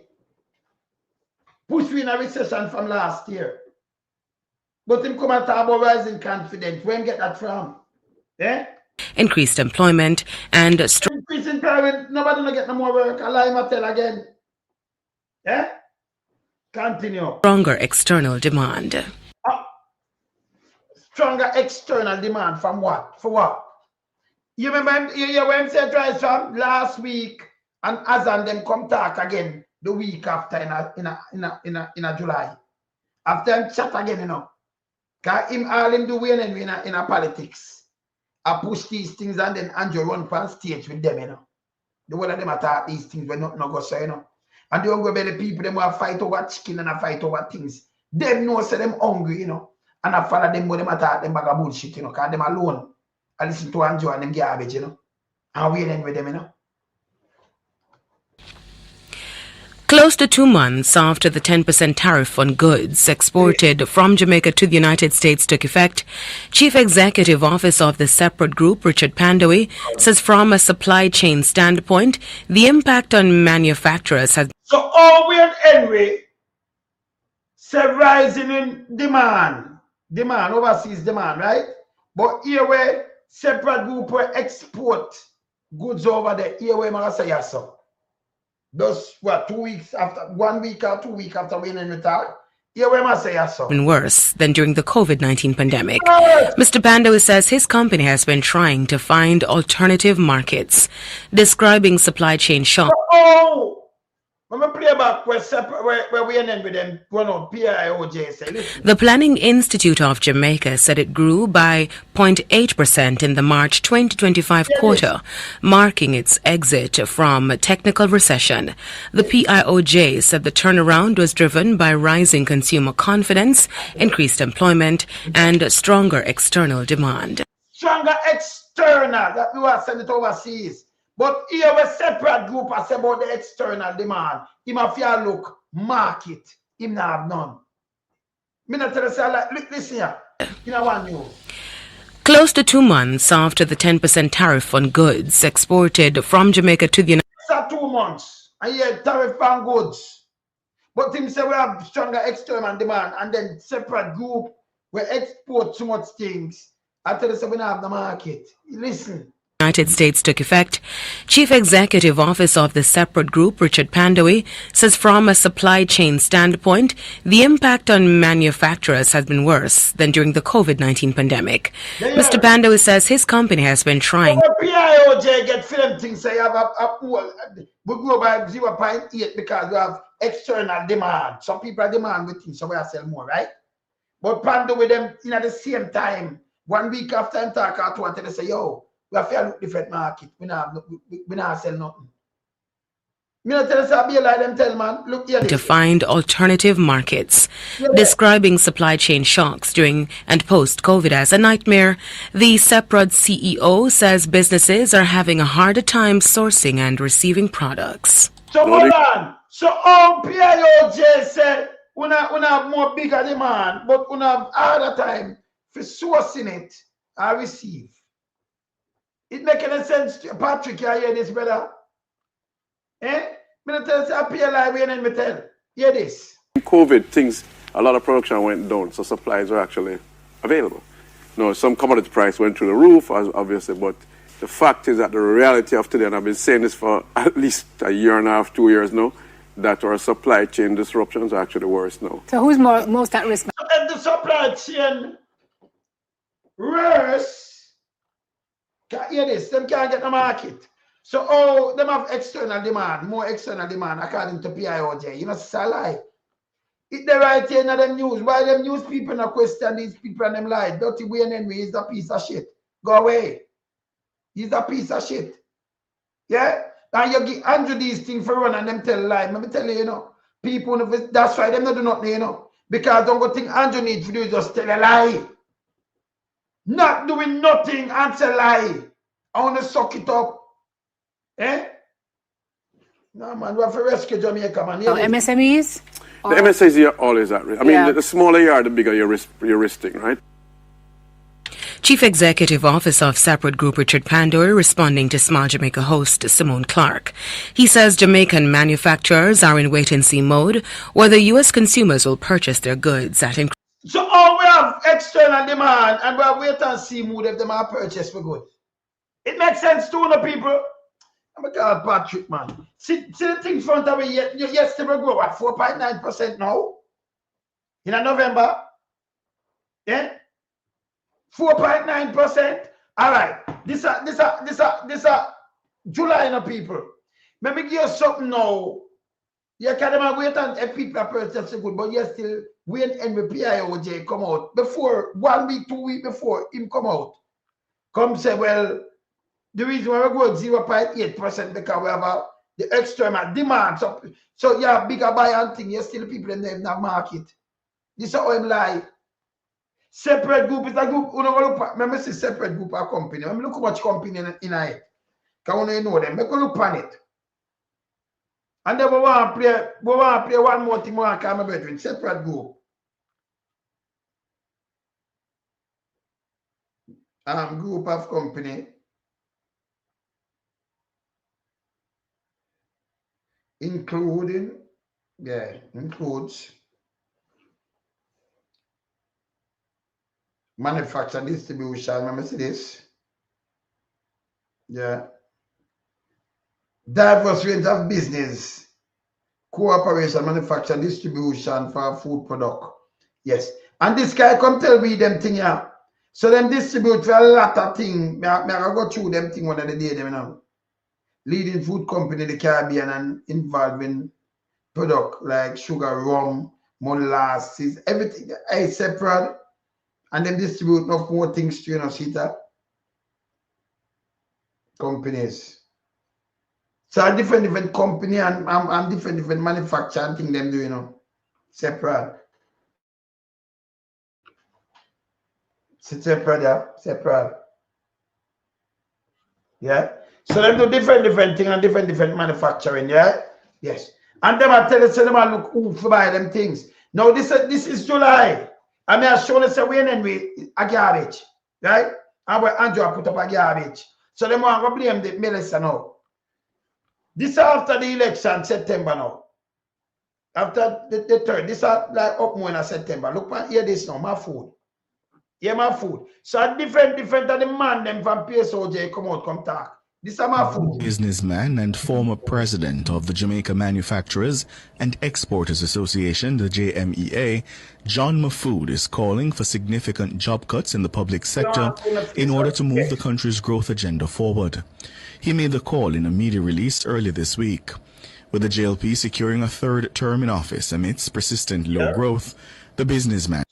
Push we in a recession from last year. But him come and talk about rising confidence. Where get that from? Eh? Increased employment and increased employment. Nobody will get no more work. I'll tell again. Eh? Continue. Stronger external demand. Stronger external demand from what? For what? You remember when said rise from last week and Azan them come talk again the week after in July. After him chat again, you know. Cause him all him do winning in a politics. I push these things and then Andrew run on stage with them, you know. The one of them attack these things when nothing go so, you know. And they don't go by the people, them will fight over chicken and fight over things. Them know say them hungry, you know. And I follow them when them attack them bag of bullshit, you know, because them alone. I listen to Andrew and them garbage, you know. And we end with them, you know. Close to 2 months after the 10% tariff on goods exported from Jamaica to the United States took effect, Chief Executive Officer of the separate group, Richard Pandowi, says from a supply chain standpoint, the impact on manufacturers has... So all we and anyway, say rising in demand, overseas demand, right? But here where separate group will export goods over there, here where I say yes, so. Those what 2 weeks after 1 week or 2 weeks after we in the talk, yeah, we must say so. Been worse than during the COVID-19 pandemic. Mr. Pandowi says his company has been trying to find alternative markets, describing supply chain shock. When we play back where we end with them, PIOJ say, listen. The Planning Institute of Jamaica said it grew by 0.8% in the March 2025 quarter, marking its exit from technical recession. The PIOJ said the turnaround was driven by rising consumer confidence, increased employment, and stronger external demand. Stronger external, that we are sending it overseas. But here we separate group as about the external demand. Him have to look, market. Him not have none. Me not tell you, like, listen here. You know one news. Close to 2 months after the 10% tariff on goods exported from Jamaica to the United States. 2 months. And yeah, tariff on goods. But him say we have stronger external demand and then separate group we export too much things. I tell you, we don't have the market. Listen. United States took effect, Chief Executive Officer of the separate group, Richard Pandowi, says from a supply chain standpoint, the impact on manufacturers has been worse than during the COVID-19 pandemic. Mr. Pandowi says his company has been trying. PIOJ get film things say we grow by 0.8 because we have external demand. Some people are demand with things, so we are sell more, right? But Pandowi them in at the same time, 1 week after I'm talking to they say, yo, we have to look different market. We not sell nothing. Me not tell us be like them tell man. Look here. To find alternative markets, describing supply chain shocks during and post-COVID as a nightmare. The separate CEO says businesses are having a harder time sourcing and receiving products. So hold on. So all PIOJ said we have more bigger demand, but we have harder time for sourcing it and receive. It make any sense, Patrick? You hear this, brother? Eh? Me not tell you, I pay like we and me tell. Hear this. In COVID, things, a lot of production went down, so supplies were actually available. No, some commodity price went through the roof, obviously, but the fact is that the reality of today, and I've been saying this for at least a year and a half, 2 years now, that our supply chain disruptions are actually worse now. So who's most at risk? The supply chain Worse, can't hear this, them can't get the market. So, oh, them have external demand, more external demand, according to PIOJ. You know, it's a lie. It's the right here in them news. Why them news people not question these people and them lie? Dirty Wayne Henry is a piece of shit. Go away. He's a piece of shit. Yeah? And you give Andrew these things for run and them tell lie. Let me tell you, you know, people, that's why them not do nothing, you know. Because don't go think Andrew needs to do is just tell a lie. Not doing nothing and tell a lie. I want to suck it up. Eh? No, man, we have to rescue Jamaica, man. MSMEs? The MSMEs are always at risk. I mean, the smaller you are, the bigger you're risking, right? Chief Executive Officer of Separate Group Richard Pandora responding to Small Jamaica host Simone Clark. He says Jamaican manufacturers are in wait-and-see mode whether U.S. consumers will purchase their goods at So all we have external demand and we have wait-and-see mode if they might purchase for good. It makes sense to the people. I'm going to call Patrick, man. See the thing in front of me, yes, they will grow at 4.9% now. In November. Yeah? 4.9%. All right. This July, no people. Let me give you something now. You can't wait and if people are purchasing good, but you still wait and the PIOJ come out. Before 1 week, 2 weeks before him come out. Come say, well, the reason why we go 0.8% because we have the external demand. So you have bigger buy and thing, you still people in the market. This is how I'm lie. Separate group is a group. Remember, see separate group of company. Let me look how much company in it. Because you know them. Make a look on it. And then we want to play one more thing. We want to come about separate group. Group of company. Includes manufacture, distribution. Remember, see this? Yeah. Diverse range of business, cooperation, manufacture, distribution for food product. Yes. And this guy come tell me them thing here. So them distribute for a lot of things. I go through them thing one of the day, them, you know. Leading food company in the Caribbean and involving product like sugar, rum, molasses, everything is separate. And then distribute no more things to, you know, see that? Companies. So a different company and different manufacturing thing them do, you know. Separate. Separate, yeah. Separate. Yeah. So them do different thing and different manufacturing, yeah? Yes. And them I tell you, so them I look who to buy them things. Now this is July. I mean, I show us a Wayne Henry a garbage, right? And where Andrew put up a garbage. So them want to blame the Melissa now. This after the election, September now. After the third, this is like up more in September. Look, hear this now, my food. Yeah, my food. So different than the man them from PSOJ come out, come talk. This is my food. Businessman and former president of the Jamaica Manufacturers and Exporters Association, the JMEA, John Mafood is calling for significant job cuts in the public sector in order to move the country's growth agenda forward. He made the call in a media release earlier this week. With the JLP securing a third term in office amidst persistent low growth, the businessman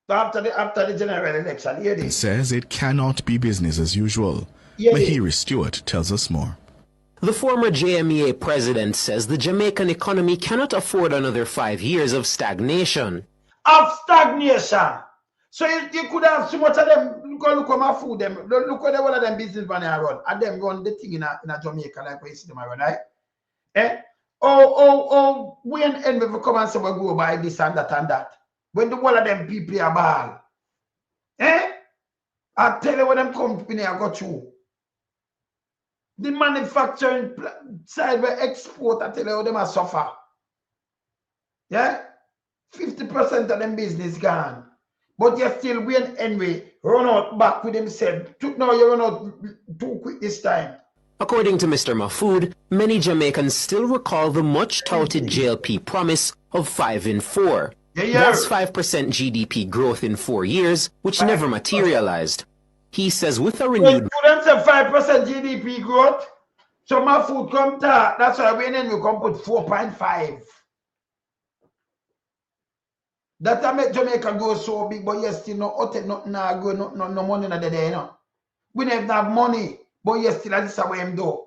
after the general election, says it cannot be business as usual. Mahiri Stewart tells us more. The former JMEA president says the Jamaican economy cannot afford another 5 years of stagnation. So you could have so much of them, look at my food, them, look at one of them businessmen I run, and them run the thing in a Jamaica like we see them run, right? When Henry will come and say we go by this and that. When the one of them people are ball. I tell you what them company I got you. The manufacturing side where export, I tell you how them are suffer. Yeah? 50% of them business gone. But you still win Henry run out back with himself. Now you run out too quick this time. According to Mr. Mafood, many Jamaicans still recall the much touted JLP promise of 5 in 4. That's 5% GDP growth in 4 years, which never materialized. He says with a renewed... Students have 5% GDP growth. So my food come to, that's why we come put 4.5. That make Jamaica go so big, but yes, still no money in the day, you know. We never have money, but yes, still this is what I'm do.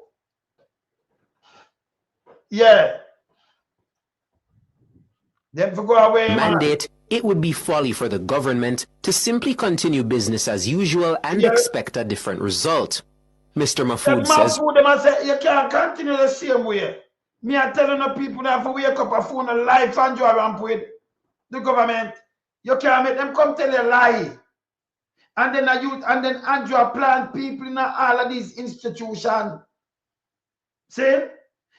Yeah. Them to go away, mandate, it would be folly for the government to simply continue business as usual and expect a different result. Mr. Mahfoud says... Them say, you can't continue the same way. Me are telling the people that for wake up a phone a life and joy and with the government. You can't make them come tell you a lie. And then a youth, and then Andrew plant people in all of these institutions. See?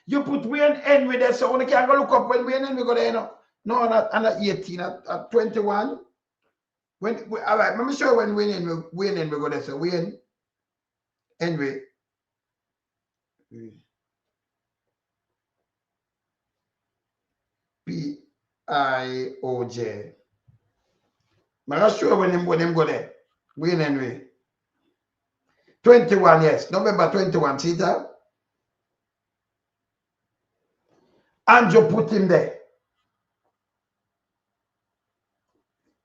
You put Wayne Henry there, so you can't go look up when Wayne Henry go there, you know. No, not 18, at 21. All right, let me show you when Wayne Henry go there. So Wayne Henry. P-I-O-J. I'm not sure when him go there. Wayne Henry. 21, yes. November 21, see that? Andrew put him there.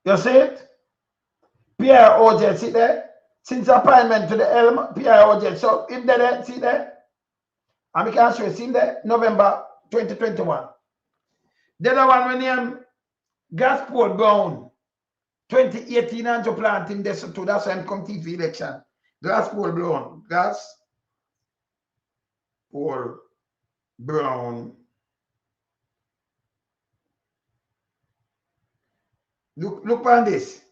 You see it? P-I-O-J, see there? Since appointment to the Elm, P-I-O-J. So if there, see there? And we can show you, see there? November 2021. The other one when him Gosport Brown. 2018 and to plant him there, so too. That's why I'm come to the election. Gosport Brown. Gosport Brown. Look on this.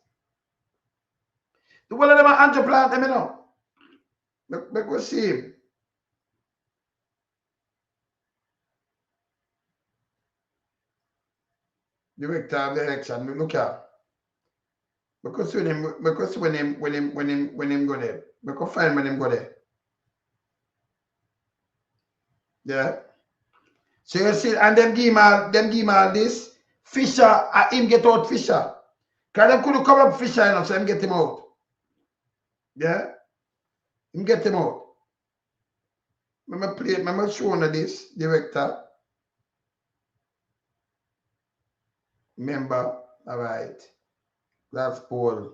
The one of them are anti plant them, you know. Make us see him. Director of the election. Look at. Because when him go there. Because find when him go there. Yeah. So you see, and them give him all this. Fisher, him get out Fisher. Because them couldn't cover up Fisher enough, so him get him out. Yeah? Him get him out. I'm show you this, director. Member, all right. That's Paul.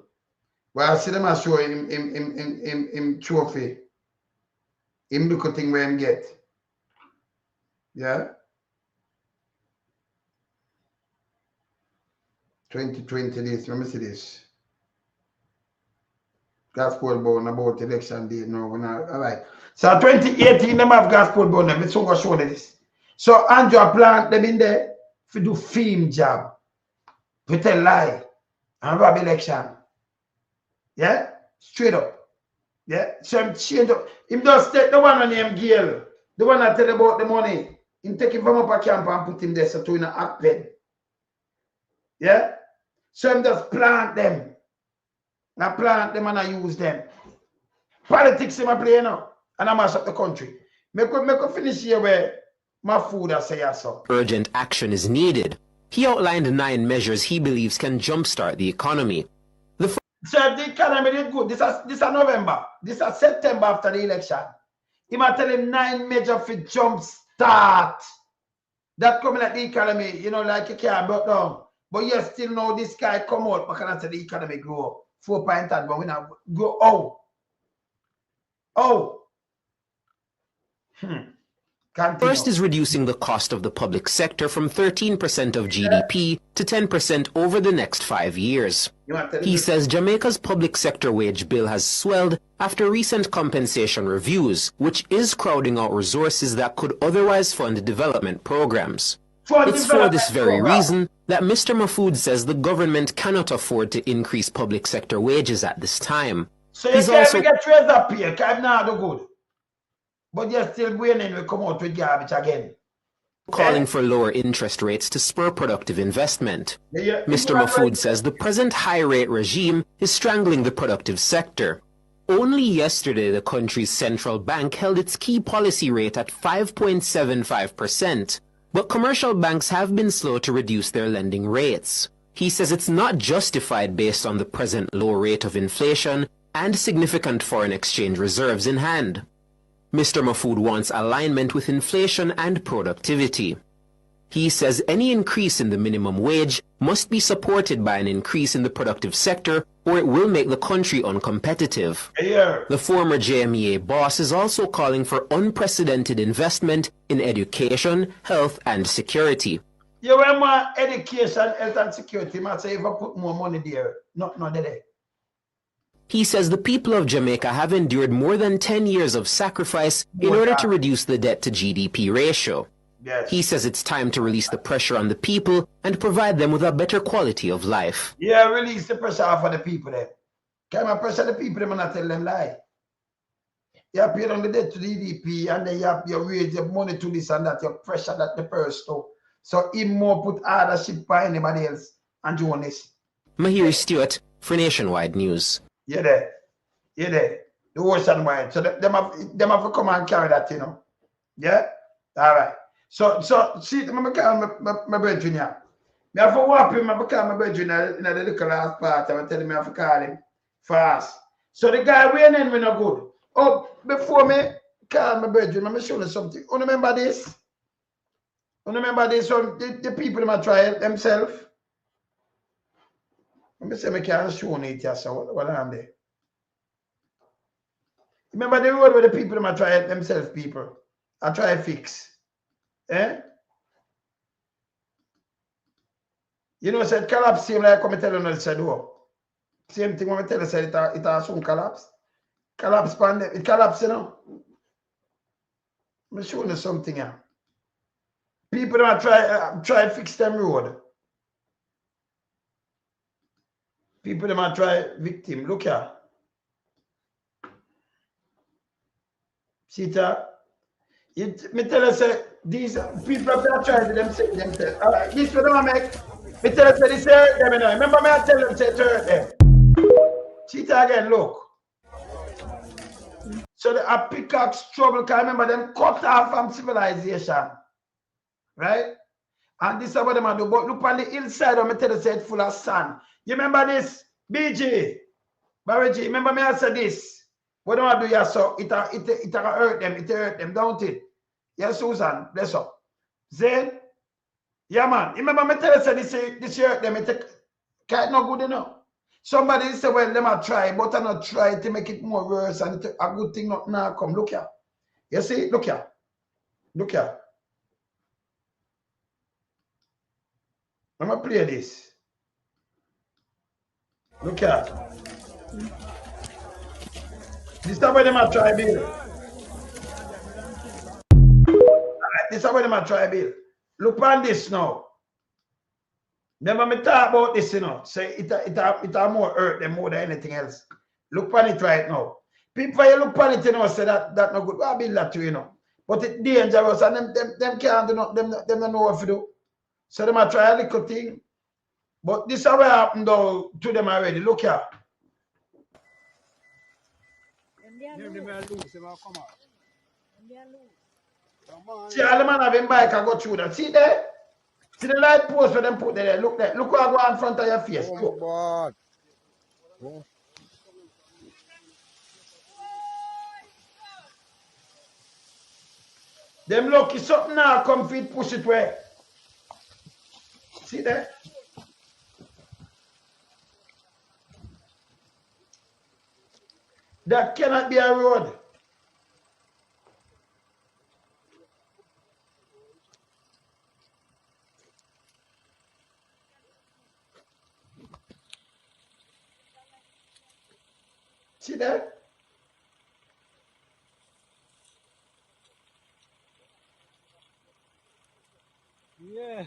Well, I see them I show him trophy. Him look at thing where him get. Yeah? 2020 this. Let me see this. Gospel born about election day. No, all right. So 2018, them have gospel born. Let's go show this. So Andrew plant them in there to do film job. To tell lie. And rob election. Yeah? Straight up. Yeah? So him change up. Him just take the one named Gail. The one that tell about the money. Him take him from up a camp and put him there so to in a act pen. Yeah? So him just plant them. I plant them and I use them. Politics him I play now. And I mash up the country. Make finish here where my food I say so. Urgent action is needed. He outlined 9 measures he believes can jumpstart the economy. So the economy is good. This is November. This is September after the election. He might tell him 9 measures for jumpstart. That coming at the economy, you know, like you can't break down. But you still know this guy come out, but can say the economy grow up. 4.5, but we now go First is reducing the cost of the public sector from 13% of GDP to 10% over the next 5 years. He says Jamaica's public sector wage bill has swelled after recent compensation reviews, which is crowding out resources that could otherwise fund development programs. It's for this very reason that Mr. Mahfoud says the government cannot afford to increase public sector wages at this time. So you can't get raised up here, because now do good. But you're still going in, we come out with garbage again. Calling for lower interest rates to spur productive investment. Mr. Mahfoud says the present high-rate regime is strangling the productive sector. Only yesterday, the country's central bank held its key policy rate at 5.75%. But commercial banks have been slow to reduce their lending rates. He says it's not justified based on the present low rate of inflation and significant foreign exchange reserves in hand. Mr. Mahfoud wants alignment with inflation and productivity. He says any increase in the minimum wage must be supported by an increase in the productive sector, or it will make the country uncompetitive. The former JMEA boss is also calling for unprecedented investment in education, health, and security. You want more education, health, and security, man, say if I put more money there, not there. He says the people of Jamaica have endured more than 10 years of sacrifice in order to reduce the debt to GDP ratio. Yes. He says it's time to release the pressure on the people and provide them with a better quality of life. Yeah, release the pressure off of the people then. Can I pressure the people them and not tell them lie? You have paid on the debt to the GDP and then you raise your money to this and that, you pressure that the person. So he more put ownership by anybody else and doing this. Mahiri Stewart for Nationwide News. Yeah there. Yeah there. The ocean wide. So them have to come and carry that, you know. Yeah? All right. So see, I'm my brethren here. I have to walk him, I become my brethren in the little last part. I'm telling me I have to call him fast. So the guy winning me no good. Oh, before me call my brethren, I'm showing you something. You remember this? You remember this? So the people might try it themselves. Let me say I can't show it here, so what am there? Remember the road where the people might try it themselves, people. I try to fix. Eh? You know, said collapse same like come tell you said oh. Same thing when I tell you said it soon collapse. Collapse pandemic, it collapse, you know. I'm showing you something here. People don't try to fix them road. People don't try victim. Look here. See that? Me tell you say these people have tried themselves. All right, this what I make. Me tell you say this hurt them, you know. Remember me I tell them say it hurt them. See it again, look. So the pickaxe trouble, can remember them cut off from civilization. Right? And this is what them do. But look on the hillside, I'm tell you say it's full of sand. You remember this? BG, Barry G, remember me I said this? What do I do here? So it hurt them, don't it? Yes, Susan, bless up. Zayn, yeah, man. Remember me tell you say this hurt them, it can't not good enough. Somebody say, well, them I try, but I not try to make it more worse, and it's a good thing not now come. Look here. You see? Look here. Look here. I'm gonna play this. Look here. This is where them I try build. This is where them I try build. Look on this now. Remember me talk about this, you know. Say it more hurt them more than anything else. Look on it right now. People you look on it, you know, say that no good. I build that too, you know. But it's dangerous and them can't do not them don't know what to do. So them I try a little thing. But this is what happened though to them already. Look here. See all the man having bike and go through that. See there? See the light post for them put there. Look there. Look what I go in front of your face. Look. Oh. Them lucky something now come feet push it where. See there? That cannot be a road. See that? Yeah.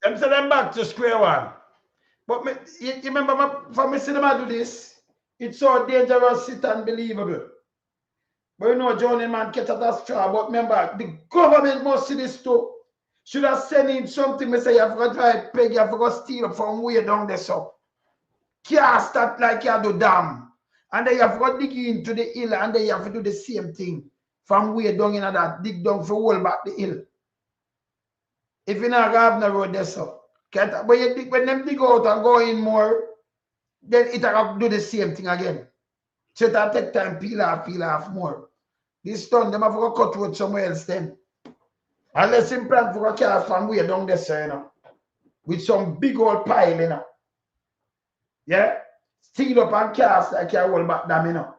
Them say them back to square one. But you remember for me see them do this, it's so dangerous, it's unbelievable. But you know, Johnny man catch at that straw. But remember, the government must see this too. Should have sent in something, me say you have to drive peg, you have to steal up from way down there so. Can't start like you do dam. And then you have to dig into the hill and then you have to do the same thing. From way down in that, dig down for hold back the hill. If you not have no road there, so but you dig, when them dig out and go in more, then it will do the same thing again. So it will take time, peel off more. This done, them have to cut road somewhere else then. Unless in plan for a car from way down there, sir, you know, with some big old pile, you know. Yeah? Steel up and cast like a whole back dam, you know.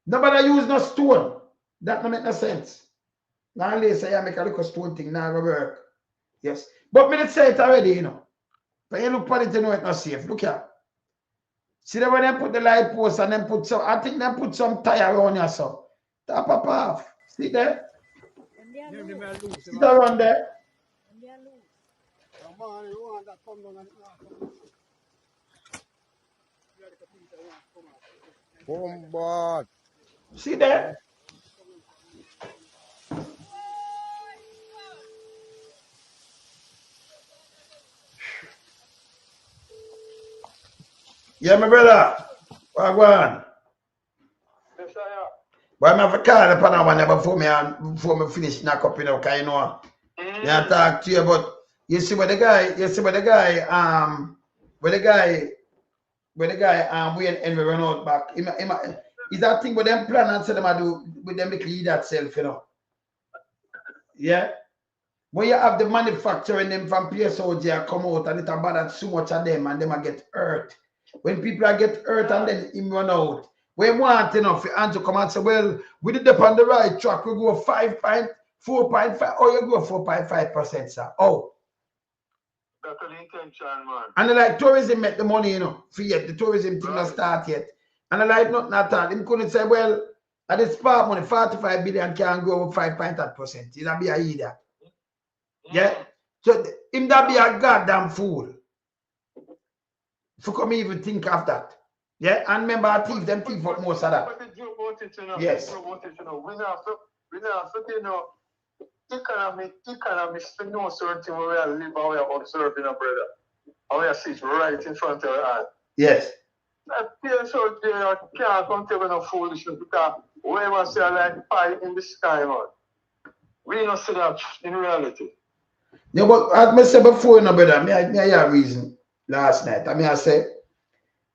Nobody use no stone. That don't make no sense. Now unless I make a little stone thing, now go work. Yes. But me did say it already, you know. When you look at it, you know it's not safe. Look here. See that when they put the light post and then put some, I think they put some tire around here, so. Tap up off. See there? See that around there? See there? Yeah, my brother. Wagwan. But I'm have to call upon that one before me finish knock up, you know, because you know. Yeah, talk to you, but you see where the guy, when Henry run out back. Is that thing with them plan and say them I do with them lead that self, you know. Yeah. When you have the manufacturing them from PSOG come out and it bother so much of them and them I get hurt. When people get hurt and then him run out. We want enough for Andrew come and say, well, we did up on the right track, we go 4.5, or you go 4.5%, sir. Oh. That's the intention, man. And like tourism make the money, you know, for yet the tourism thing not start yet. And I like nothing at all. Him couldn't say, well, at this part money, 45 billion can go 5.8%. He'll be a idiot. Yeah. So him that be a goddamn fool. For come even think of that. Yeah, and remember I thief them thief up most of that. Yes. We have to, you know, economists to know certain things where we are live and we are observing a brother. And we are sitting right in front of our eyes. Yes. That PSO can't come tell me no foolishness because we must say like pie in the sky, man. We don't see that in reality. No, but as I said before, no brother, I have a reason last night. I say,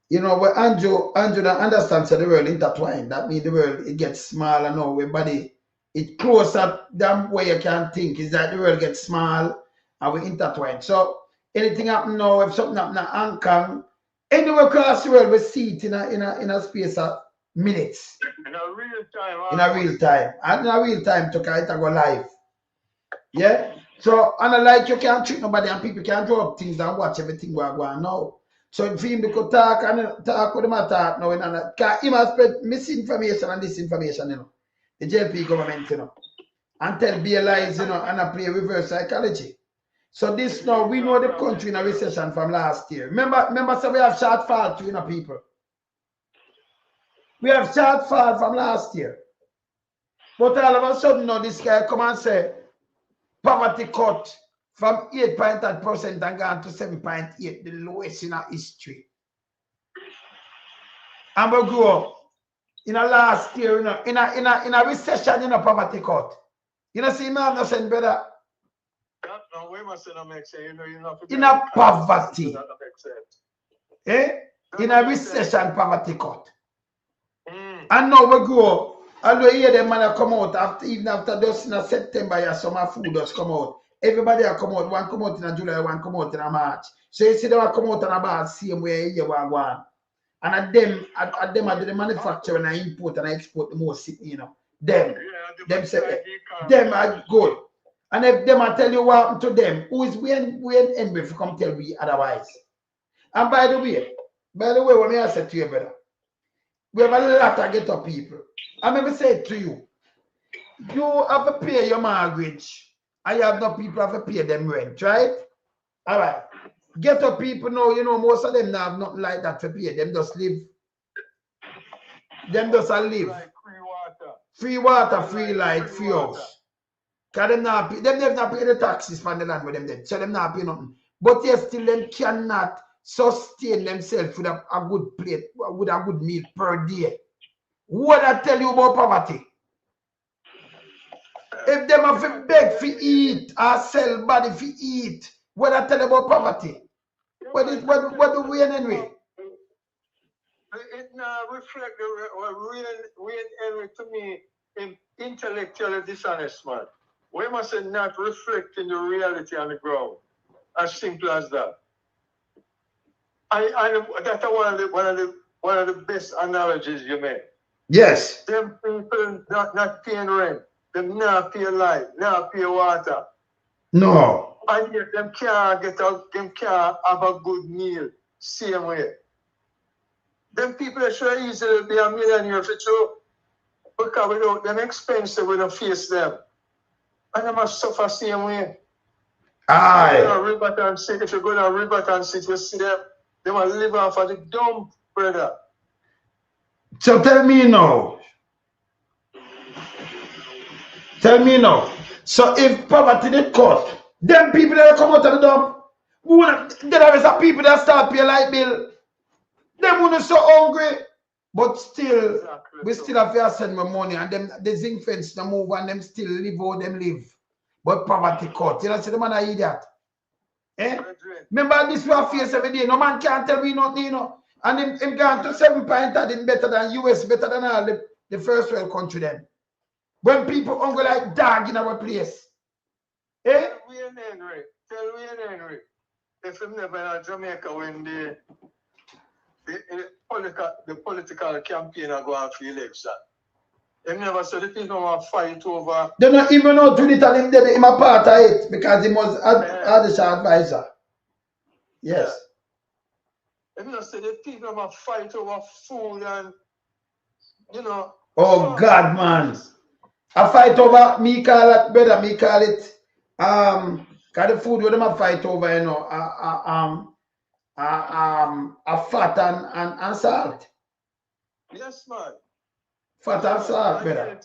you know, where Andrew don't understand so the world intertwined. That means the world it gets smaller now. Everybody it closer than where you can think is that the world gets small and we intertwine. So anything happen now, if something happen in Hong Kong, anywhere across the world we see it in a space of minutes. In a real time. In a real time. And in a real time to it go live. Yeah? So and like you can't treat nobody and people can't draw up things and watch everything we're going now. So if him could talk and talk with him talk now, because he must spread misinformation and disinformation, you know. The JP government, you know. And tell be lies, you know, and play reverse psychology. So this now, we know the country in a recession from last year. Remember, so we have shortfall too, you know, people. We have shortfall from last year. But all of a sudden now, this guy come and say, poverty cut from 8.8% and gone to 7.8, the lowest in our history. And we grow in a last year, you know, in a recession, you know, poverty cut. You know, see, man, no sense, brother. No, we must not make sense. You know, in a poverty. Eh? In a recession, poverty cut. And now we grow. And we hear them man come out after even after just in September, yeah, summer food does come out. Everybody come out. One come out in July, one come out in March. So you see them come out in about same way you want one. And at them are the manufacturer and import and export the most, you know. Them say them are good. And if them I tell you what happened to them, who is when if you come tell me otherwise. And by the way, what may I say to you, brother? We have a lot of ghetto people. I never say it to you. You have to pay your mortgage. And you have no people have to pay them rent, right? All right. Ghetto people know, you know, most of them now have nothing like that to pay. Them just live. Them just live. Like free water, free light, free house. Because them not pay the taxes from the land with them dead. So them not pay nothing. But yes, still them cannot sustain themselves with a good plate, with a good meal per day. What I tell you about poverty? If them have to beg for eat or sell body for eat. What I tell you about poverty? What do we anyway? It now reflect the Henry to me intellectually dishonest man. We must not reflecting the reality on the ground. As simple as that. That's one of the best analogies you make. Yes. Them people not paying rent, them not pay light, not pay water. No. And yet them can't have a good meal same way. Them people should easily be a millionaire for sure. Because without them expensive, we don't face them. And they must suffer same way. Aye. If you go to Riverton City, you see them, they will live off of the dump, brother. So tell me now. Tell me now. So if poverty did cut, them people that come out of the dump, there are some people that start pay light bill. Them who are so hungry. But still, we still have to send my money and them the zinc fence no move and them still live how them live. But poverty cut. You know, see the man I idiot. Eh? Remember this we face every day. No man can't tell me nothing, you know. And him gone to 7 pints and him better than US, better than all the first world country then. When people hungry like dog in our place. Eh? Tell me and Henry. If him never in Jamaica when the political campaign are going for election. They never said the people want to fight over. They don't even know to tell him that him a part of it because he was the advisor. Yes. They never said the people want to fight over food and, you know. Oh God, man. A fight over, me call it, brother, me call it, cause the food with them a fight over, you know, a fat and salt. Yes, man. Fat and salt, brother.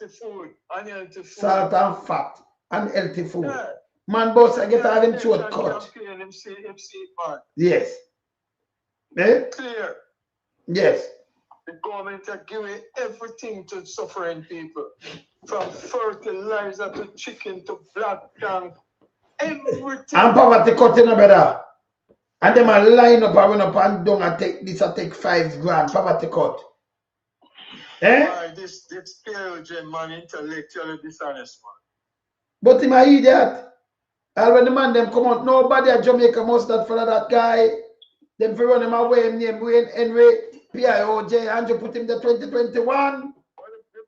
Unhealthy food. Salt and fat and healthy food. Yeah. Man, boss, I get all them throat cut. Yes. Eh? Clear. Yes. The government are giving everything to suffering people. From fertilizer to chicken to black tank. Everything. And poverty cutting, brother. And them a line up and run up and down and take this and take 5 grand. Poverty cut. Eh? This PLJ man intellectually dishonest man. But him a idiot. And when the man them come out, nobody at Jamaica must not follow that guy. Them for run him away, him name Wayne Henry, PIOJ, and you put him the 2021.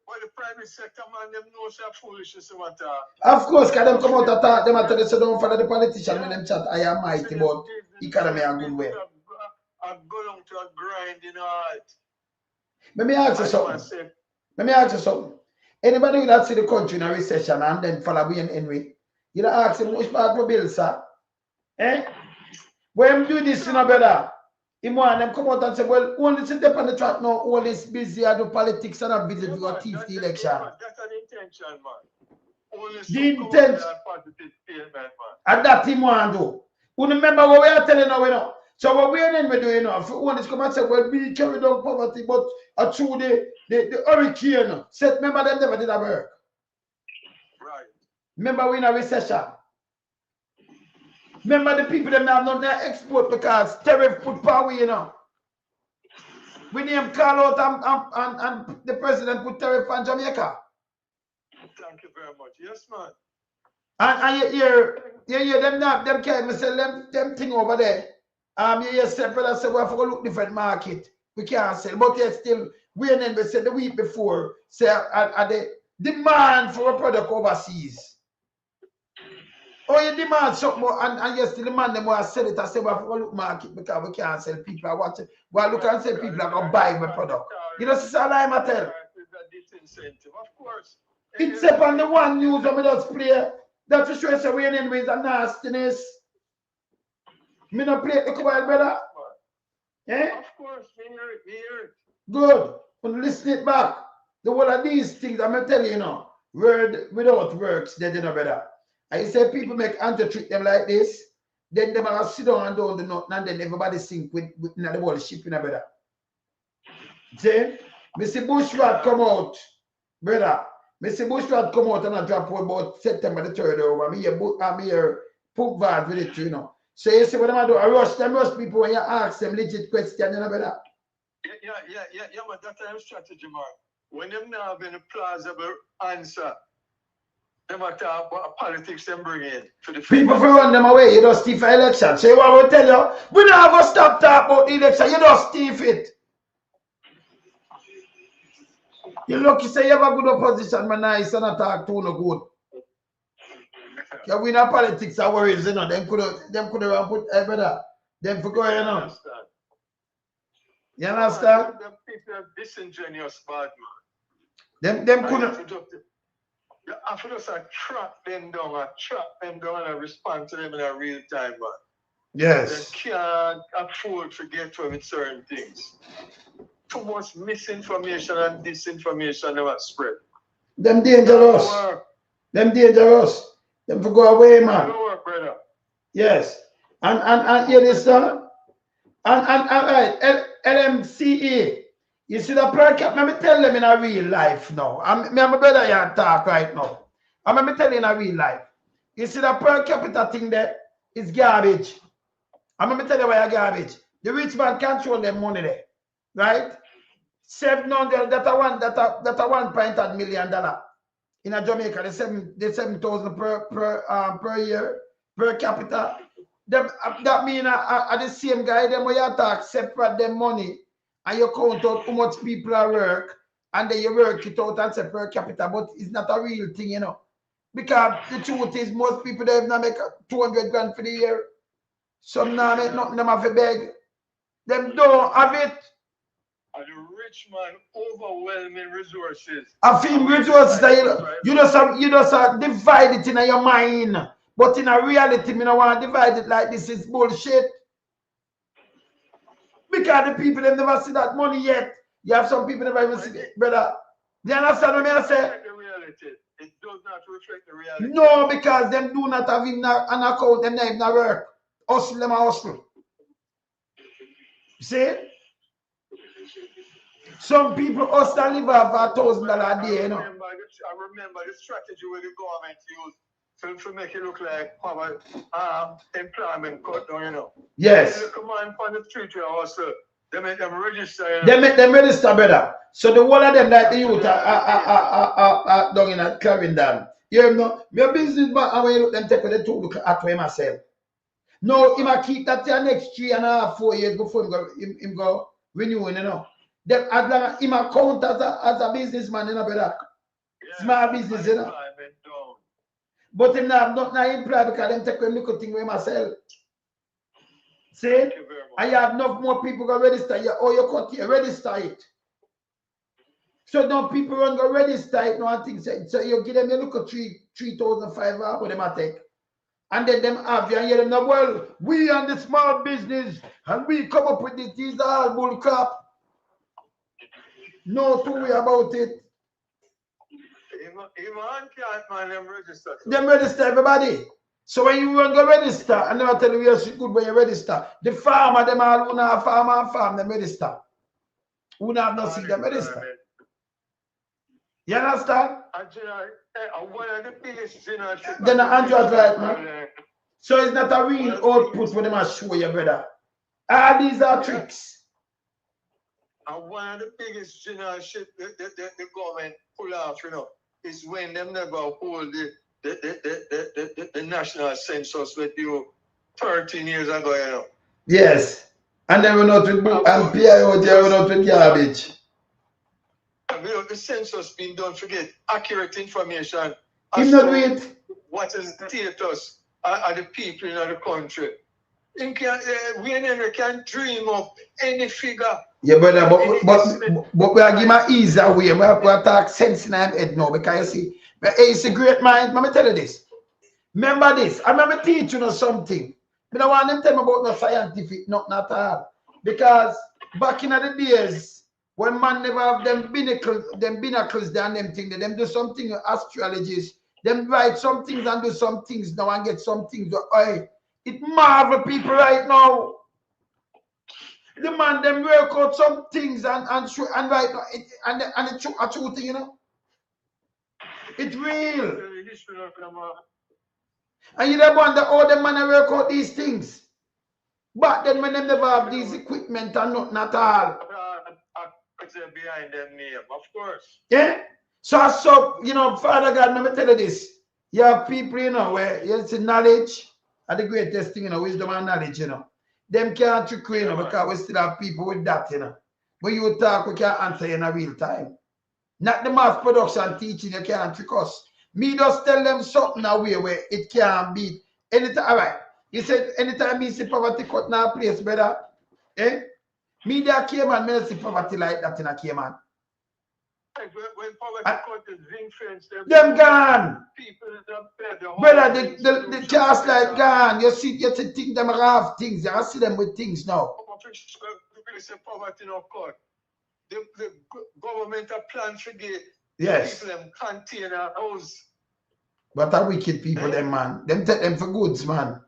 But the private sector man, them know so foolishness what. Of course, because them come out and talk, them at the don't follow the politician when them chat, I am mighty, but economy a good way. I go down to a grind in heart. Let me ask you something. Let me ask you something. Anybody that see the country in a recession and then follow Wayne Henry, you don't ask him which part of bill, sir? Eh? When do this, you know, brother? Him want them come out and say, well, only sit up on the track now, all is busy and do politics and not busy to go thief the election. That's an intention, man. The intention. And that him want to do. You remember what we are telling now, you know? So what we are then we do, you know, if one is come and say, well, we carry down poverty, but through the hurricane, said, remember them never did a work. Right. Remember we in a recession. Remember the people that have not their export because tariff put power, you know. We name call out and the president put tariff on Jamaica. Thank you very much. Yes, man. And you hear them can't even sell them thing over there. You hear say brother say we have to go look different market. We can't sell, but yet still we said the week before say the demand for a product overseas. Oh, you demand something more, and yes, the demand them want to sell it. I say, we have to go look market because we can't sell people. I watch it. Well, look and say people are going to buy my product. You know, it's all I'm tell. Of course. It's up on the one news that we just play. That's to show us a Wayne Henry is a nastiness. Me not play the while, brother. Eh? Of course, we hear it. Good. When listen it back. The whole of these things, I'm going to tell you, you know, word without works, they do not brother. I say people make Andrew treat them like this, then they will sit down and down the note, and then everybody sink with the whole ship in a brother. See? Mr. Bushrat come out, brother. Mr. Bushrat come out and I drop about September the 3rd over. I'm here Phuct Vard with it, you know. So you see what I'm doing? I rush people when you ask them legit questions, you know, brother. Yeah, but that's a strategy, man. When them now have a plausible answer, them talk about politics them bring in for the people for run them away, you just stiff election. So what I will tell you, we don't have to stop talking about the election, you just stiff it. You lucky say you have a good opposition, man, nice and talk to no good. You win a politics are worries, you know. Them could have put brother. Them for going, you know. You understand? Them people are disingenuous, bad man. Them couldn't. You have to just track them down and respond to them in a real time, man. Yes. They can't afford to get to with certain things. Too much misinformation and disinformation never spread. Them dangerous. Them dangerous. Them for go away, man. Work, brother. Yes. And hear this, sir. And LMCA. You see the per capita, let me tell them in a real life now. I'm a brother here talk right now. Let me tell you in a real life. You see the per capita thing there is garbage. Let me tell you why garbage. The rich man control them money there. Right? 700, that's a $1.8 million. In a Jamaica, the 7,000 per year per capita. That means the same guy, them where you talk separate them money and you count out how much people are work and then you work it out and say per capita, but it's not a real thing, you know. Because the truth is most people they not make 200 grand for the year. Some now make nothing, them have to beg. Them don't have it. And the rich man overwhelming resources. I feel resources that you just divide it in your mind. But in a reality, me don't want to divide it like this is bullshit. Because the people them never see that money yet. You have some people never even see it, brother. Do you understand what I say? It does not reflect the reality. No, because them do not have an account, them not even work. Hustle them a hustle. See? Some people hustle and live off $1,000 a day, you know. I remember the strategy where the government used to make it look like employment cut down, you know. Yes. When you come on the street, you also, they make them register. You know? They make them register, brother. So the whole of them like the youth are down in a Clarendon. You know, your business man, and when you look them take the two look at him myself. No, he might keep that till next 3.5, 4 years before him go renewing, you know. Them he might count as a businessman, you know, brother. Yeah, small business, you know. But him not employed because them take a little thing with myself. See? And you have enough more people go register you. Oh, you cut here, register it. So now people run go register it, no one thinks it. So you give them a look at 3,500 what them a take. And then them have you and you them know, well, we on the small business and we come up with this, these are all bull crap. No two way about it. Them register everybody. So when you run go register, I never tell you yes good when you register. The farmer, them all who have farmer and farm, them register. Who have not seen them register. You understand? Then Andrew's right, man. So it's not a real output for them to show you, brother. All these are tricks. And one of the biggest general shit the government pull off, you know, is when them never hold the national census with you 13 years ago, you know. Yes. And then we're not with book and PIO, we're not with garbage. Without the census being done to get accurate information as to what is the status of the people in the country. We never can dream of any figure. Yeah, brother, but we are giving an easier way. We are talk sense in our head now because you see, it's a great mind. Let me tell you this. Remember this. I remember teaching you something. I don't want them to tell me about no scientific, not at all. Because back in the days, when man never have them binacles and them things, them do something with astrologists, them write some things and do some things now and get some things. It marvel people right now. The man them work out some things and right now and it's a true thing, you know. It's real. And you don't wonder how the man work out these things. But then when they never have these equipment and nothing at all. Behind them name, of course. Yeah. So, you know, Father God, let me tell you this. You have people, you know, where you see knowledge are the greatest thing, you know, wisdom and knowledge, you know. Them can't trick you, you know, because we still have people with that, you know. When you talk, we can't answer you in a real time. Not the mass production teaching, you can't trick us. Me just tell them something away where it can't beat. Anytime, all right. You said anytime you see poverty cut in a place, brother, eh? Me there came and me see poverty like that in a Cayman. When poverty cut is ring fence, them gone. People the brother, the cast like gone. You see things, them have things. You see them with things now. Poverty no cut. The government have planned to get yes. people them container house. But are wicked people, them man. Them take them for goods, man.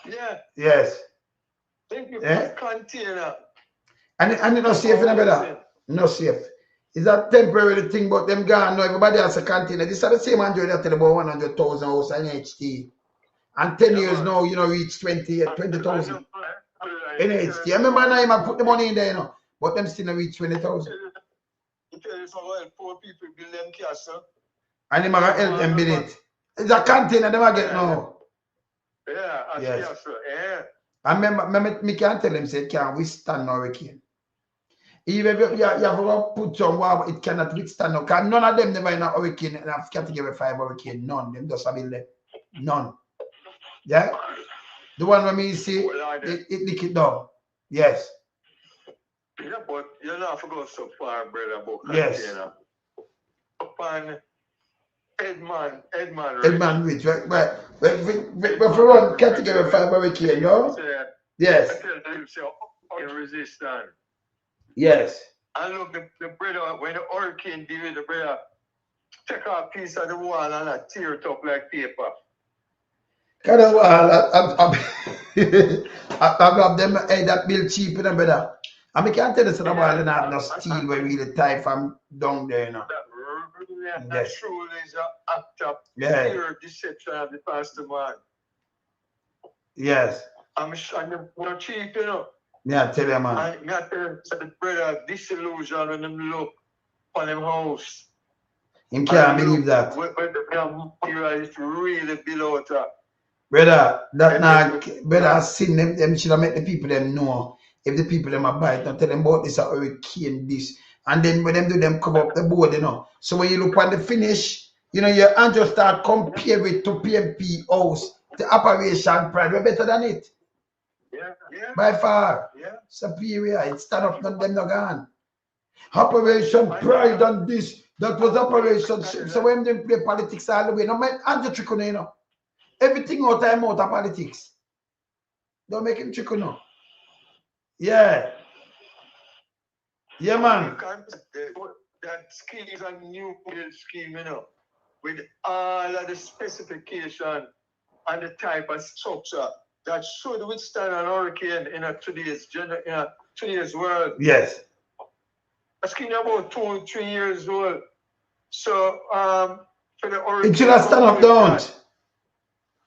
Yeah. Yes. Thank you for container. And it's not safe, you know, brother. No safe. It's a temporary thing, but them gone. No, everybody has a container. This is the same Android that tell about 100,000 house and HT. And 10 years now, you know, reach 20,000. In HT. I remember now, I put the money in there, you know. But them still not reach 20,000. You tell you how poor people build them castle. And them are help them build it. It's a container them are get now. Yeah, yes. Castle. Yeah. I remember, me can't tell them, say, it can't withstand hurricane. Even if you have to put some water, it cannot withstand. No, because none of them never in a hurricane, in a category 5 hurricane. None. Them just have it. None. Yeah? The one when me see, it lick it down. Yes. Yeah, but you're not to go so far, brother, about yes. Container. Upon Edmund Rich, right? But if we run category 5 hurricane, no? Yes. Resistance. Yes. And look, the brother, when the hurricane deal with the brother, take a piece of the wall and tear it up like paper. Kind of wall, I have them that build cheap, you know, brother. And I can't tell you the wall and have no steel where really tight from down there, you know. That truly is an act of pure deception of the pastor man. Yes. I'm not cheap, you know. Yeah, tell you, man. I got the brother disillusion when them look on them house. You can't believe that. When the material is really below that. Brother, that now, brother, I seen them should have make the people them know. If the people them are buy it, don't tell them about this hurricane, this. And then when them do them cover up the board, you know. So when you look at the finish, you know, your hand just start compare it to PMP house, the operation price, we're better than it. Yeah. By far. Yeah. Superior. It stand up, them not gone. Operation Pride and this. That was Operation. So when they play politics all the way, no man, Andrew trickle, you know. Everything out of politics. Don't make him trickle now. Yeah. Yeah, man. That scheme is a new scheme, you know, with all of the specification and the type of structure that should withstand an hurricane in today's world. Yes. A scheme about 2-3 years old. So for the hurricane. It should have stand up, don't.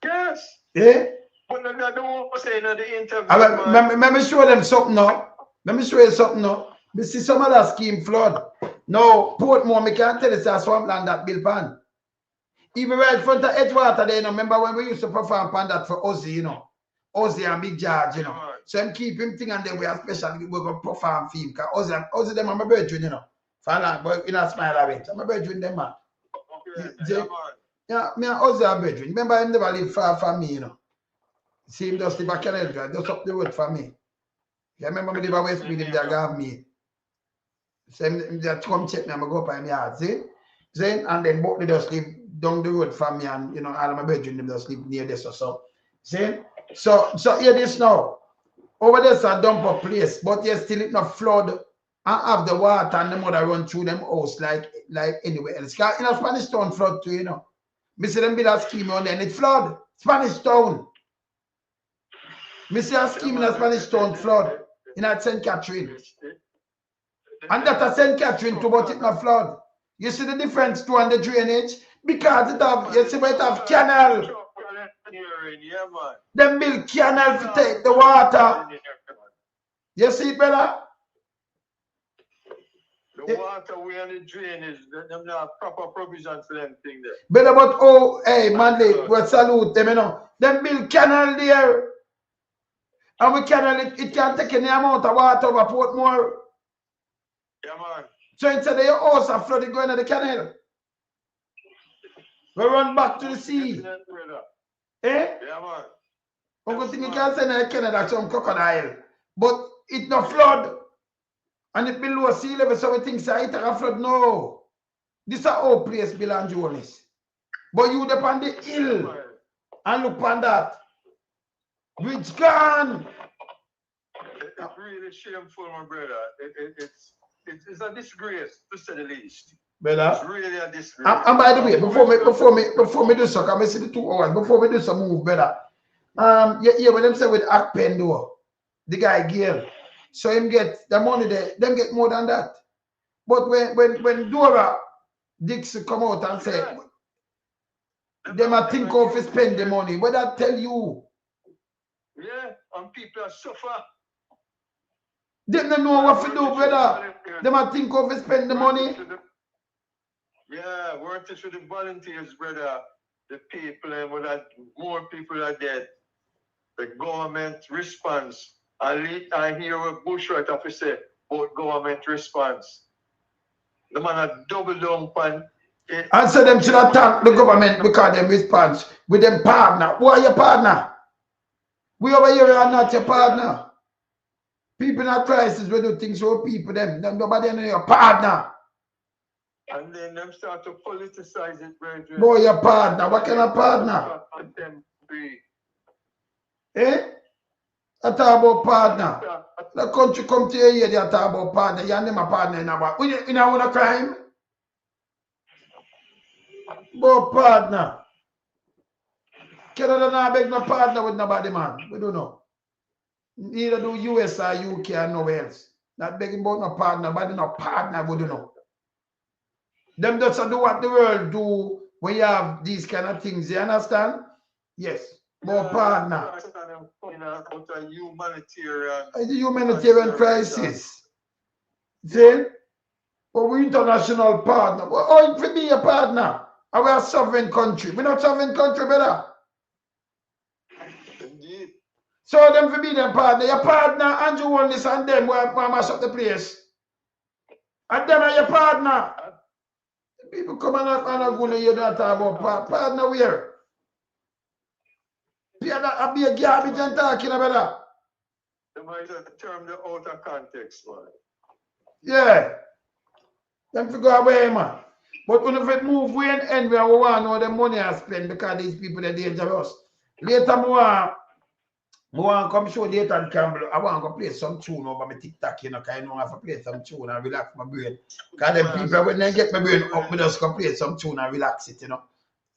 Yes. Yeah. But I don't say in the interview. Let me show them something now. Let me show you something now. We see some of that scheme flood. No, Portmore, I can't tell you it's a swampland that built pan. Even right in front of Edgewater there, you know, remember when we used to perform pan that for Ozzy, you know. Ozzy and Big George, you know. So I'm keep him thing and then we are special, we're going to perform for him. Because Ozzy them are my brethren, you know. But you know, smile at it. I'm a brethren, them, man. Yeah, me and Ozzy are brethren. Remember him never live far from me, you know. See him just live at Canal Drive, just up the road from me. You remember me live at West Mead, him there have me. So him just come check me, I'm going to go up in my yard, see? Then, and then both they just live down the road from me and, you know, all of my brethren, them just live near this or so. See? So hear this now. Over there's a dump of place, but you still it not flood and have the water and the mother run through them house like anywhere else. In a Spanish Town flood too, you know. Me see them build a scheme on there and it flood. Spanish Town. Me see a scheme in a Spanish Town flood in a St. Catherine. And that a St. Catherine too, but it not flood. You see the difference to on the drainage? Because it have, you see, it have canal. Them build canal to take the water. You see it, brother? The water way on the drainage, them not proper provision for them thing there. Better but oh, hey, man, we salute them, you know. Them build canal there. And we canal, it can take any amount of water over Portmore. Yeah, man. So instead of your house are flooding going to the canal. We run back to the sea. Eh? Yeah, man. Uncle thing you can send in Canada some crocodile. But it no flood. And it below sea level, so we think it a flood. No. This is our place, Bill and Jonas. But you depend the hill and look on that. Which gone. It's really shameful, my brother. It's a disgrace, to say the least. Brother. It's really a disgrace. And by the way, before me do so, can I see the 2 hours? Before we do some move, brother. Yeah, when them say with Akpen though, the guy Gail. So him get the money there, them get more than that. But when Dora Dixon come out and say, them a think of to spend the money, what I tell you? Yeah, and people are suffer. They don't know what to do, brother. Them a think of to spend the money. Yeah, work it with the volunteers, brother. The people, and that more people are dead. The government response. I hear what Bushrat have to say about government response. The man a double down pan. And so them should attack the government because them response with them partner. Who are your partner? We over here are not your partner. People in a crisis we do things for people them. Nobody know your partner. And then them start to politicize it, brethren. Boy, your partner. What kind of partner? Eh? I talk about partner. The country come to you here, they talk about partner. You name a partner in about. We don't want a crime. But partner. Canada not beg no partner with nobody, man. We don't know. Neither do US or UK or nowhere else. Not begging about no partner, but no partner, we don't know. Them just do what the world do when you have these kind of things. You understand? Yes. But partner. It's a humanitarian. It's a humanitarian crisis. See? But we international partner. Oh, it be a partner. And we are a sovereign country. We're not sovereign country, brother. Indeed. So them for be them partner. Your partner, Andrew Willis and them will mash up the place. And them are your partner. People come and go to you that talk about partner where? I'll be a garbage and talking about that. They might term the out of context, man. Yeah. Them to go away, man. But when if it move, we end, we want to know the money I spend because these people are dangerous. Later, I want to come show Dayton Campbell. I want to play some tune over my TikTok, you know, because I know I have to play some tune and relax my brain. Because them people, when they get my brain up, I just go play some tune and relax it, you know.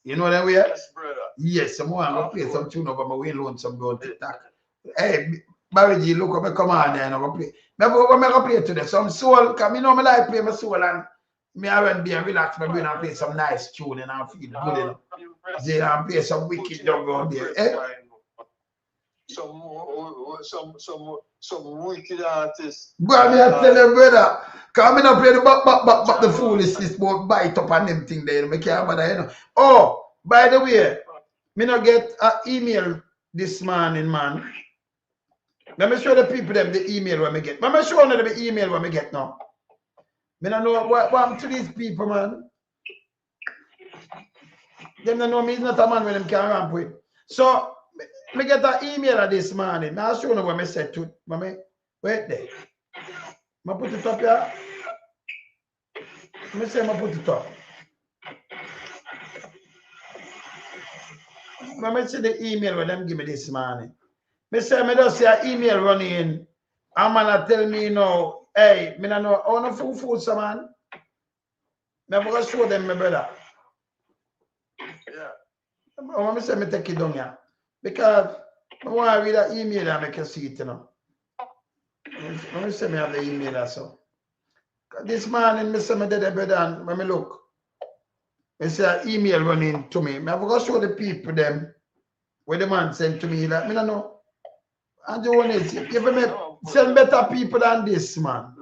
You know that way? Yes, brother. Yes, I'm going to play some tune over my way alone, some on TikTok. Hey, Barry G, look up my command there and I'm going to play. Remember what I'm going to play today? Some soul, because I know I like play my soul and me I went be and relax my brain and play some nice tune and I feel good, you know. Then I play some wicked dog on there. Eh? Some wicked artists. Boy, me I tell you, brother, because I don't play the the foolishness about bite up on them thing there. I can't bother, you know. Oh, by the way, me not get an email this morning, man. Let me show the people them the email when me get. Let me show them the email when me get now. Me don't know what happened to these people, man. Them don't know me is not a man when them can ramp with. So, me get an email this morning. Now show you what me said to me. Wait there. I put it up here. Me say I put it up. Let me see the email when them give me this morning. Me say me just see an email running in. And man tell me now, hey, me don't know, I want to fool some man. I'm going to show them, my brother. Yeah. I want to say me take it down here. Because I want to read that email and make you see it, you know. Let me say me have the email also. This morning, Mr. Medede, when me look, I see an email running to me. I forgot to show the people them where the man sent to me. Like, me don't know. And you want to send better people than this, man.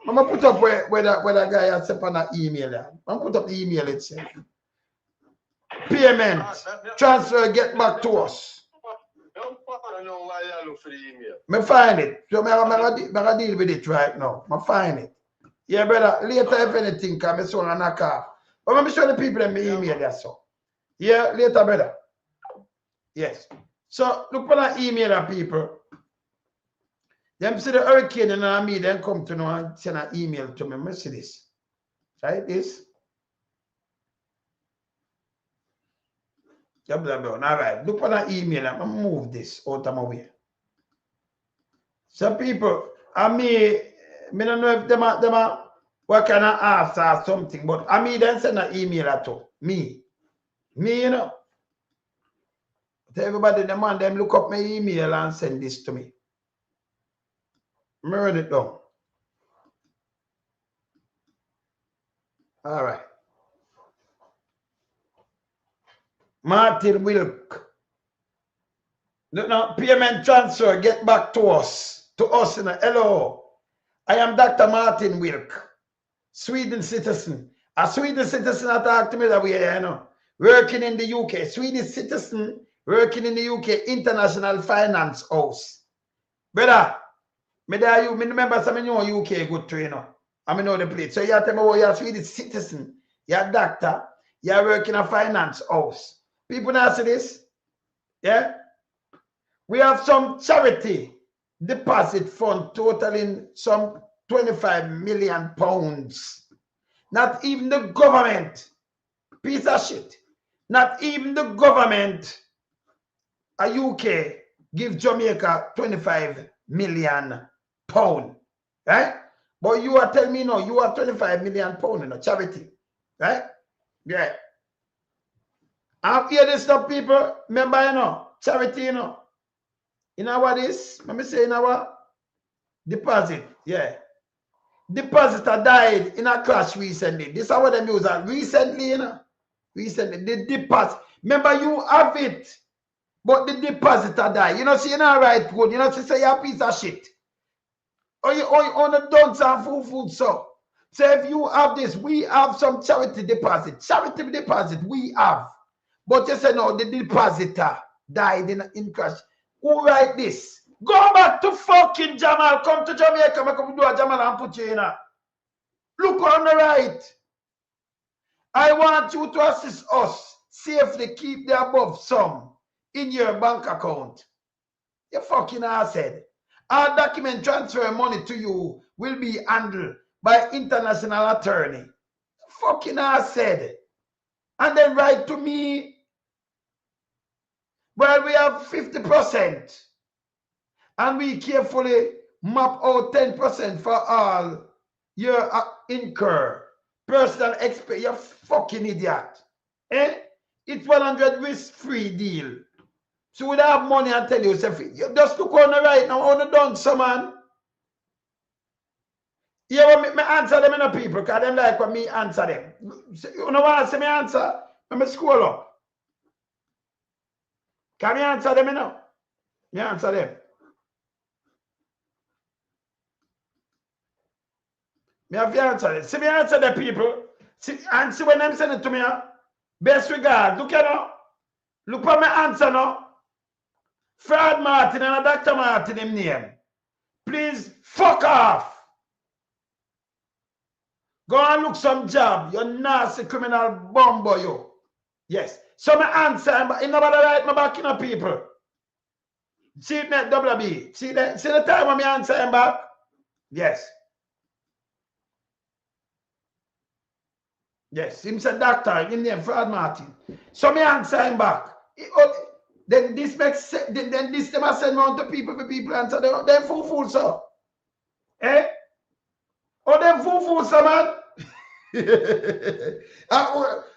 I'm going to put up where that guy has sent on an email. I'm going to put up the email itself. Payment, transfer, get back to us. Me find it. So I deal with it right now. I find it. Yeah, brother. Later, if anything, come me soon and knock off. But let me show the people in my email there, so. Yeah, later, brother. Yes. So look for that email, people. Them see the hurricane and me, then come to know and send an email to me. See this. Right? This. Yeah, blah, blah. All right. Look for that email. I'm going to move this out of my way. Some people, I don't know if them are what kind of ask or something, but then send an email at all. Me, you know. But everybody, them look up my email and send this to me. I'm write it down. All right. Martin Wilk. No, payment transfer, get back to us. To us, you know. Hello. I am Dr. Martin Wilk, Sweden citizen. A Swedish citizen that talk to me that way, you know. Working in the UK. Swedish citizen working in the UK International Finance House. Brother, me remember some of you UK good to, you know. I know the place. So you tell me, oh, you're a Swedish citizen, you're a doctor, you're working in a finance house. People now see this. Yeah? We have some charity deposit fund totaling some 25 million pounds. Not even the government, piece of shit. Not even the government, a UK, give Jamaica 25 million pounds. Right? But you are telling me no, you are 25 million pounds in a charity. Right? Yeah. I hear this stuff, people. Remember, you know, charity, you know. You know what is? Let me say, you know what? Deposit. Yeah. Depositor died in a crash recently. This is what them use. Recently, you know. Recently. The deposit. Remember, you have it. But the depositor died. You know, see, you know, right good. You know, say you're a piece of shit. Or you own the dunce and food, so. So if you have this, we have some charity deposit. Charity deposit, we have. But you say, no, the depositor died in crash. Who write this? Go back to fucking Jamal. Come to Jamaica. Come do a Jamal and put you in a. Look on the right. I want you to assist us safely keep the above sum in your bank account. You fucking asshead. Our document transfer money to you will be handled by international attorney. Fucking asshead. And then write to me. Well, we have 50%. And we carefully map out 10% for all your incur. Personal expense. You fucking idiot. Eh? It's 100 risk-free deal. So we don't have money and tell you, you just look on the right now, on the done, so man. Yeah, well, me answer them in the people, because them like when me answer them. You know what I say me answer? Let me scroll up. Can me answer them, you know? Me answer them. Me have to answer them. See me answer the people. See, and see when them send it to me, best regard. Look at now. Look for my answer now. Fred Martin and Dr. Martin him name. Please fuck off. Go and look some job. You nasty criminal bumbo you. Yes. So my answer, but nobody write my back in people. See it net WB. See the time when I answer him back? Yes. Yes. Him said doctor, him name Fred Martin. So me answer him back. Then this makes sense. Then this them I send round to people for people answer them fool so. Eh? Oh, them fool so man.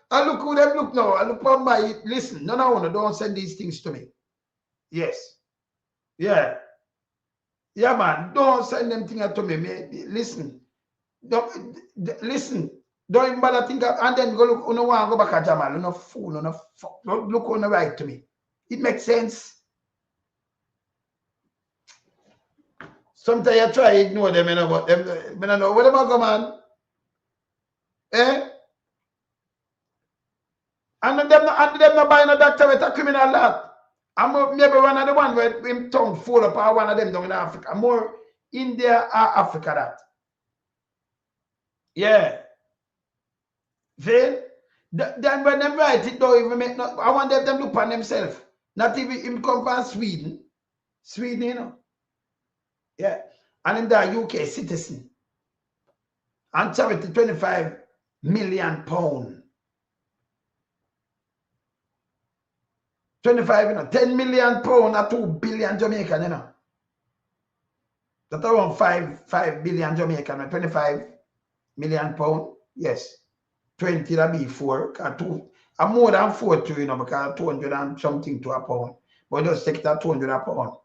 I look who them look now. I look on my listen. No, don't send these things to me. Yes. Yeah. Yeah, man, don't send them things to me. Listen. Listen. Don't even bother think of, and then go look, you don't want to go back at Jamal. You no fool, you no fuck. Don't look on the right to me. It makes sense. Sometimes you try to ignore them, you know, but them, I don't know. What about go, man? Eh? And them not buying a doctor with a criminal lot. I'm maybe one of the one where him tongue full up, or one of them down in Africa. More India or Africa that. Yeah. Then when them write it, don't even make no. I want them look on themselves. Not even him come from Sweden. Sweden, you know. Yeah. And him the UK citizen. And charity £25 million. 25, you know, 10 million pound or 2 billion Jamaican, you know. That's around 5 billion Jamaican, 25 million pound. Yes. 20 that be 4, 2. And more than 4 too, you know, because 200 and something to a pound. But just take that 200 a pound.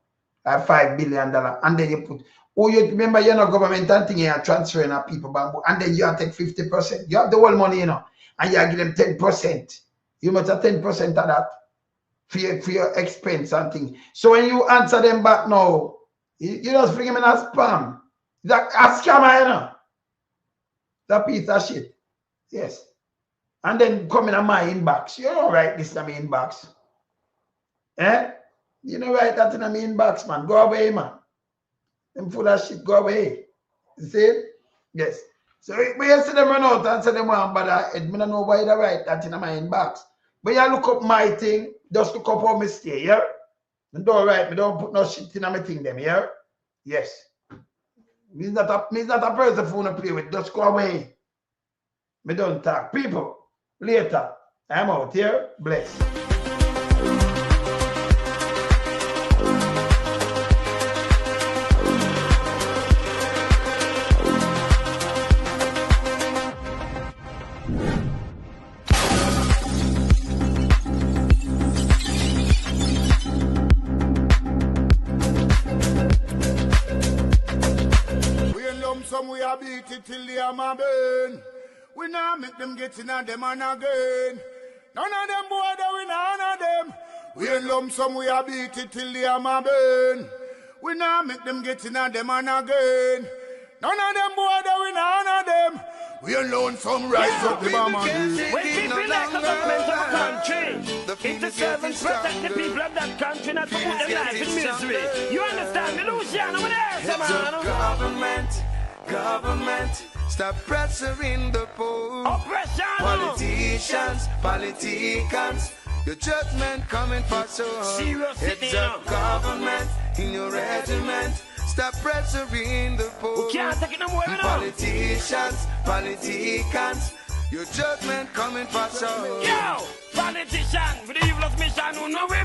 $5 billion. And then you put, oh, you remember you're not government and thing, you're transferring our people bamboo. And then you have to take 50%. You have the whole money, you know, and you give them 10%. You must have 10% of that. For your expense and thing. So when you answer them back now, you just bring them in as spam. That a scammer, you know. That piece of shit. Yes. And then come in my inbox. You don't write this in my inbox. Eh? You don't write that in my inbox, man. Go away, man. Them full of shit, go away. You see? Yes. So when you see them run out and say them one, but I don't know why they write that in my inbox. But you look up my thing, just look up how me stay, yeah? And don't write me, don't put no shit in my thing, them, yeah? Yes. Me's not a person who wanna play with, just go away. Me don't talk. People, later, I'm out here, bless. We are beat it till the hammer burn. We now make them get in on them and again. None of them boy that we none of them. We in lump sum we are beat it till the hammer burn. We now make them get in on them and again. None of them boy that we none of them. We alone some rise up the bomb and when people elect the government of a country, it is servants protect the people of that country, not to put their life in misery. You understand me, Luciano? What else, man? Government, stop pressuring the poor. Oppression. Politicians, your judgment coming for so. Serious it's a government in your regiment. Stop pressuring the poor. We can't take it no more, Politicians, your judgment coming for so. Yo, politician, with the evilest mission, who know we